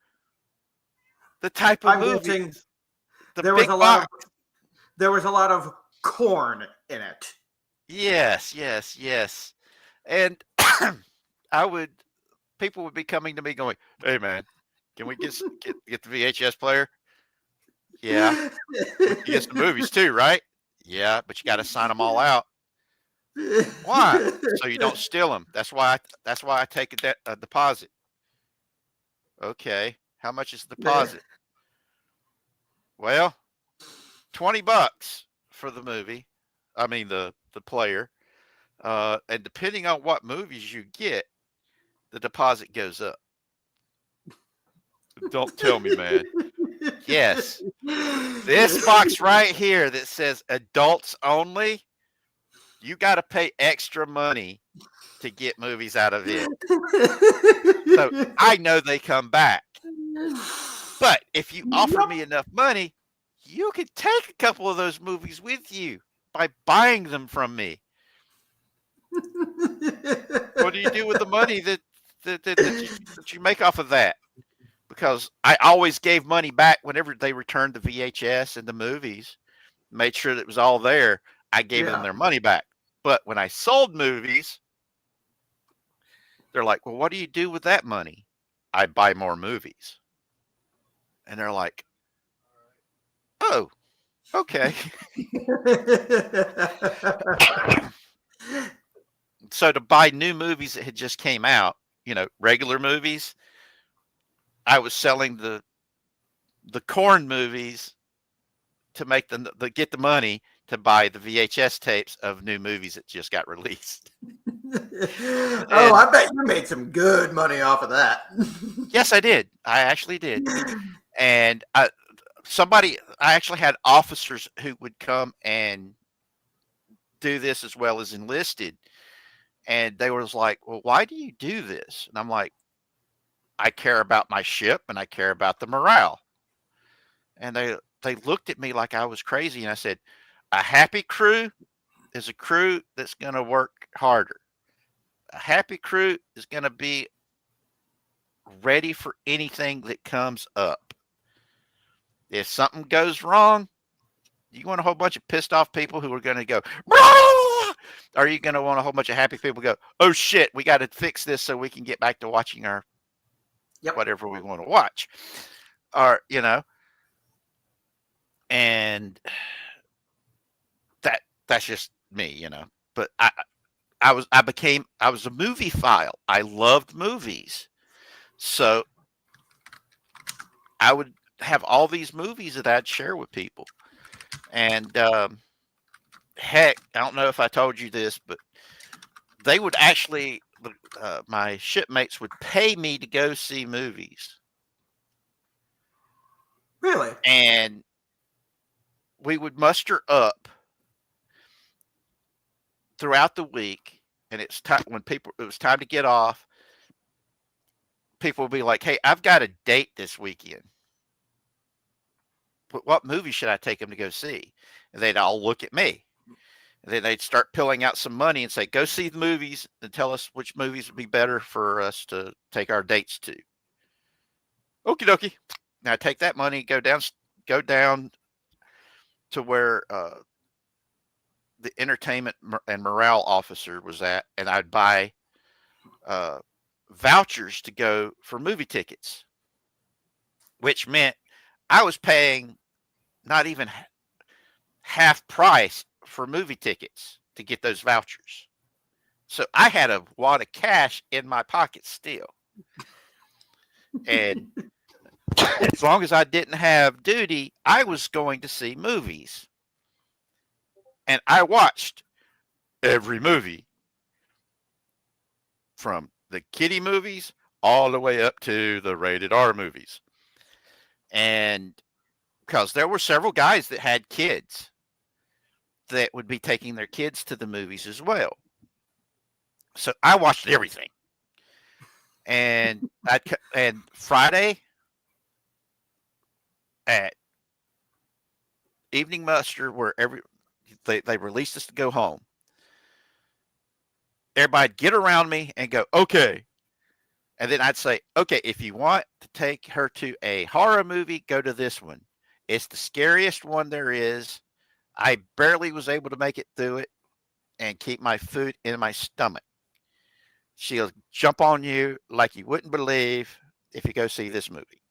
the type of movies. There was a lot of corn in it. Yes. And people would be coming to me going, hey man, can we get the VHS player? Yeah. You get some movies too, right? Yeah, but you got to sign them all out. Why? So you don't steal them. That's why I take a deposit. Okay. How much is the deposit? Well, $20 for the movie. I mean the player. And depending on what movies you get, the deposit goes up. Don't tell me, man. Yes. This box right here that says adults only, you got to pay extra money to get movies out of it. So I know they come back. But if you offer me enough money, you could take a couple of those movies with you by buying them from me. What do you do with the money that you make off of that? Because I always gave money back whenever they returned the VHS and the movies, made sure that it was all there. I gave them their money back. But when I sold movies, they're like, well, what do you do with that money? I buy more movies. And they're like, oh, okay. So to buy new movies that had just came out, regular movies, I was selling the corn movies to make get the money to buy the VHS tapes of new movies that just got released. I bet you made some good money off of that. Yes, I did. I actually did. And I actually had officers who would come and do this as well as enlisted. And they was like, well, why do you do this? And I'm like, I care about my ship and I care about the morale. And they looked at me like I was crazy. And I said, a happy crew is a crew that's going to work harder. A happy crew is going to be ready for anything that comes up. If something goes wrong, you want a whole bunch of pissed off people who are going to go, or are you going to want a whole bunch of happy people go, oh shit, we got to fix this so we can get back to watching our whatever we want to watch, or and that's just me, But I was a moviephile. I loved movies, so I would have all these movies that I'd share with people. And heck, I don't know if I told you this, but they would actually, my shipmates would pay me to go see movies. Really? And we would muster up throughout the week, and it's time it was time to get off. People would be like, "Hey, I've got a date this weekend. But what movie should I take them to go see?" And they'd all look at me. And then they'd start pilling out some money and say, "Go see the movies and tell us which movies would be better for us to take our dates to." Okie dokie. Now I take that money, go down to where the entertainment and morale officer was at, and I'd buy vouchers to go for movie tickets, which meant I was paying not even half price for movie tickets to get those vouchers. So I had a wad of cash in my pocket still. And as long as I didn't have duty, I was going to see movies. And I watched every movie from the kiddie movies all the way up to the rated R movies. And because there were several guys that had kids that would be taking their kids to the movies as well. So I watched everything. And Friday at evening muster, where they released us to go home, everybody'd get around me and go, okay. And then I'd say, okay, if you want to take her to a horror movie, go to this one. It's the scariest one there is. I barely was able to make it through it and keep my food in my stomach. She'll jump on you like you wouldn't believe if you go see this movie.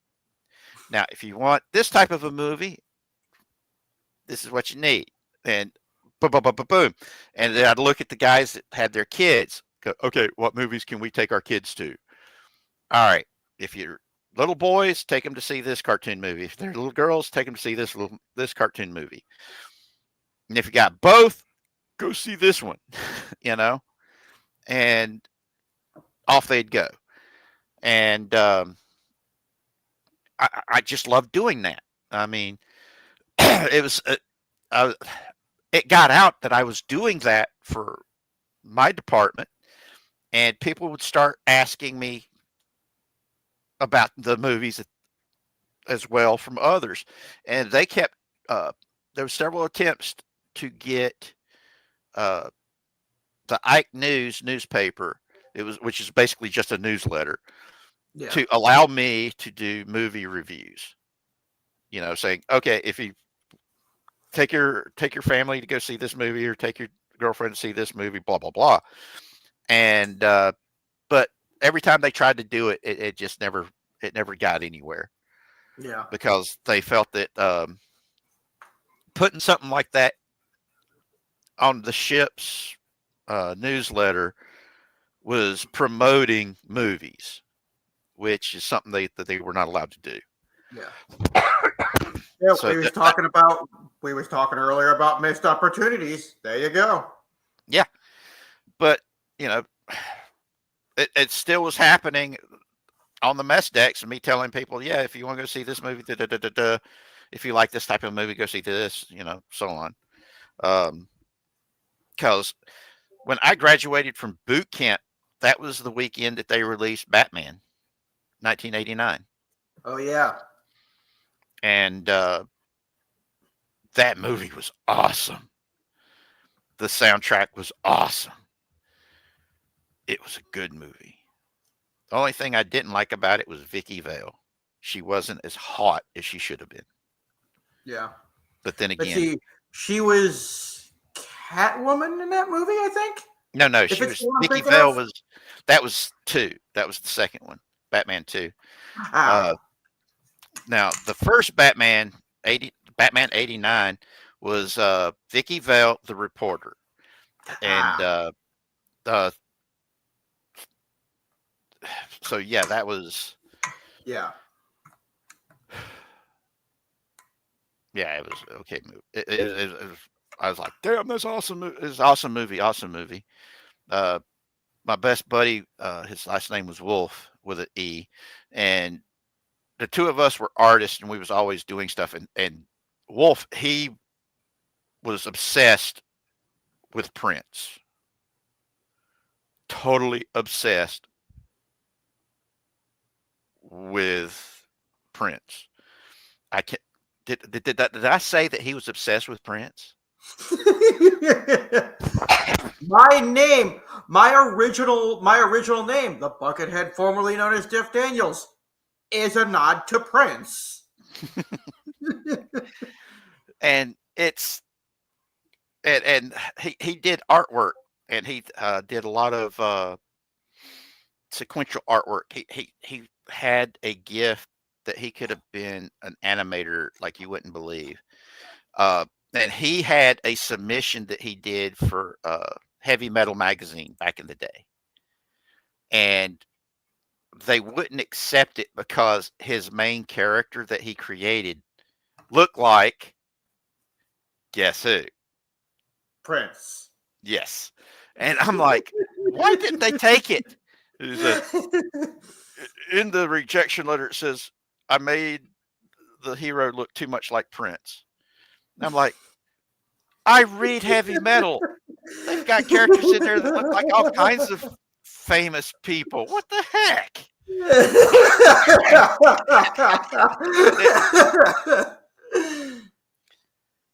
Now, if you want this type of a movie, this is what you need. And boom, boom, boom, boom, boom. And then I'd look at the guys that had their kids. Go, okay, what movies can we take our kids to? All right, if you're little boys, take them to see this cartoon movie. If they're little girls, take them to see this cartoon movie. And if you got both, go see this one, and off they'd go. And I just loved doing that. I mean, it was uh, it got out that I was doing that for my department, and people would start asking me about the movies as well from others, and they kept. There were several attempts to get uh, the Ike News newspaper. It was, which is basically just a newsletter, Yeah. to allow me to do movie reviews. You know, saying, okay, if you take your family to go see this movie, or take your girlfriend to see this movie, blah blah blah. And but every time they tried to do it, it just never got anywhere, Yeah. because they felt that putting something like that on the ship's newsletter was promoting movies, which is something that they were not allowed to do. Yeah. Yeah, So we was talking earlier about missed opportunities. There you go. yeah, but you know, it still was happening on the mess decks, and me telling people, yeah, if you want to go see this movie, da, da, da, da, da, if you like this type of movie, go see this, so on. Because when I graduated from boot camp, that was the weekend that they released Batman, 1989, Oh yeah. and that movie was awesome. The soundtrack was awesome. It was a good movie. The only thing I didn't like about it was Vicky Vale. She wasn't as hot as she should have been. Yeah. But then Let's again, see. She was Catwoman in that movie, I think. no, If she it's was the one I'm Vicky thinking Vale of. was that was two. That was the second one, Batman 2. Ah. Now the first Batman 89 was Vicky Vale, the reporter, and uh, so yeah, that was yeah. yeah, it was okay movie. I was like, damn, that's awesome. It's awesome movie, awesome movie. My best buddy, his last name was Wolf with an E, and the two of us were artists, and we was always doing stuff. And Wolf, he was obsessed with Prince, totally obsessed with Prince. I can't. Did I say that he was obsessed with Prince? my original name, the Buckethead, formerly known as Jeff Daniels, is a nod to Prince. And it's and he did artwork, and he did a lot of sequential artwork. He had a gift that he could have been an animator like you wouldn't believe. And he had a submission that he did for Heavy Metal magazine back in the day, and they wouldn't accept it because his main character that he created looked like, guess who? Prince. Yes. And I'm like, why didn't they take it? He said, in the rejection letter, it says, I made the hero look too much like Prince. And I'm like, I read heavy metal. They've got characters in there that look like all kinds of famous people. What the heck?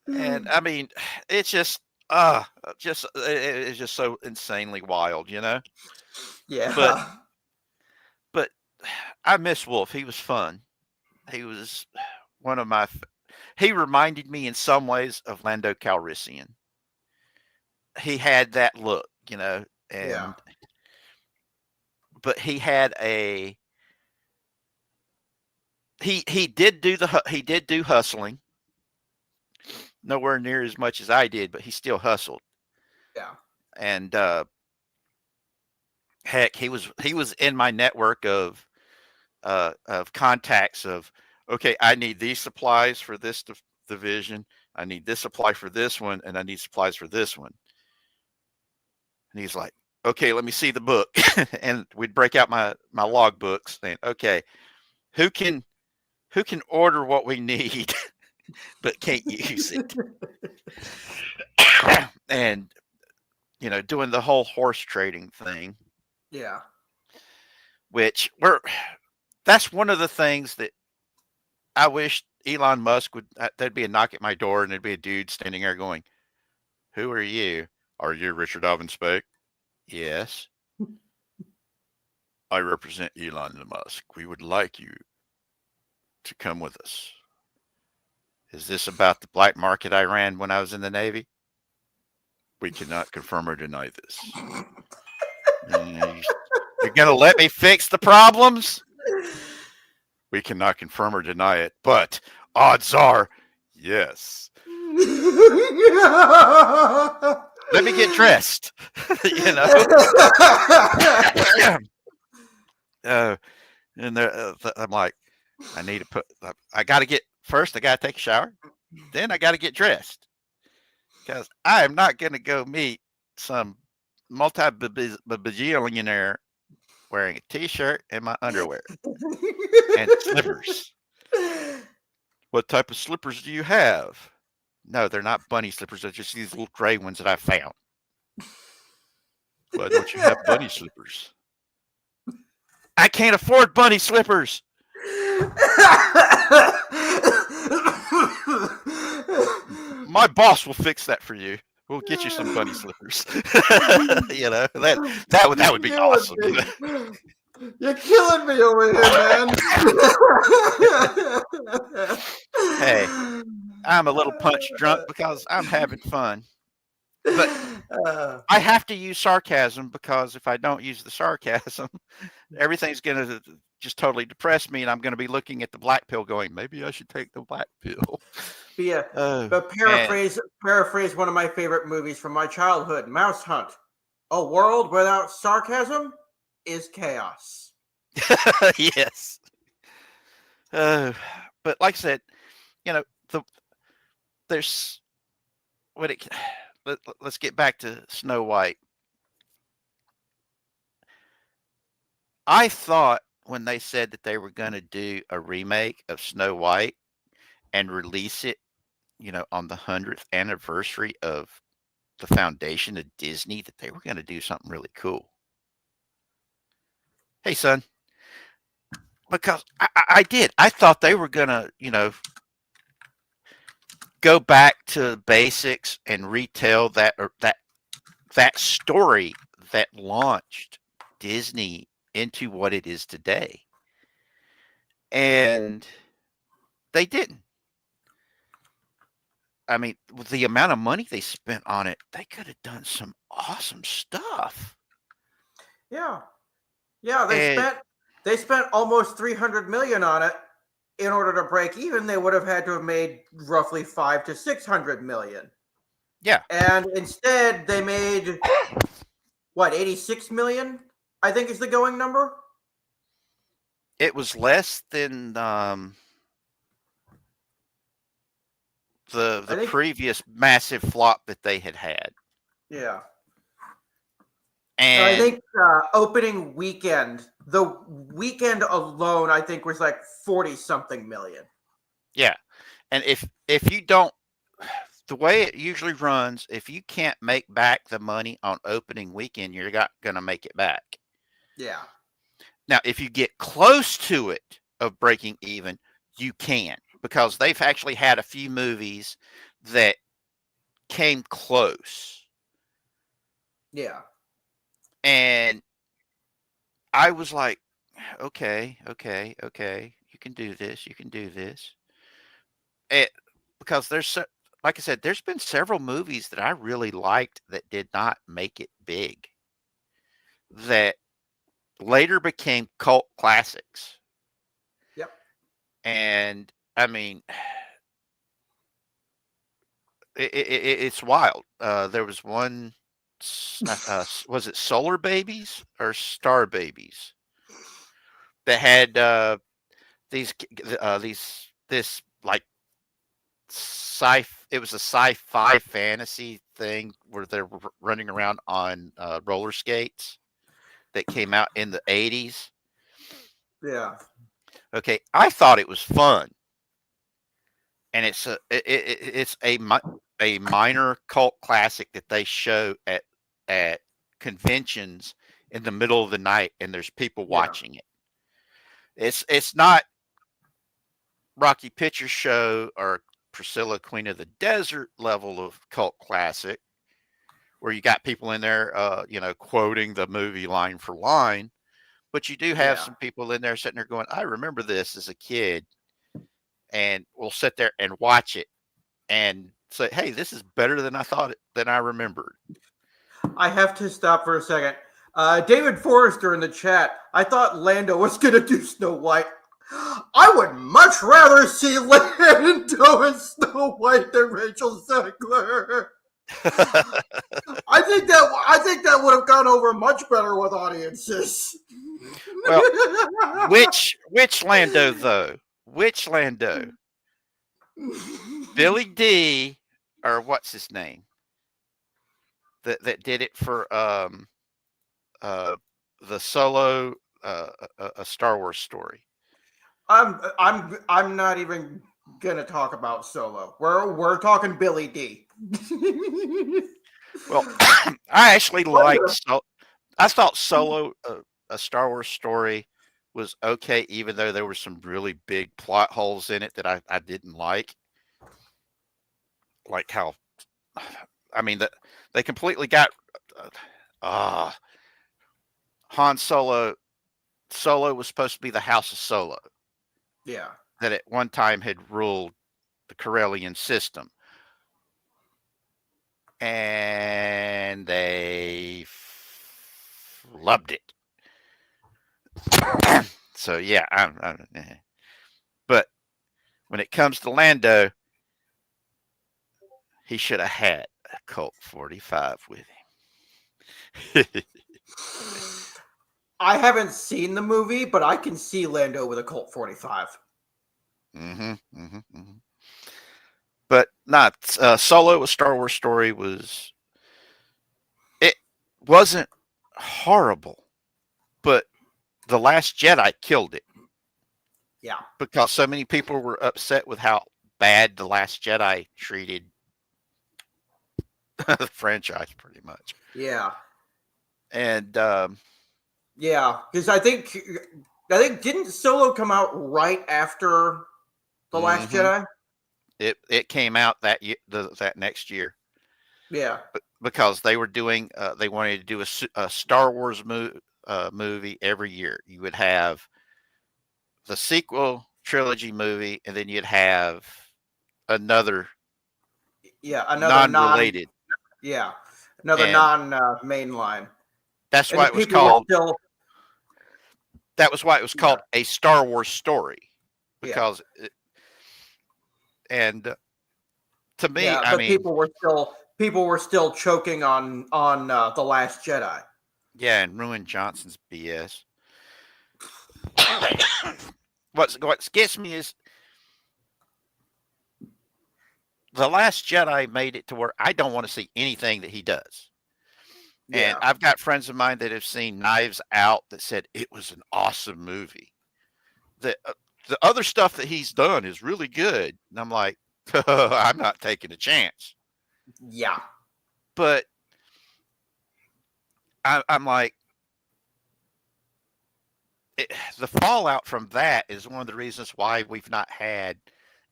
And I mean, it's it's just so insanely wild, Yeah. But I miss Wolf. He was fun. He was one of my. He reminded me in some ways of Lando Calrissian. He had that look, and Yeah. but he had a. He did do hustling. Nowhere near as much as I did, but he still hustled. Yeah. And heck, he was in my network of contacts of, okay, I need these supplies for this division, I need this supply for this one, and I need supplies for this one. And he's like, okay, let me see the book. And we'd break out my log books saying, okay, who can who can order what we need but can't use it. And doing the whole horse trading thing, Yeah. which that's one of the things that I wish Elon Musk would. There'd be a knock at my door, and there'd be a dude standing there going, "Who are you? Are you Richard Alvin Spake?" Yes, I represent Elon Musk. We would like you to come with us. Is this about the black market I ran when I was in the Navy? We cannot confirm or deny this. You're going to let me fix the problems? We cannot confirm or deny it, but odds are yes. Let me get dressed. And I'm like, I need to I got to get, first I got to take a shower. Then I got to get dressed. Because I am not going to go meet some multi-bajillionaire wearing a t-shirt and my underwear and slippers. What type of slippers do you have? No, they're not bunny slippers. They're just these little gray ones that I found. Why don't you have bunny slippers? I can't afford bunny slippers. My boss will fix that for you. We'll get you some bunny slippers. That would be awesome. You're killing me over here, man. Hey, I'm a little punch drunk because I'm having fun. But I have to use sarcasm because if I don't use the sarcasm, everything's going to just totally depress me, and I'm going to be looking at the black pill going, maybe I should take the black pill. Yeah, but paraphrase one of my favorite movies from my childhood, Mouse Hunt. A world without sarcasm is chaos. Yes. But like I said, there's let's get back to Snow White. I thought when they said that they were going to do a remake of Snow White and release it, on the 100th anniversary of the foundation of Disney, that they were going to do something really cool. Hey, son, because I did. I thought they were going to, go back to basics and retell that story that launched Disney into what it is today. And they didn't. I mean, with the amount of money they spent on it, they could have done some awesome stuff. Yeah. They spent almost $300 million on it. In order to break even, they would have had to have made roughly $500 to $600 million. Yeah. And instead, they made what, $86 million? I think is the going number. It was less than the previous massive flop that they had. Yeah. And I think opening weekend, the weekend alone, I think was like 40-something million. Yeah. And if you don't, the way it usually runs, if you can't make back the money on opening weekend, you're not going to make it back. Yeah. Now, if you get close to it of breaking even, you can, because they've actually had a few movies that came close. Yeah. And I was like, okay, you can do this. Because like I said, there's been several movies that I really liked that did not make it big, that later became cult classics. Yep. And I mean, it's wild. There was one, was it Solar Babies or Star Babies, that had this like it was a sci-fi fantasy thing where they're running around on roller skates, that came out in the 80s. Yeah. Okay, I thought it was fun, and it's a minor cult classic that they show at conventions in the middle of the night, and there's people Yeah. watching it. It's not Rocky Picture Show or Priscilla Queen of the Desert level of cult classic, where you got people in there, quoting the movie line for line. But you do have Yeah. some people in there sitting there going, "I remember this as a kid," and we'll sit there and watch it and say, "Hey, this is better than than I remembered." I have to stop for a second. David Forrester in the chat. I thought Lando was going to do Snow White. I would much rather see Lando and Snow White than Rachel Zegler. I think that would have gone over much better with audiences. Well, which Lando though? Which Lando? Billy D, or what's his name? That did it for uh the Solo a Star Wars story. I'm not even gonna talk about Solo. We're talking Billy D. Well, I actually I thought Solo a Star Wars story was okay, even though there were some really big plot holes in it that I didn't like how I mean that they completely got uh Han Solo was supposed to be the House of Solo Yeah. that at one time had ruled the Corellian system, and they loved it. So yeah, but when it comes to Lando, he should have had a Colt 45 with him. I haven't seen the movie, but I can see Lando with a Colt 45. But not Solo, a Star Wars story it wasn't horrible, but The Last Jedi killed it. Yeah. Because so many people were upset with how bad The Last Jedi treated the franchise, pretty much. Yeah. And Yeah, because I think didn't Solo come out right after The Last Jedi? it came out that that next year. Yeah. Because they were doing they wanted to do a Star Wars movie every year. You would have the sequel trilogy movie, and then you'd have another another non-related. another And mainline. that's And why the it was people were called. still. That was why it was called a Star Wars story, Yeah. because and to me, Yeah, I but mean, people were still choking on The Last Jedi. yeah, and Ruin Johnson's BS. What gets me is The Last Jedi made it to where I don't want to see anything that he does. Yeah. And I've got friends of mine that have seen Knives Out that said it was an awesome movie. The other stuff that he's done is really good. And I'm like, I'm not taking a chance. Yeah. But I'm like, the fallout from that is one of the reasons why we've not had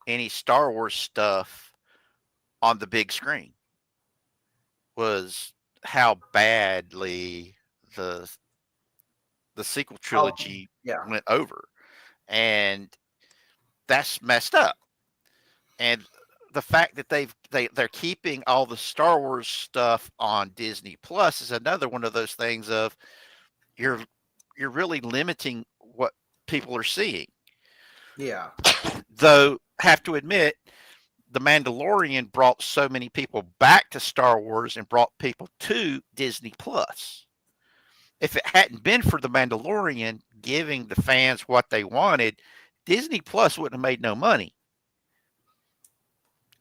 any Star Wars stuff on the big screen, was how badly the sequel trilogy went over, and that's messed up. And the fact that they're keeping all the Star Wars stuff on Disney Plus is another one of those things of you're really limiting what people are seeing. Yeah. Though, have to admit, The Mandalorian brought so many people back to Star Wars and brought people to Disney Plus. If it hadn't been for The Mandalorian giving the fans what they wanted, Disney Plus wouldn't have made no money.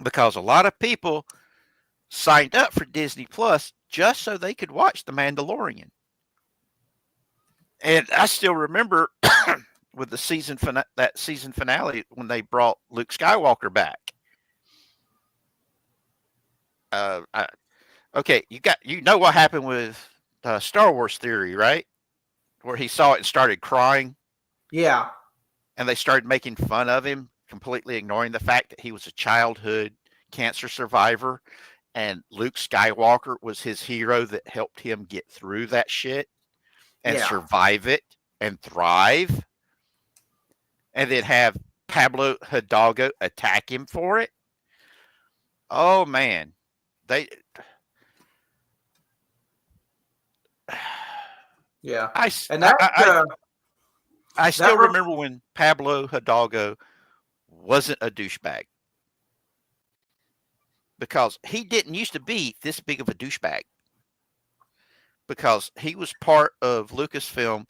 Because a lot of people signed up for Disney Plus just so they could watch The Mandalorian. And I still remember with the that season finale when they brought Luke Skywalker back. Okay, you know what happened with Star Wars Theory, right? Where he saw it and started crying. Yeah. And they started making fun of him, completely ignoring the fact that he was a childhood cancer survivor, and Luke Skywalker was his hero that helped him get through that shit and Yeah. survive it and thrive, and then have Pablo Hidalgo attack him for it. Oh man, they. Yeah. I, And that I still remember when Pablo Hidalgo wasn't a douchebag, because he didn't used to be this big of a douchebag, because he was part of Lucasfilm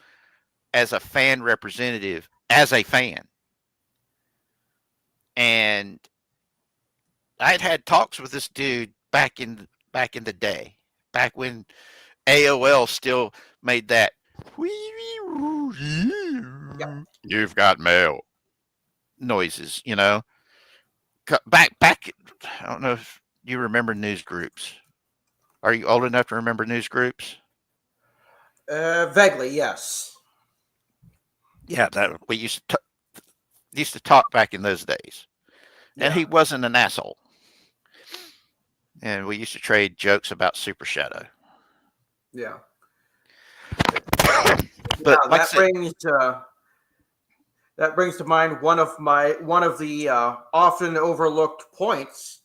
as a fan representative, as a fan. And I'd had talks with this dude back in the day, back when AOL still made that "You've got mail" noises, you know. Back, I don't know if you remember news groups. Are you old enough to remember news groups? Vaguely, yes. Yeah, that we used to talk back in those days, and he wasn't an asshole. And we used to trade jokes about Super Shadow. Yeah. But yeah, that brings to mind one of the often overlooked points.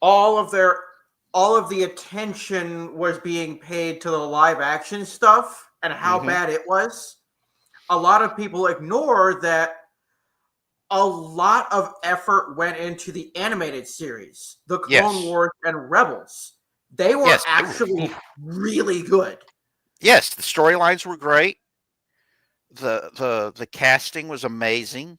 All of the attention was being paid to the live action stuff and how bad it was. A lot of people ignore that a lot of effort went into the animated series, the Clone Wars and Rebels. They were actually really good. Yes, the storylines were great. The casting was amazing.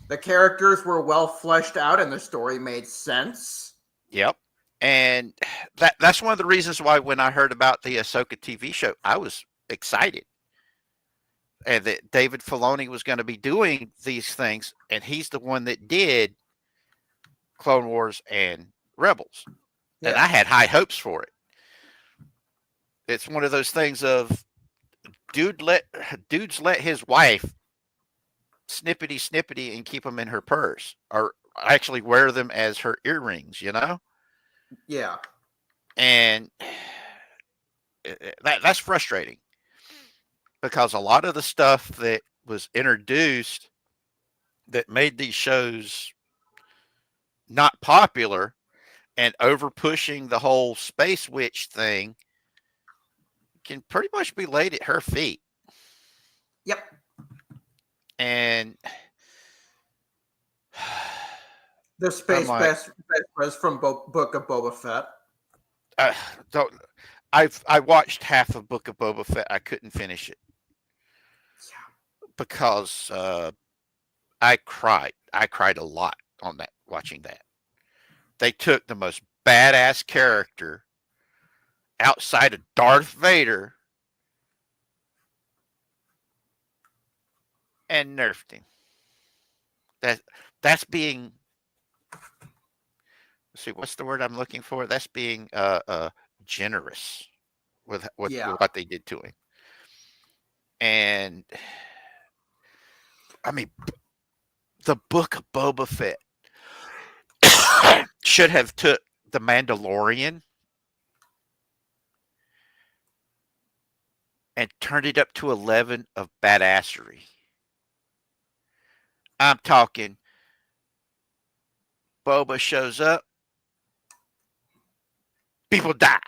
The characters were well fleshed out and the story made sense. Yep. And that's one of the reasons why when I heard about the Ahsoka TV show, I was excited. And that David Filoni was going to be doing these things, and he's the one that did Clone Wars and Rebels. Yeah. And I had high hopes for it. It's one of those things of dudes let his wife snippety and keep them in her purse, or actually wear them as her earrings, you know? Yeah. And that's frustrating, because a lot of the stuff that was introduced that made these shows not popular and over pushing the whole space witch thing can pretty much be laid at her feet. Yep. And the space best was from Book of Boba Fett. I watched half of Book of Boba Fett. I couldn't finish it. Yeah. Because I cried. I cried a lot on that, watching that. They took the most badass character outside of Darth Vader and nerfed him. That's being, let's see, what's the word I'm looking for? That's being generous with what they did to him. And I mean, the Book of Boba Fett should have took the Mandalorian and turned it up to 11 of badassery. I'm talking Boba shows up, people die.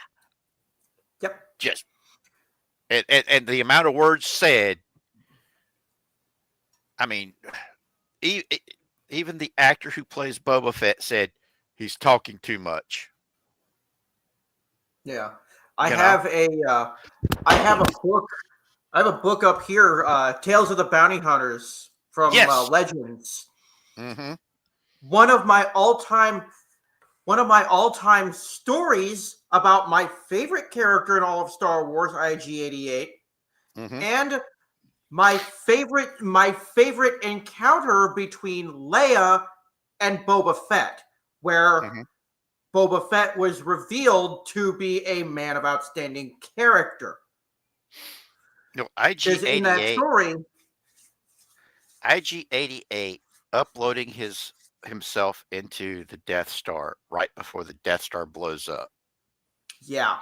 Yep. Just and the amount of words said, I mean, even the actor who plays Boba Fett said he's talking too much. Yeah. I have a book. I have a book up here, Tales of the Bounty Hunters from Legends. Mm-hmm. One of my all-time stories about my favorite character in all of Star Wars, IG-88, and my favorite encounter between Leia and Boba Fett, where Mm-hmm. Boba Fett was revealed to be a man of outstanding character. You know, Because in that story, IG-88 uploading himself into the Death Star right before the Death Star blows up. yeah,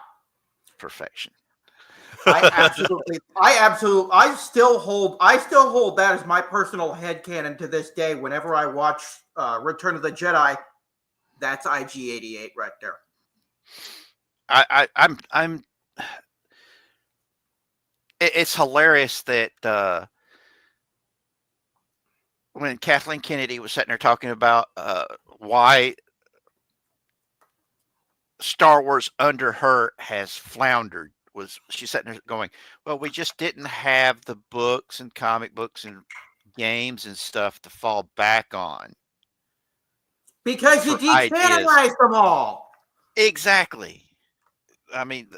Perfection. I still hold that as my personal headcanon to this day. Whenever I watch Return of the Jedi, that's IG-88 right there. I'm it's hilarious that when Kathleen Kennedy was sitting there talking about why Star Wars under her has floundered, was she's sitting there going, well, we just didn't have the books and comic books and games and stuff to fall back on Because you for ideas. decanonized them all. Exactly. I mean,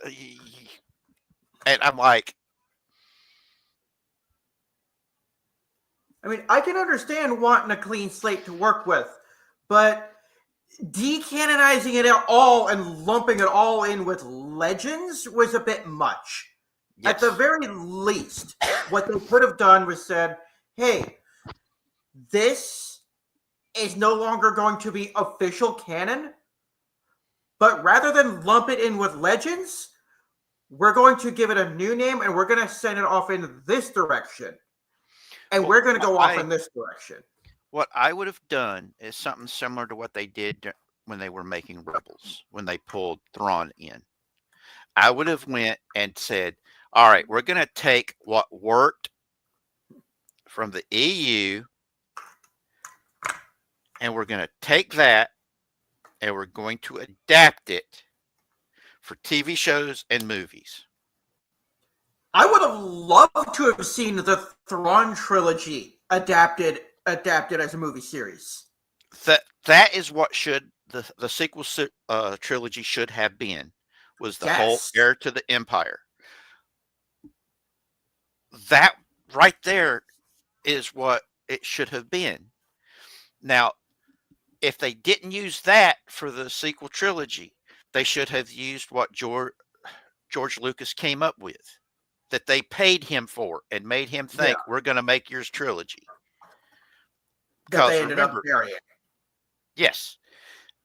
and I'm like, I mean, I can understand wanting a clean slate to work with, but decanonizing it all and lumping it all in with legends was a bit much. At the yes. very least, what they could have done was said, hey, this is no longer going to be official canon, but rather than lump it in with legends, we're going to give it a new name and we're going to send it off in this direction. And Well, we're going to go off in this direction. what I would have done is something similar to what they did when they were making Rebels, when they pulled Thrawn in. I would have went and said, all right, we're going to take what worked from the EU and we're going to take that and we're going to adapt it for TV shows and movies. I would have loved to have seen the Thrawn trilogy adapted as a movie series. That is what should the sequel trilogy should have been, was the whole Yes. heir to the Empire. That right there is what it should have been. Now, if they didn't use that for the sequel trilogy, they should have used what George Lucas came up with, that they paid him for and made him Yeah. think we're going to make yours trilogy. That Because they ended up remember, burying. yes,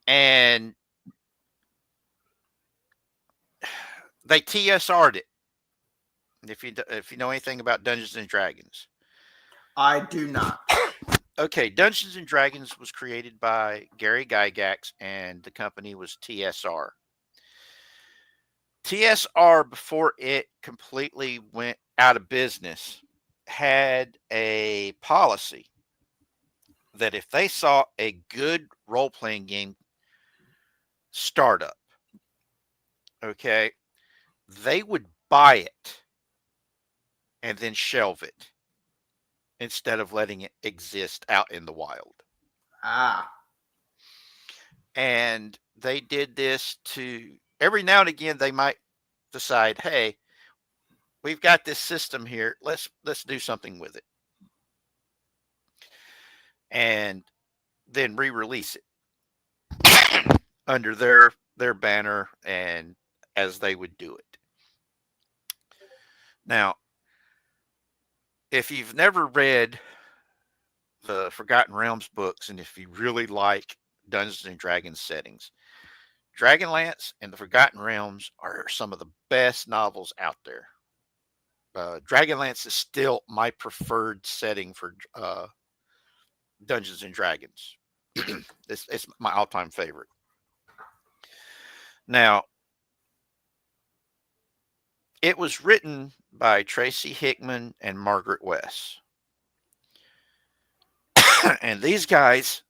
and they TSR'd it. If you know anything about Dungeons and Dragons, I do not. okay, Dungeons and Dragons was created by Gary Gygax, and the company was TSR. TSR, before it completely went out of business, had a policy that if they saw a good role playing game startup, okay, they would buy it and then shelve it instead of letting it exist out in the wild. Ah. And they did this to every now and again they might decide, hey, we've got this system here. Let's do something with it. And then re-release it under their banner and as they would do it. Now, if you've never read the Forgotten Realms books and if you really like Dungeons and Dragons settings, Dragonlance and the Forgotten Realms are some of the best novels out there. Dragonlance is still my preferred setting for Dungeons and Dragons. It's my all-time favorite. Now, it was written by Tracy Hickman and Margaret West. And these guys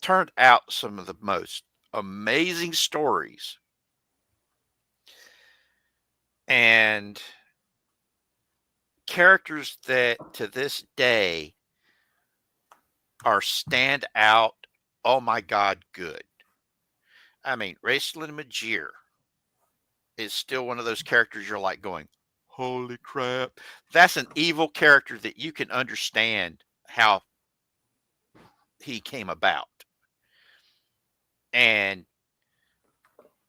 turned out some of the most amazing stories. And characters that to this day are stand out. Oh my God, good. I mean, Raistlin Majir is still one of those characters you're like going, holy crap. That's an evil character that you can understand how he came about. And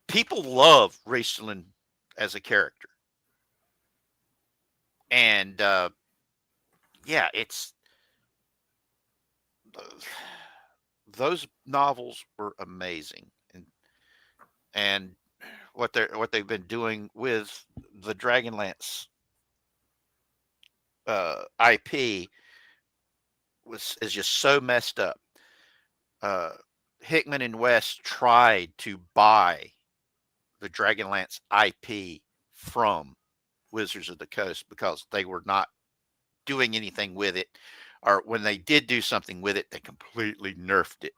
people love Raistlin as a character. And yeah, it's those novels were amazing. And what they've been doing with the Dragonlance IP is just so messed up. Uh, Hickman and West tried to buy the Dragonlance IP from Wizards of the Coast because they were not doing anything with it, or when they did do something with it, they completely nerfed it.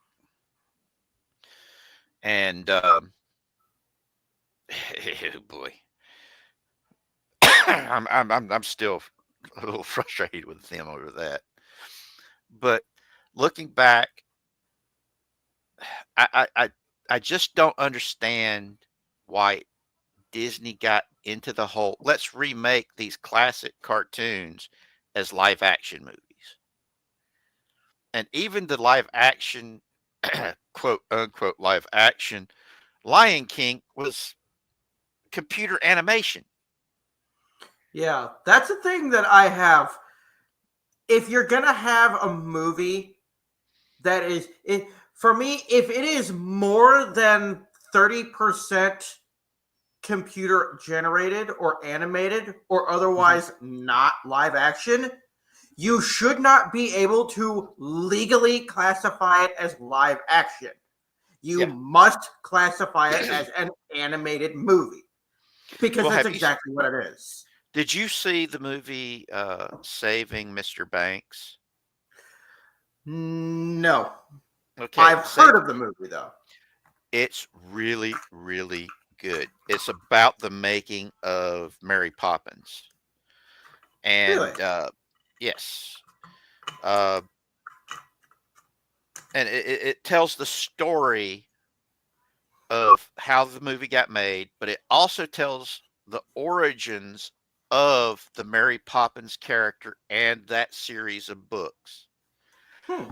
And oh boy, I'm still a little frustrated with them over that. But looking back, I just don't understand why Disney got into the whole let's remake these classic cartoons as live action movies. And even the live action, quote unquote, live action Lion King was computer animation. Yeah, that's the thing that I have. If you're gonna have a movie that is it for me, if it is more than 30% computer generated or animated or Mhm. otherwise not live action, you should not be able to legally classify it as live action. You Yeah. must classify it as an animated movie because Well, that's have you? exactly what it is. Did you see the movie Saving Mr. Banks? No. Okay, I've save. heard of the movie though. It's really, really good. It's about the making of Mary Poppins, Really? and yes, uh, and it tells the story of how the movie got made, but it also tells the origins of the Mary Poppins character and that series of books. Hmm.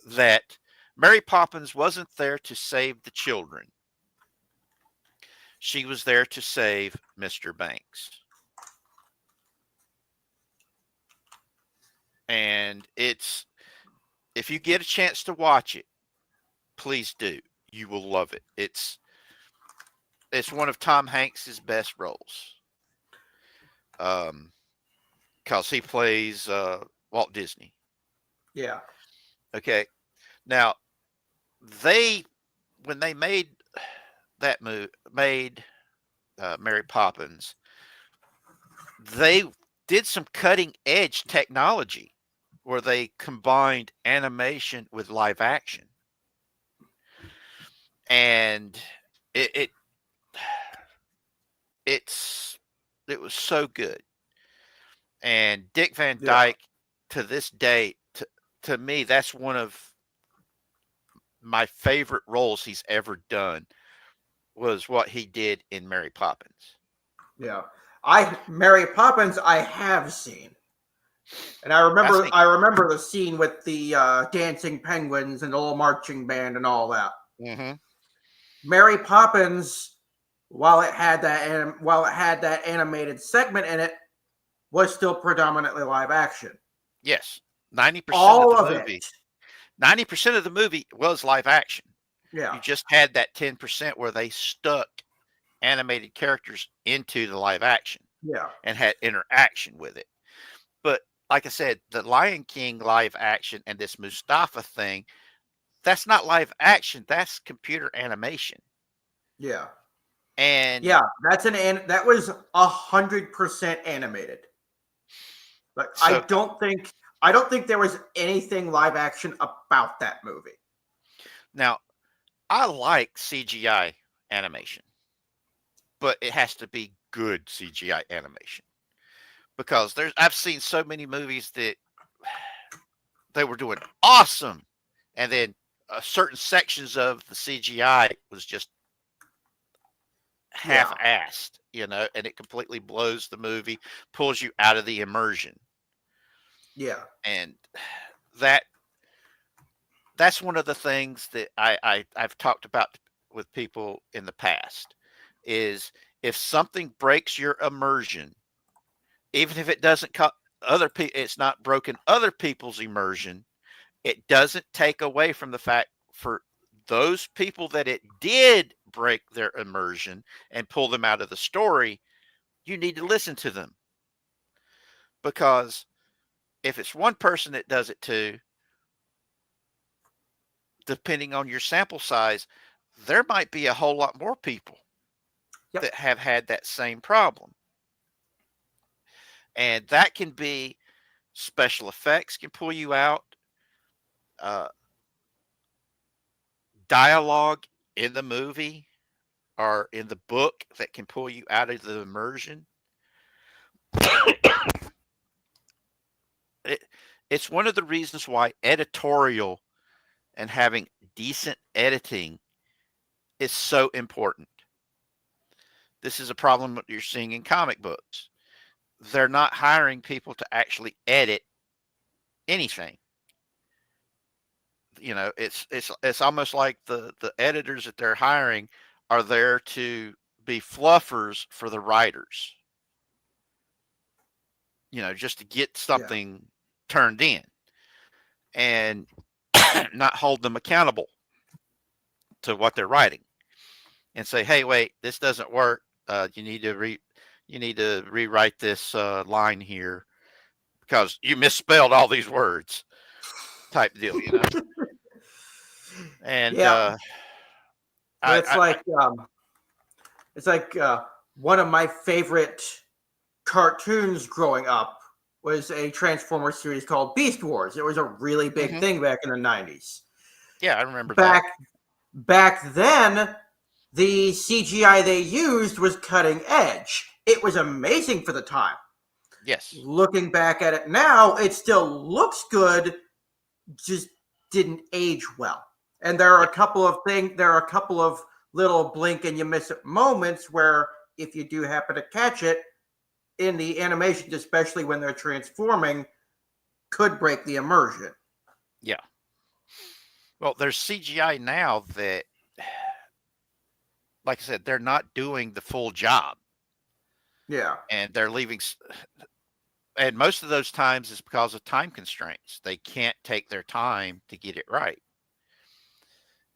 That Mary Poppins wasn't there to save the children. She was there to save Mr. Banks. And it's if you get a chance to watch it, please do. You will love it. It's one of Tom Hanks's best roles. Because he plays Walt Disney. Yeah. Okay. Now they when they made that made Mary Poppins, they did some cutting edge technology where they combined animation with live action, and it it's it was so good. And Dick Van Yeah. Dyke, to this day, to me, that's one of my favorite roles he's ever done. Was what he did in Mary Poppins. Yeah. Mary Poppins I have seen. And I think. I remember the scene with the dancing penguins and the little marching band and all that. Hmm. Mary Poppins, while it had that animated segment in it, was still predominantly live action. Yes, 90% of All the of it. movie. 90% of the movie was live action. Yeah. You just had that 10% where they stuck animated characters into the live action Yeah. and had interaction with it. But like I said, the Lion King live action and this Mustafa thing, that's not live action, that's computer animation. Yeah. And Yeah. That was 100% animated. Like so I don't think there was anything live action about that movie. now I like CGI animation, but it has to be good CGI animation because I've seen so many movies that they were doing awesome, and then certain sections of the CGI was just Yeah. half-assed, and it completely blows the movie, pulls you out of the immersion. Yeah. And that that's one of the things that I've talked about with people in the past is if something breaks your immersion, even if it doesn't other people, it's not broken other people's immersion, it doesn't take away from the fact for those people that it did break their immersion and pull them out of the story, you need to listen to them. Because if it's one person that does it too, depending on your sample size, there might be a whole lot more people Yep. that have had that same problem. And that can be special effects can pull you out, uh, dialogue in the movie or in the book that can pull you out of the immersion. it, it's one of the reasons why editorial and having decent editing is so important. This is a problem that you're seeing in comic books. They're not hiring people to actually edit anything. It's almost like the editors that they're hiring are there to be fluffers for the writers. Just to get Yeah. something turned in and not hold them accountable to what they're writing and say, "Hey, wait, this doesn't work. You need to rewrite this line here because you misspelled all these words." Type deal. And Yeah. But I it's like one of my favorite cartoons growing up was a Transformers series called Beast Wars. It was a really big mhm. thing back in the 90s. Yeah, I remember that. Back then, the CGI they used was cutting edge. It was amazing for the time. Yes. Looking back at it now, it still looks good, just didn't age well. And there are Yeah. a couple of little blink and you miss it moments where if you do happen to catch it in the animations, especially when they're transforming, could break the immersion. Yeah. Well, there's CGI now that, like I said, they're not doing the full job, Yeah. and they're leaving. And most of those times is because of time constraints. They can't take their time to get it right.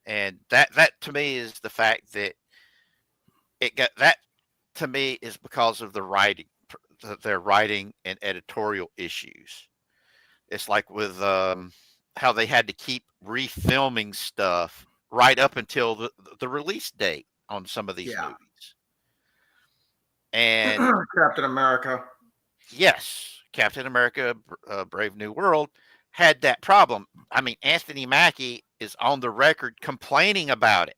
And that to me is the fact that it got that to me is because of the writing, their writing and editorial issues. It's like with how they had to keep refilming stuff right up until the release date on some of these Yeah. movies. And Captain America. yes, Captain America, Brave New World had that problem. I mean, Anthony Mackie is on the record complaining about it.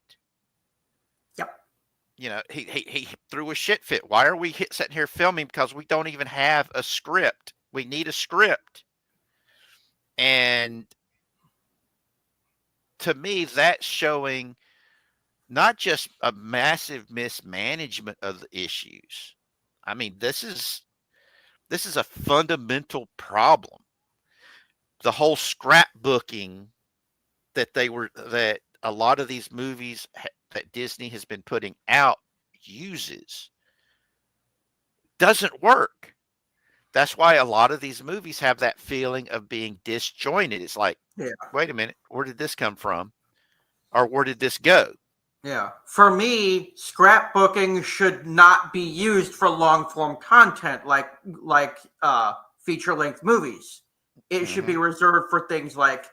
Yep. He threw a shit fit. Why are we sitting here filming? Because we don't even have a script. We need a script. And to me, that's showing not just a massive mismanagement of the issues. I mean, this is a fundamental problem. The whole scrapbooking that a lot of these movies that Disney has been putting out uses doesn't work. That's why a lot of these movies have that feeling of being disjointed. It's like, Yeah. wait a minute, where did this come from? Or where did this go? Yeah. For me, scrapbooking should not be used for long form content like feature length movies. It should Mm-hmm. be reserved for things like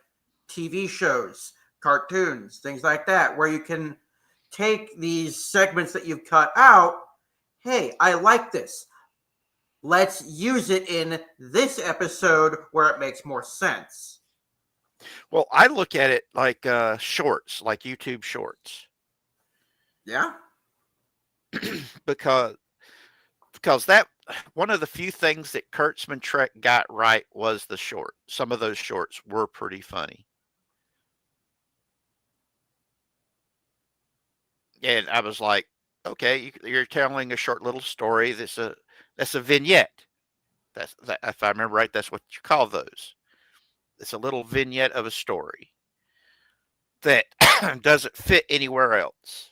TV shows, cartoons, things like that, where you can take these segments that you've cut out. Hey, I like this. Let's use it in this episode where it makes more sense. Well, I look at it like shorts, like YouTube shorts, Yeah. because that one of the few things that Kurtzman Trek got right was the short. Some of those shorts were pretty funny. And I was like, Okay, you're telling a short little story. That's a vignette. If I remember right, that's what you call those. It's a little vignette of a story that doesn't fit anywhere else.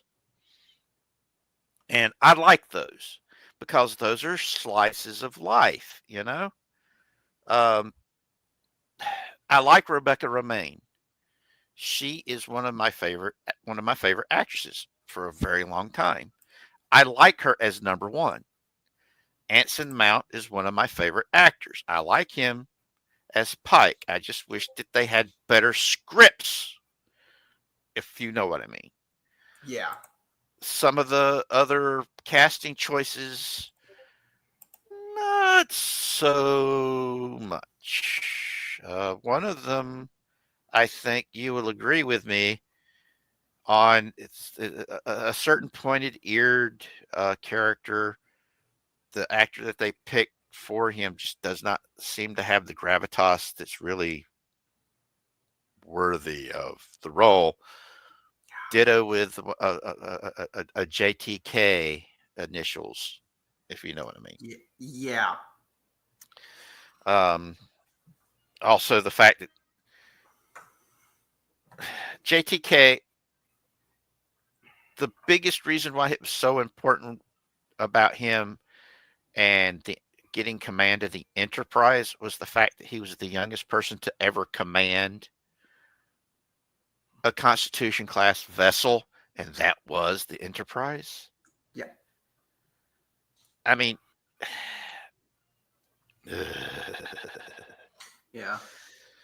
And I like those because those are slices of life, you know? Um, I like Rebecca Romaine. She is one of my favorite actresses for a very long time. I like her as number one. Anson Mount is one of my favorite actors. I like him as Pike. I just wish that they had better scripts, if you know what I mean. Yeah. Some of the other casting choices, not so much. One of them, I think you will agree with me on. It's a certain pointed eared character. The actor that they picked for him just does not seem to have the gravitas that's really worthy of the role. Ditto with a JTK initials, if you know what I mean. Yeah. Um, Also, the fact that JTK, the biggest reason why it was so important about him and getting command of the Enterprise was the fact that he was the youngest person to ever command a Constitution class vessel, and that was the Enterprise. Yeah. I mean, Yeah.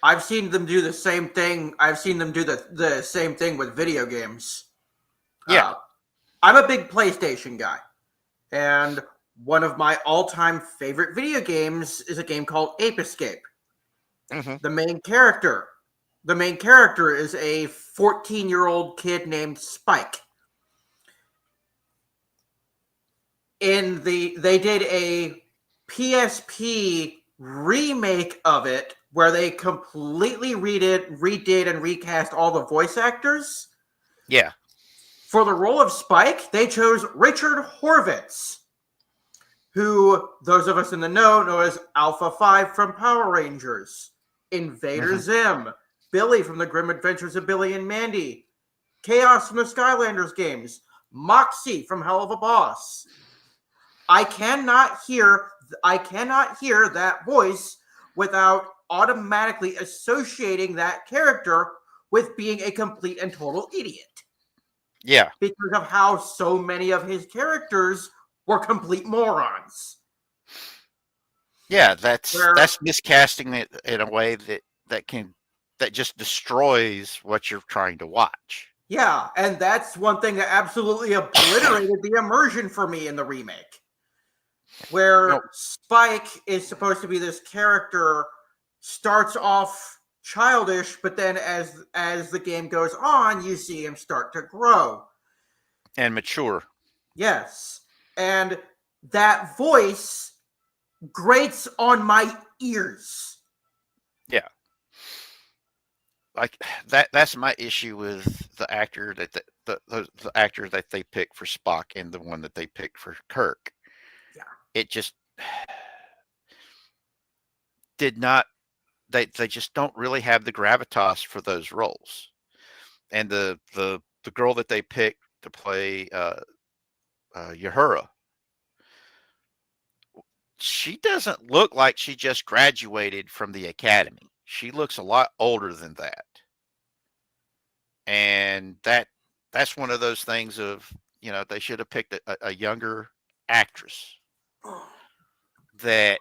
I've seen them do the same thing. I've seen them do the same thing with video games. yeah. Uh, I'm a big PlayStation guy, and one of my all-time favorite video games is a game called Ape Escape. Hmm. The main character, the main character is a 14-year-old kid named Spike. They did a PSP remake of it where they completely redid and recast all the voice actors. Yeah. For the role of Spike, they chose Richard Horvitz, who those of us in the know as Alpha 5 from Power Rangers, Invader Hmm. Zim, Billy from the Grim Adventures of Billy and Mandy, Chaos from the Skylanders games, Moxie from Hell of a Boss. I cannot hear that voice without automatically associating that character with being a complete and total idiot Yeah. because of how so many of his characters were complete morons. Yeah, that's Where that's miscasting it in a way that just destroys what you're trying to watch. yeah, and that's one thing that absolutely obliterated the immersion for me in the remake. No, Where Spike is supposed to be this character starts off childish, but then as the game goes on, you see him start to grow. and mature. Yes. And that voice grates on my ears. Yeah, like that's my issue with the actor the actor that they picked for Spock and the one that they picked for Kirk. Yeah. It just did not. They just don't really have the gravitas for those roles. And the girl that they picked to play Uhura, she doesn't look like she just graduated from the academy. She looks a lot older than that. And that's one of those things of, they should have picked a younger actress that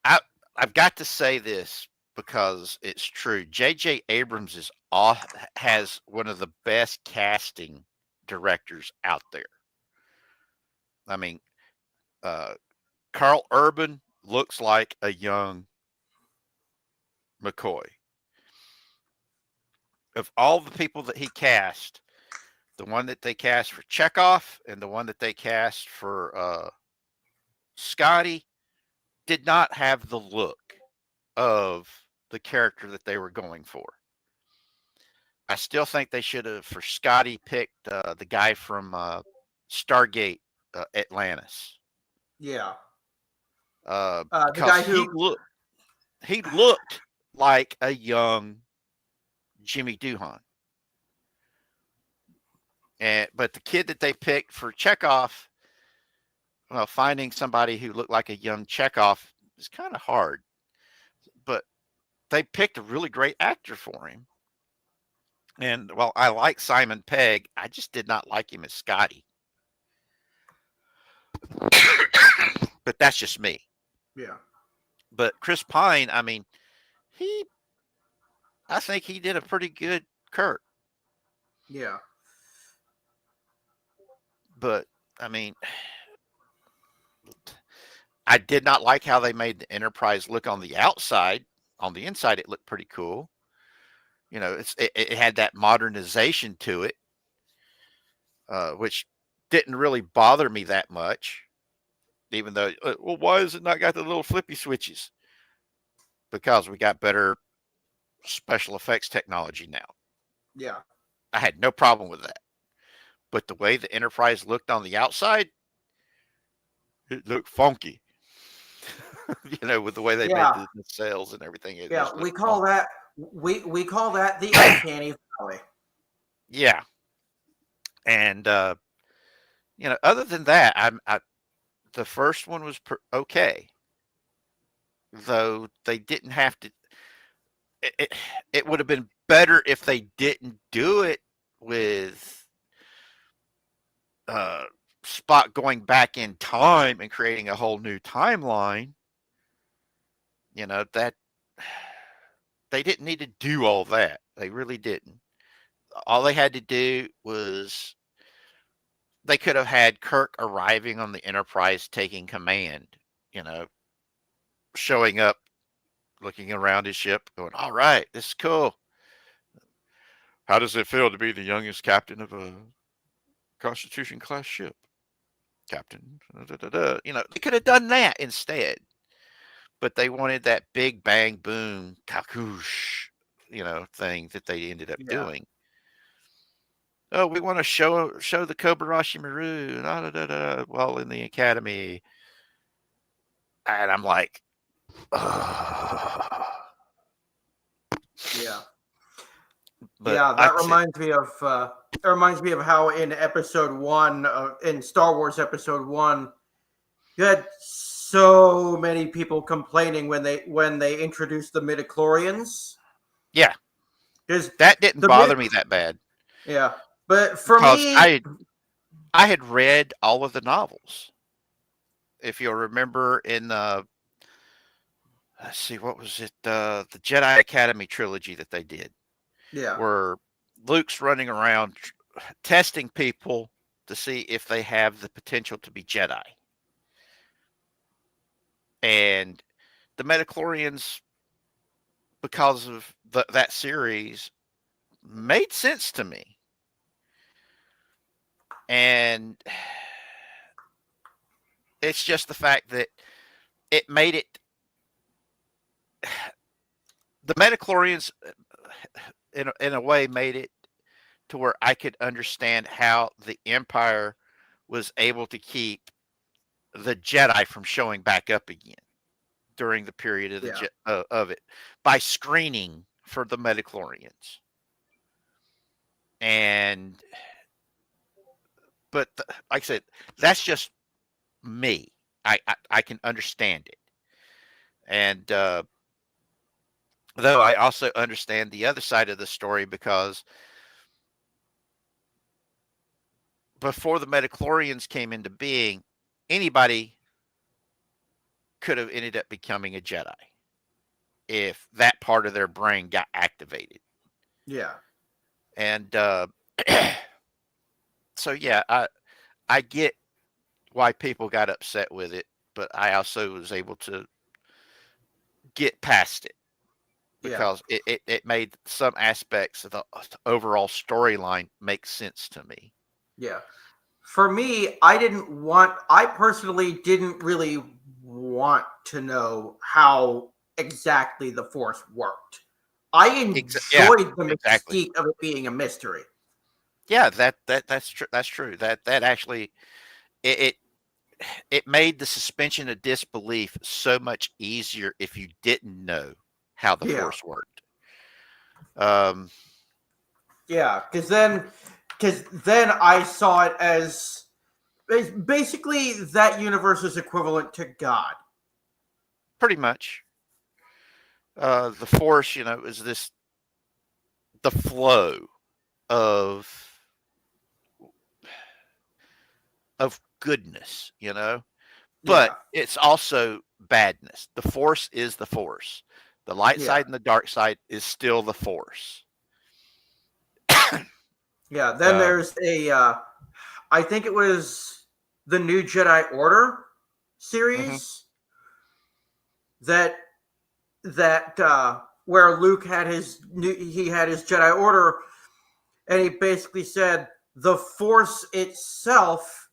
I I've got to say this because it's true. J.J. Abrams has one of the best casting directors out there. I mean, uh, Carl Urban looks like a young McCoy. Of all the people that he cast, the one that they cast for Chekhov and the one that they cast for Scotty did not have the look of the character that they were going for. I still think they should have, for Scotty, picked the guy from Stargate Atlantis. Yeah. The Because guy who, he looked like a young Jimmy Doohan. But the kid that they picked for Chekhov, well, finding somebody who looked like a young Chekhov is kind of hard. But they picked a really great actor for him. And while I like Simon Pegg, I just did not like him as Scotty. But that's just me. yeah, But Chris Pine, I mean, I think he did a pretty good Kirk. yeah, But I mean, I did not like how they made the Enterprise look on the outside. On the inside, it looked pretty cool. You know, it had that modernization to it, which didn't really bother me that much. Even though, well, why has it not got the little flippy switches? Because we got better special effects technology now. yeah, I had no problem with that. But the way the Enterprise looked on the outside, it looked funky. You know, with the way they made yeah, the sails and everything. It yeah. just We looked call funky. that we call that the uncanny valley. Yeah. And, you know, other than that, the first one was okay. Though they didn't have to. It would have been better if they didn't do it with uh, Spock going back in time and creating a whole new timeline. You know, that they didn't need to do all that. They really didn't. All they had to do was they could have had Kirk arriving on the Enterprise taking command, you know, showing up, looking around his ship, going, all right, this is cool. How does it feel to be the youngest captain of a Constitution class ship? Captain, da, da, da. You know, they could have done that instead. But they wanted that big bang boom kakoosh, you know, thing that they ended up Yeah, doing. Oh, we want to show the Kobayashi Maru, da, da, da, da, while in the academy. And I'm like, ugh. yeah, But yeah. like That I said, reminds me of how in episode one, in Star Wars episode one, you had so many people complaining when they introduced the midichlorians. yeah, Because that didn't the mid, bother me that bad yeah. But for because me, I had read all of the novels. If you'll remember in let's see, what was it? The Jedi Academy trilogy that they did, yeah, where Luke's running around testing people to see if they have the potential to be Jedi. And the Metachlorians, because of that series, made sense to me. And it's just the fact that it made it. The Metachlorians, in a way, made it to where I could understand how the Empire was able to keep the Jedi from showing back up again during the period of yeah, of it by screening for the Metachlorians. And but like I said, that's just me. I can understand it, and though I also understand the other side of the story because before the Metachlorians came into being, anybody could have ended up becoming a Jedi if that part of their brain got activated. yeah, And so yeah, I get why people got upset with it, but I also was able to get past it yeah, because it made some aspects of the overall storyline make sense to me. yeah. For me, I personally didn't really want to know how exactly the Force worked. I Yeah, enjoyed the exactly. mystique of it being a mystery. Yeah, that's true. That's true. That actually it, it it made the suspension of disbelief so much easier if you didn't know how the Yeah, force worked. Um, yeah, because then I saw it as basically that universe's equivalent to God. Pretty much, the force, is this the flow of goodness, but Yeah, it's also badness. The force is the force. The light yeah, side and the dark side is still the force. yeah. Then Um, there's I think it was the New Jedi Order mhm. series that where Luke had he had his Jedi Order, and he basically said the Force itself,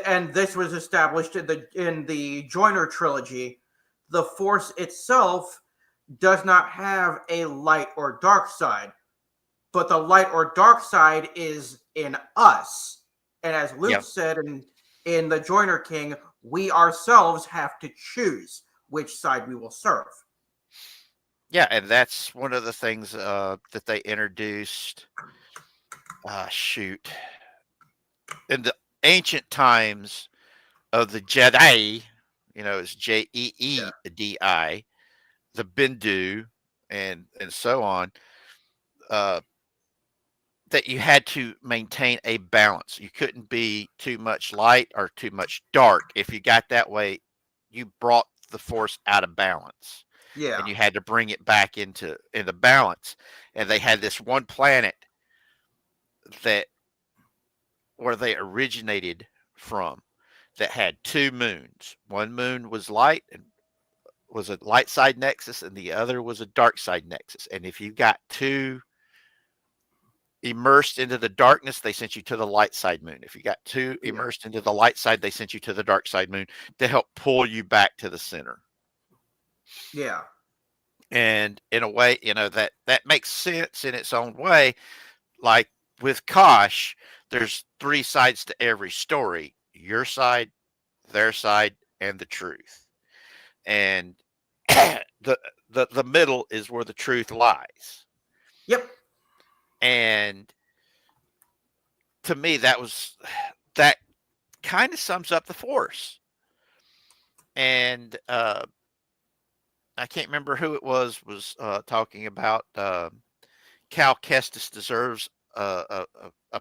and this was established in the Joiner trilogy. The Force itself does not have a light or dark side, but the light or dark side is in us. And as Luke Yeah, said in the Joiner King, we ourselves have to choose which side we will serve. yeah, and that's one of the things that they introduced. Shoot, in the ancient times of the Jedi, it's Jeedi, the Bindu, and so on. Uh, that you had to maintain a balance. You couldn't be too much light or too much dark. If you got that way, you brought the force out of balance, and Yeah, you had to bring it back into balance. And they had this one planet that where they originated from that had two moons. One moon was light and was a light side nexus, and the other was a dark side nexus. And if you got two immersed into the darkness, they sent you to the light side moon. If you got too yeah, immersed into the light side, they sent you to the dark side moon to help pull you back to the center. yeah, And in a way, that makes sense in its own way. Like with Kosh, there's three sides to every story: your side, their side, and the truth. And the middle is where the truth lies. yep, And to me, that kind of sums up the force. And I can't remember who it was talking about Cal Kestis deserves a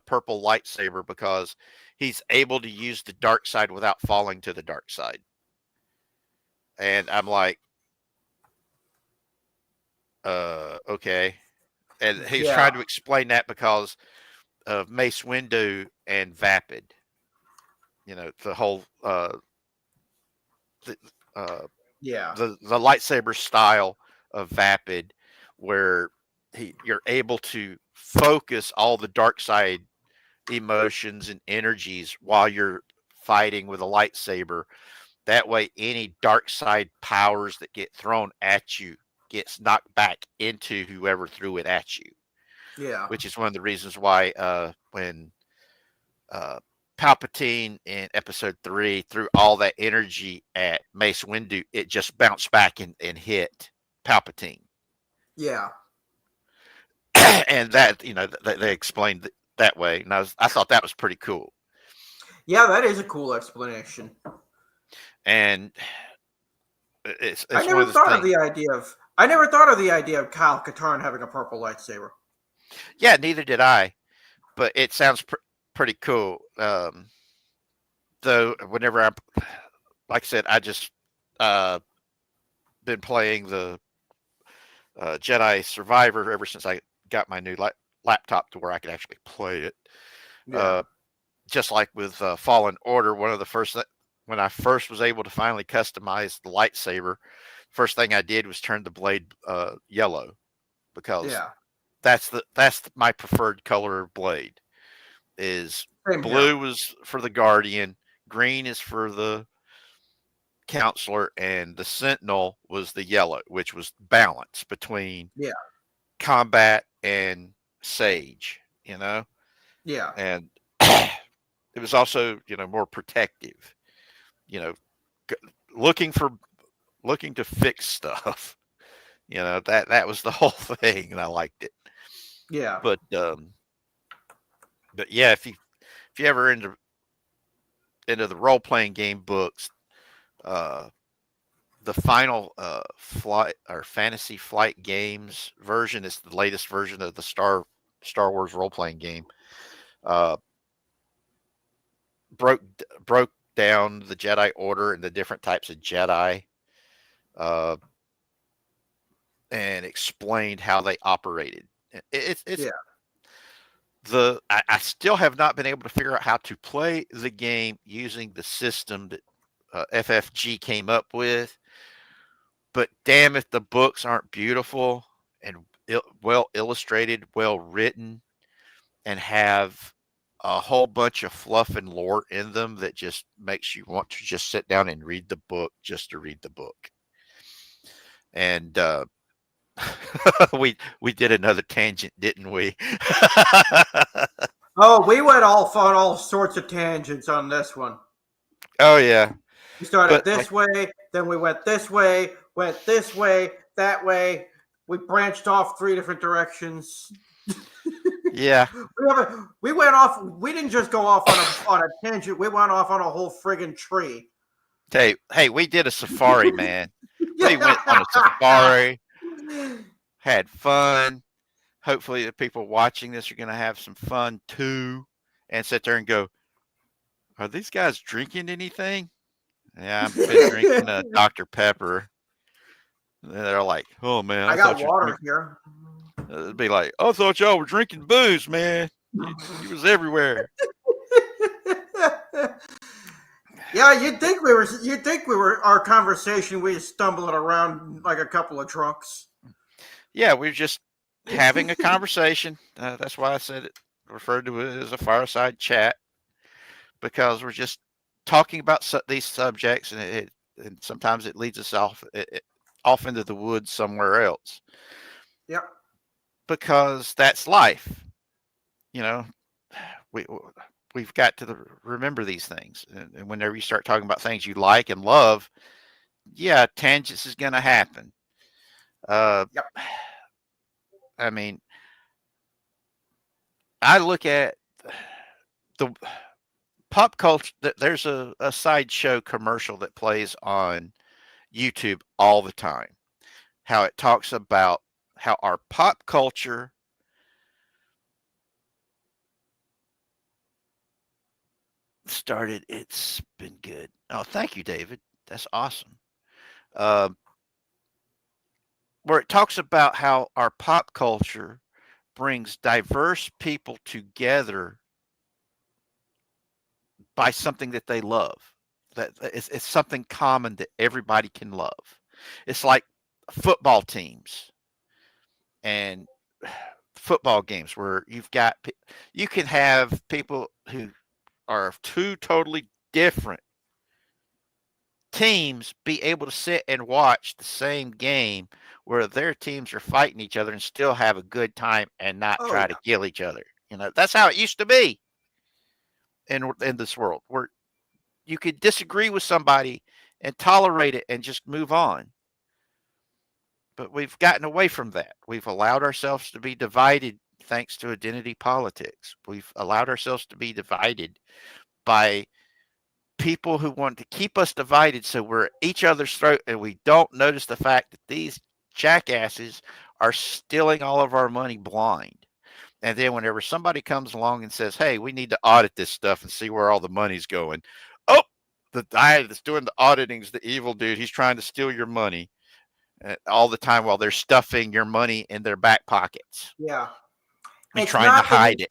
purple lightsaber because he's able to use the dark side without falling to the dark side. And I'm like, okay. And he was yeah, trying to explain that because of Mace Windu and Vapid. The whole the, uh, yeah, the lightsaber style of Vapid, where you're able to focus all the dark side emotions and energies while you're fighting with a lightsaber. That way, any dark side powers that get thrown at you gets knocked back into whoever threw it at you. yeah, Which is one of the reasons why when uh, Palpatine in Episode 3 threw all that energy at Mace Windu, it just bounced back and hit Palpatine. yeah, And that, they explained it that way. And I thought that was pretty cool. yeah. That is a cool explanation. And I it's one never of the thought of things. the idea of I never thought of the idea of Kyle Katarn having a purple lightsaber. Yeah, neither did I, but it sounds pretty cool. Though, whenever like I said, I just uh, been playing the Jedi Survivor ever since I got my new laptop to where I could actually play it. Yeah, Uh, just like with Fallen Order, one of the first when I first was able to finally customize the lightsaber, first thing I did was turn the blade yellow because yeah. that's my preferred color of blade. Is Same here. blue was for the Guardian, green is for the Counselor, and the Sentinel was the yellow, which was balance between Yeah, combat and sage, Yeah. and it was also, more protective, you know, looking for looking to fix stuff. That was the whole thing, and I liked it. Yeah. But yeah, if you ever into the role playing game books, uh, the final flight or Fantasy Flight Games version is the latest version of the Star Wars role playing game. Uh, broke broke down the Jedi Order and the different types of Jedi, uh, and explained how they operated. It's Yeah. I still have not been able to figure out how to play the game using the system that FFG came up with. But damn if the books aren't beautiful and well illustrated, well written, and have a whole bunch of fluff and lore in them that just makes you want to just sit down and read the book just to read the book. And we did another tangent, didn't we? Oh, we went off on all sorts of tangents on this one. Oh yeah. We started But this way, then we went this way, that way. We branched off 3 different directions. yeah. We went off. We didn't just go off on a tangent. We went off on a whole friggin' tree. Hey, we did a safari, man. We went on a safari, had fun. Hopefully the people watching this are going to have some fun too, and sit there and go, are these guys drinking anything? Yeah, I've been drinking Dr. Pepper. And they're like, oh man, I got water here. It'd be like, I thought y'all were drinking booze, man. It was everywhere. Yeah, you'd think we were our conversation. We stumbling around like a couple of drunks. Yeah, we're just having a conversation. That's why I said it, referred to it as a fireside chat, because we're just talking about these subjects, and sometimes it leads us off into the woods somewhere else. Yep. Because that's life. We've got to remember these things, and whenever you start talking about things you like and love, yeah, tangents is going to happen. Yep. I mean, I look at the pop culture. There's a sideshow commercial that plays on YouTube all the time. How it talks about how our pop culture started. It's been good. Oh, thank you, David. That's awesome. Where it talks about how our pop culture brings diverse people together by something that they love. That it's something common that everybody can love. It's like football teams and football games where you can have people who are two totally different teams be able to sit and watch the same game where their teams are fighting each other and still have a good time and not try to kill each other. That's how it used to be in this world, where you could disagree with somebody and tolerate it and just move on. But we've gotten away from that. We've allowed ourselves to be divided thanks to identity politics. We've allowed ourselves to be divided by people who want to keep us divided so we're at each other's throat, and we don't notice the fact that these jackasses are stealing all of our money blind. And then whenever somebody comes along and says, hey, we need to audit this stuff and see where all the money's going. Oh, the guy that's doing the auditing is the evil dude. He's trying to steal your money all the time while they're stuffing your money in their back pockets. Yeah. And trying to hide it.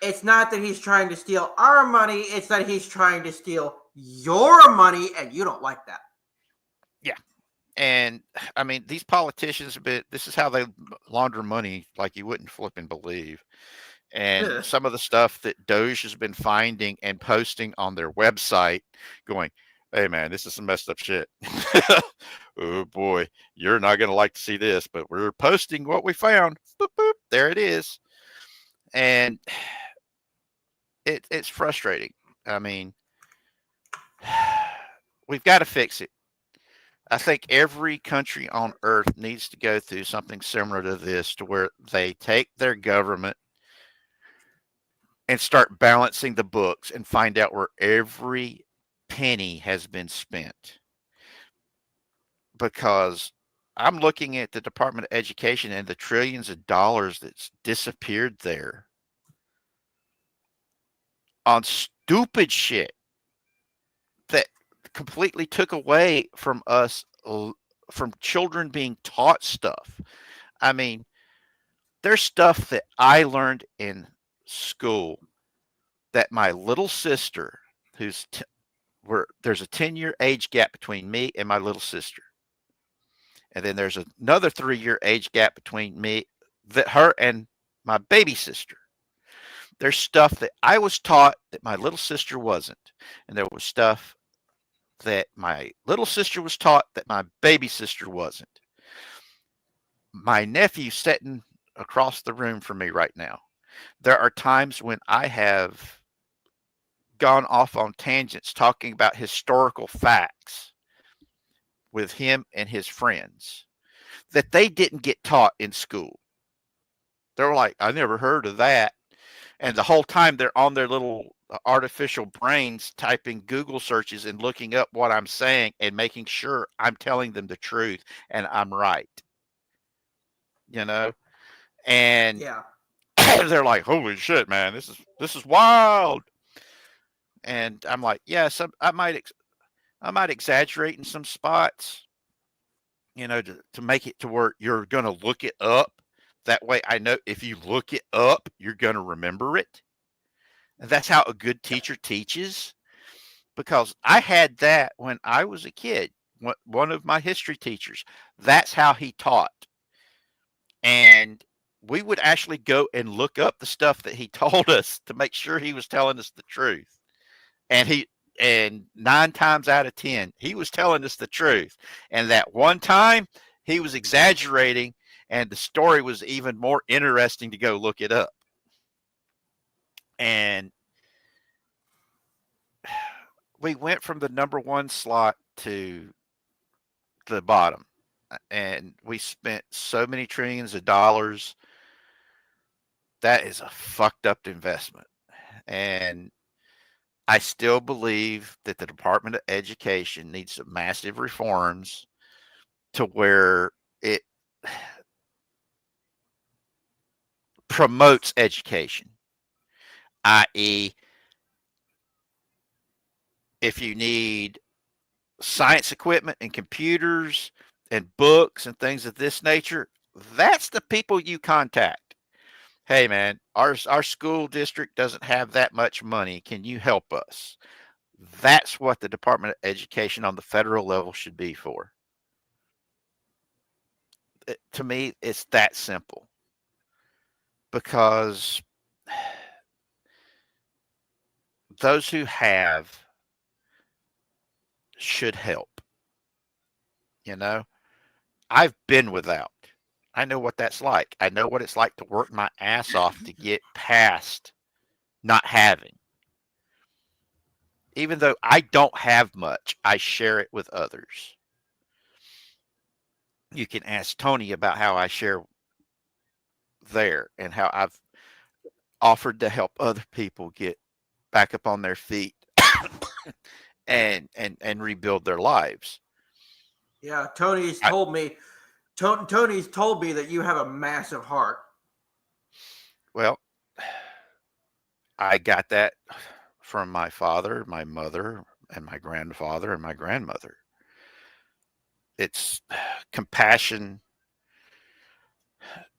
It's not that he's trying to steal our money. It's that he's trying to steal your money, and you don't like that. Yeah. And, I mean, these politicians, this is how they launder money like you wouldn't flipping believe. And some of the stuff that Doge has been finding and posting on their website going, Hey man, this is some messed up shit. Oh boy, you're not gonna like to see this, but we're posting what we found. Boop, boop, there it is, and it's frustrating. I mean, we've got to fix it. I think every country on earth needs to go through something similar to this, to where they take their government and start balancing the books and find out where every penny has been spent. Because I'm looking at the Department of Education and the trillions of dollars that's disappeared there on stupid shit that completely took away from us, from children being taught stuff. I mean, there's stuff that I learned in school that my little sister, where there's a 10-year age gap between me and my little sister. And then there's another 3-year age gap between her and my baby sister. There's stuff that I was taught that my little sister wasn't. And there was stuff that my little sister was taught that my baby sister wasn't. My nephew's sitting across the room from me right now. There are times when I have gone off on tangents talking about historical facts with him and his friends that they didn't get taught in school. They were like, I never heard of that. And the whole time they're on their little artificial brains typing Google searches and looking up what I'm saying and making sure I'm telling them the truth and I'm right. You know? And Yeah. they're like, holy shit, man, this is wild. And I'm like, yes, I might exaggerate in some spots, to make it to where you're going to look it up. That way I know if you look it up, you're going to remember it. And that's how a good teacher teaches. Because I had that when I was a kid. One of my history teachers, that's how he taught. And we would actually go and look up the stuff that he told us to make sure he was telling us the truth. And 9 times out of 10, he was telling us the truth. And that one time, he was exaggerating, and the story was even more interesting to go look it up. And we went from the number one slot to the bottom, and we spent so many trillions of dollars. That is a fucked up investment. And I still believe that the Department of Education needs some massive reforms to where it promotes education, i.e., if you need science equipment and computers and books and things of this nature, that's the people you contact. Hey man, our school district doesn't have that much money. Can you help us? That's what the Department of Education on the federal level should be for. To me, it's that simple. Because those who have should help. You know, I've been without. I know what that's like. I know what it's like to work my ass off to get past not having. Even though I don't have much, I share it with others. You can ask Tony about how I share there and how I've offered to help other people get back up on their feet and rebuild their lives. Yeah, Tony's told me that you have a massive heart. Well, I got that from my father, my mother, and my grandfather and my grandmother. It's compassion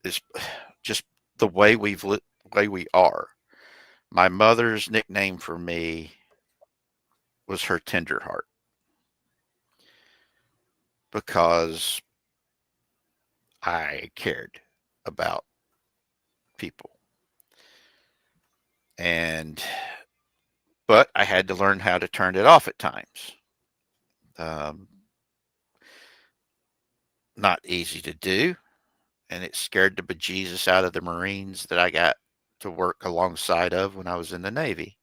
is just the way we are. My mother's nickname for me was her tender heart, because I cared about people. And but I had to learn how to turn it off at times. Um, Not easy to do, and it scared the bejesus out of the Marines that I got to work alongside of when I was in the Navy.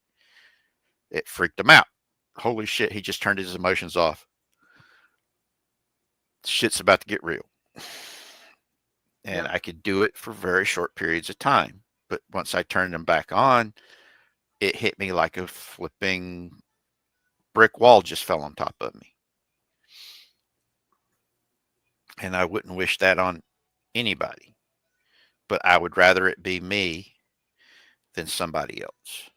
It freaked them out. Holy shit, he just turned his emotions off. Shit's about to get real. And Yeah. I could do it for very short periods of time. But once I turned them back on, it hit me like a flipping brick wall just fell on top of me. And I wouldn't wish that on anybody. But I would rather it be me than somebody else.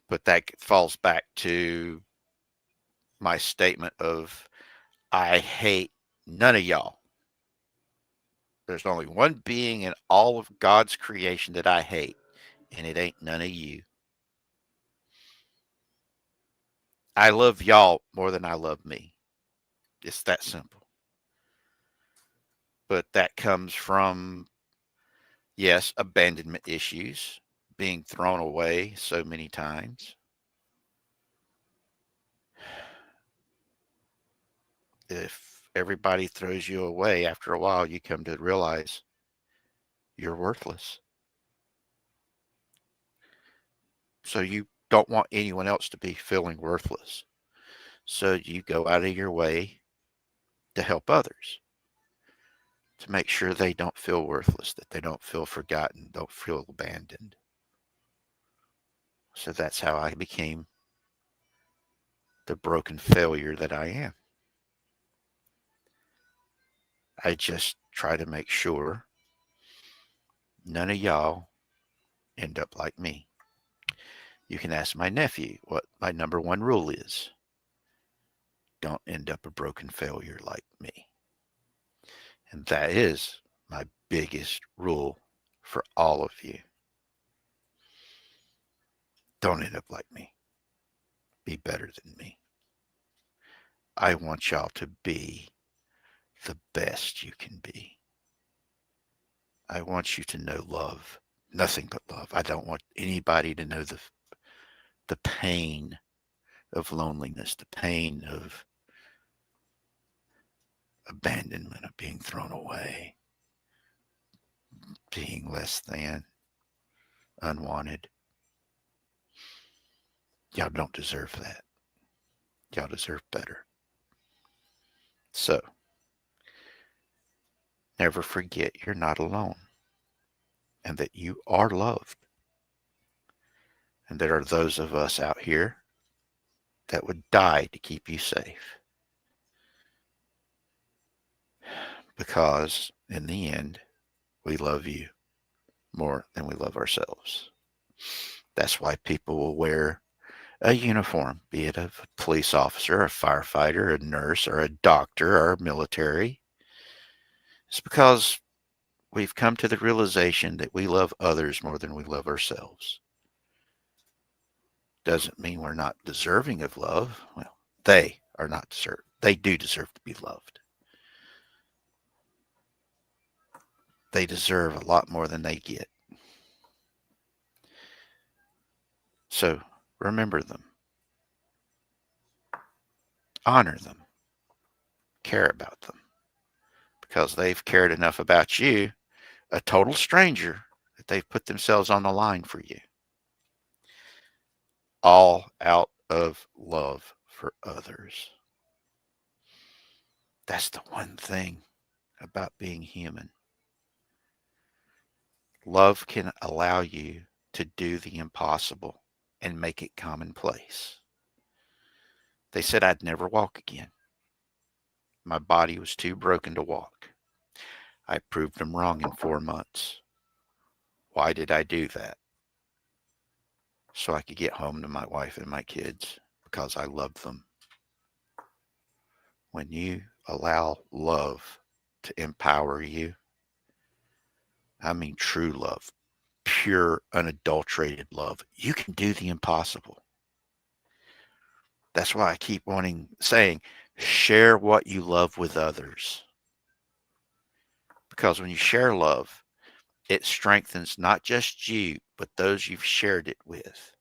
But that falls back to my statement of I hate none of y'all. There's only one being in all of God's creation that I hate, and it ain't none of you. I love y'all more than I love me. It's that simple. But that comes from, yes, abandonment issues, being thrown away so many times. If everybody throws you away, after a while, you come to realize you're worthless. So you don't want anyone else to be feeling worthless. So you go out of your way to help others, to make sure they don't feel worthless, that they don't feel forgotten, don't feel abandoned. So that's how I became the broken failure that I am. I just try to make sure none of y'all end up like me. You can ask my nephew what my number one rule is. Don't end up a broken failure like me. And that is my biggest rule for all of you. Don't end up like me. Be better than me. I want y'all to be the best you can be. I want you to know love, nothing but love. I don't want anybody to know the pain of loneliness, the pain of abandonment, of being thrown away, being less than, unwanted. Y'all don't deserve that. Y'all deserve better. So, never forget you're not alone and that you are loved. And there are those of us out here that would die to keep you safe. Because in the end, we love you more than we love ourselves. That's why people will wear a uniform, be it a police officer, a firefighter, a nurse, or a doctor, or military. It's because we've come to the realization that we love others more than we love ourselves. Doesn't mean we're not deserving of love. Well, they are not deserved. They do deserve to be loved. They deserve a lot more than they get. So remember them. Honor them. Care about them. Because they've cared enough about you, a total stranger, that they've put themselves on the line for you. All out of love for others. That's the one thing about being human. Love can allow you to do the impossible and make it commonplace. They said I'd never walk again. My body was too broken to walk. I proved them wrong in 4 months. Why did I do that? So I could get home to my wife and my kids because I love them. When you allow love to empower you, I mean true love, pure, unadulterated love, you can do the impossible. That's why I keep saying, share what you love with others. Because when you share love, it strengthens not just you, but those you've shared it with.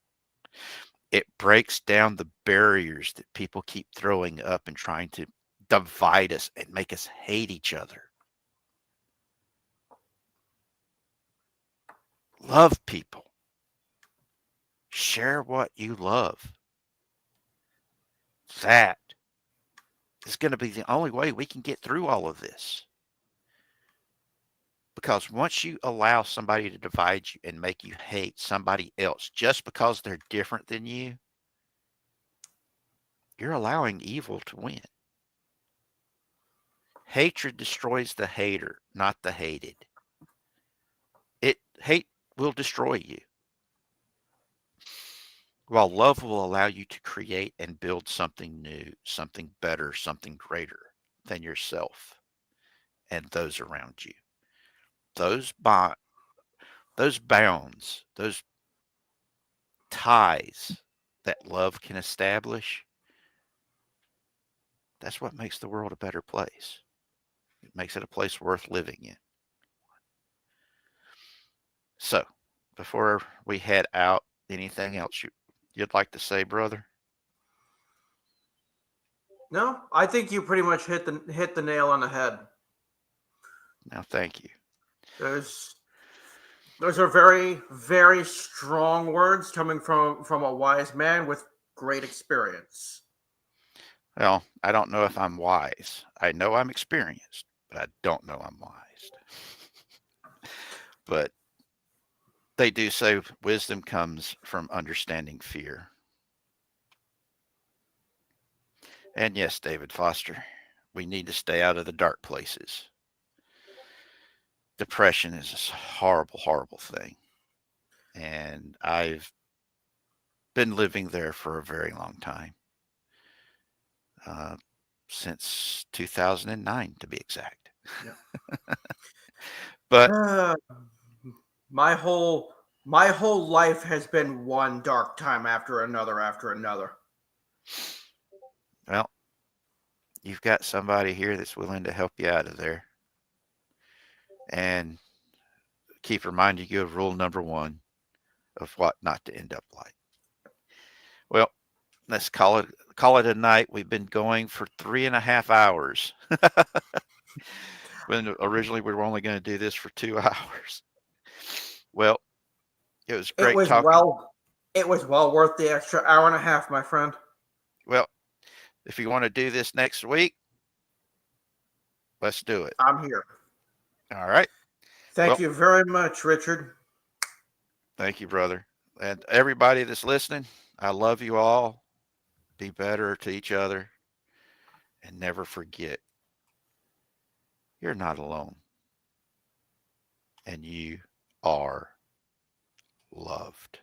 It breaks down the barriers that people keep throwing up and trying to divide us and make us hate each other. Love people. Share what you love. That is going to be the only way we can get through all of this. Because once you allow somebody to divide you and make you hate somebody else just because they're different than you, you're allowing evil to win. Hatred destroys the hater, not the hated. Hate will destroy you, while love will allow you to create and build something new, something better, something greater than yourself and those around you. Those those bounds, those ties that love can establish, that's what makes the world a better place. It makes it a place worth living in. So, before we head out, anything else you'd like to say, brother? No, I think you pretty much hit the nail on the head. Now, thank you. Those are very, very strong words coming from a wise man with great experience. Well, I don't know if I'm wise. I know I'm experienced, but I don't know I'm wise. But they do say wisdom comes from understanding fear. And yes, David Foster, we need to stay out of the dark places. Depression is a horrible, horrible thing. And I've been living there for a very long time. Since 2009, to be exact. Yeah. But my whole life has been one dark time after another. well, you've got somebody here that's willing to help you out of there. And keep reminding you of rule number 1 of what not to end up like. Well, let's call it a night. We've been going for 3.5 hours. When originally we were only going to do this for 2 hours. Well, it was great talking. It was well worth the extra hour and a half, my friend. Well, if you want to do this next week, let's do it. I'm here. All right. Thank you very much, Richard. Thank you, brother. And everybody that's listening, I love you all. Be better to each other. And never forget, you're not alone. And you are loved.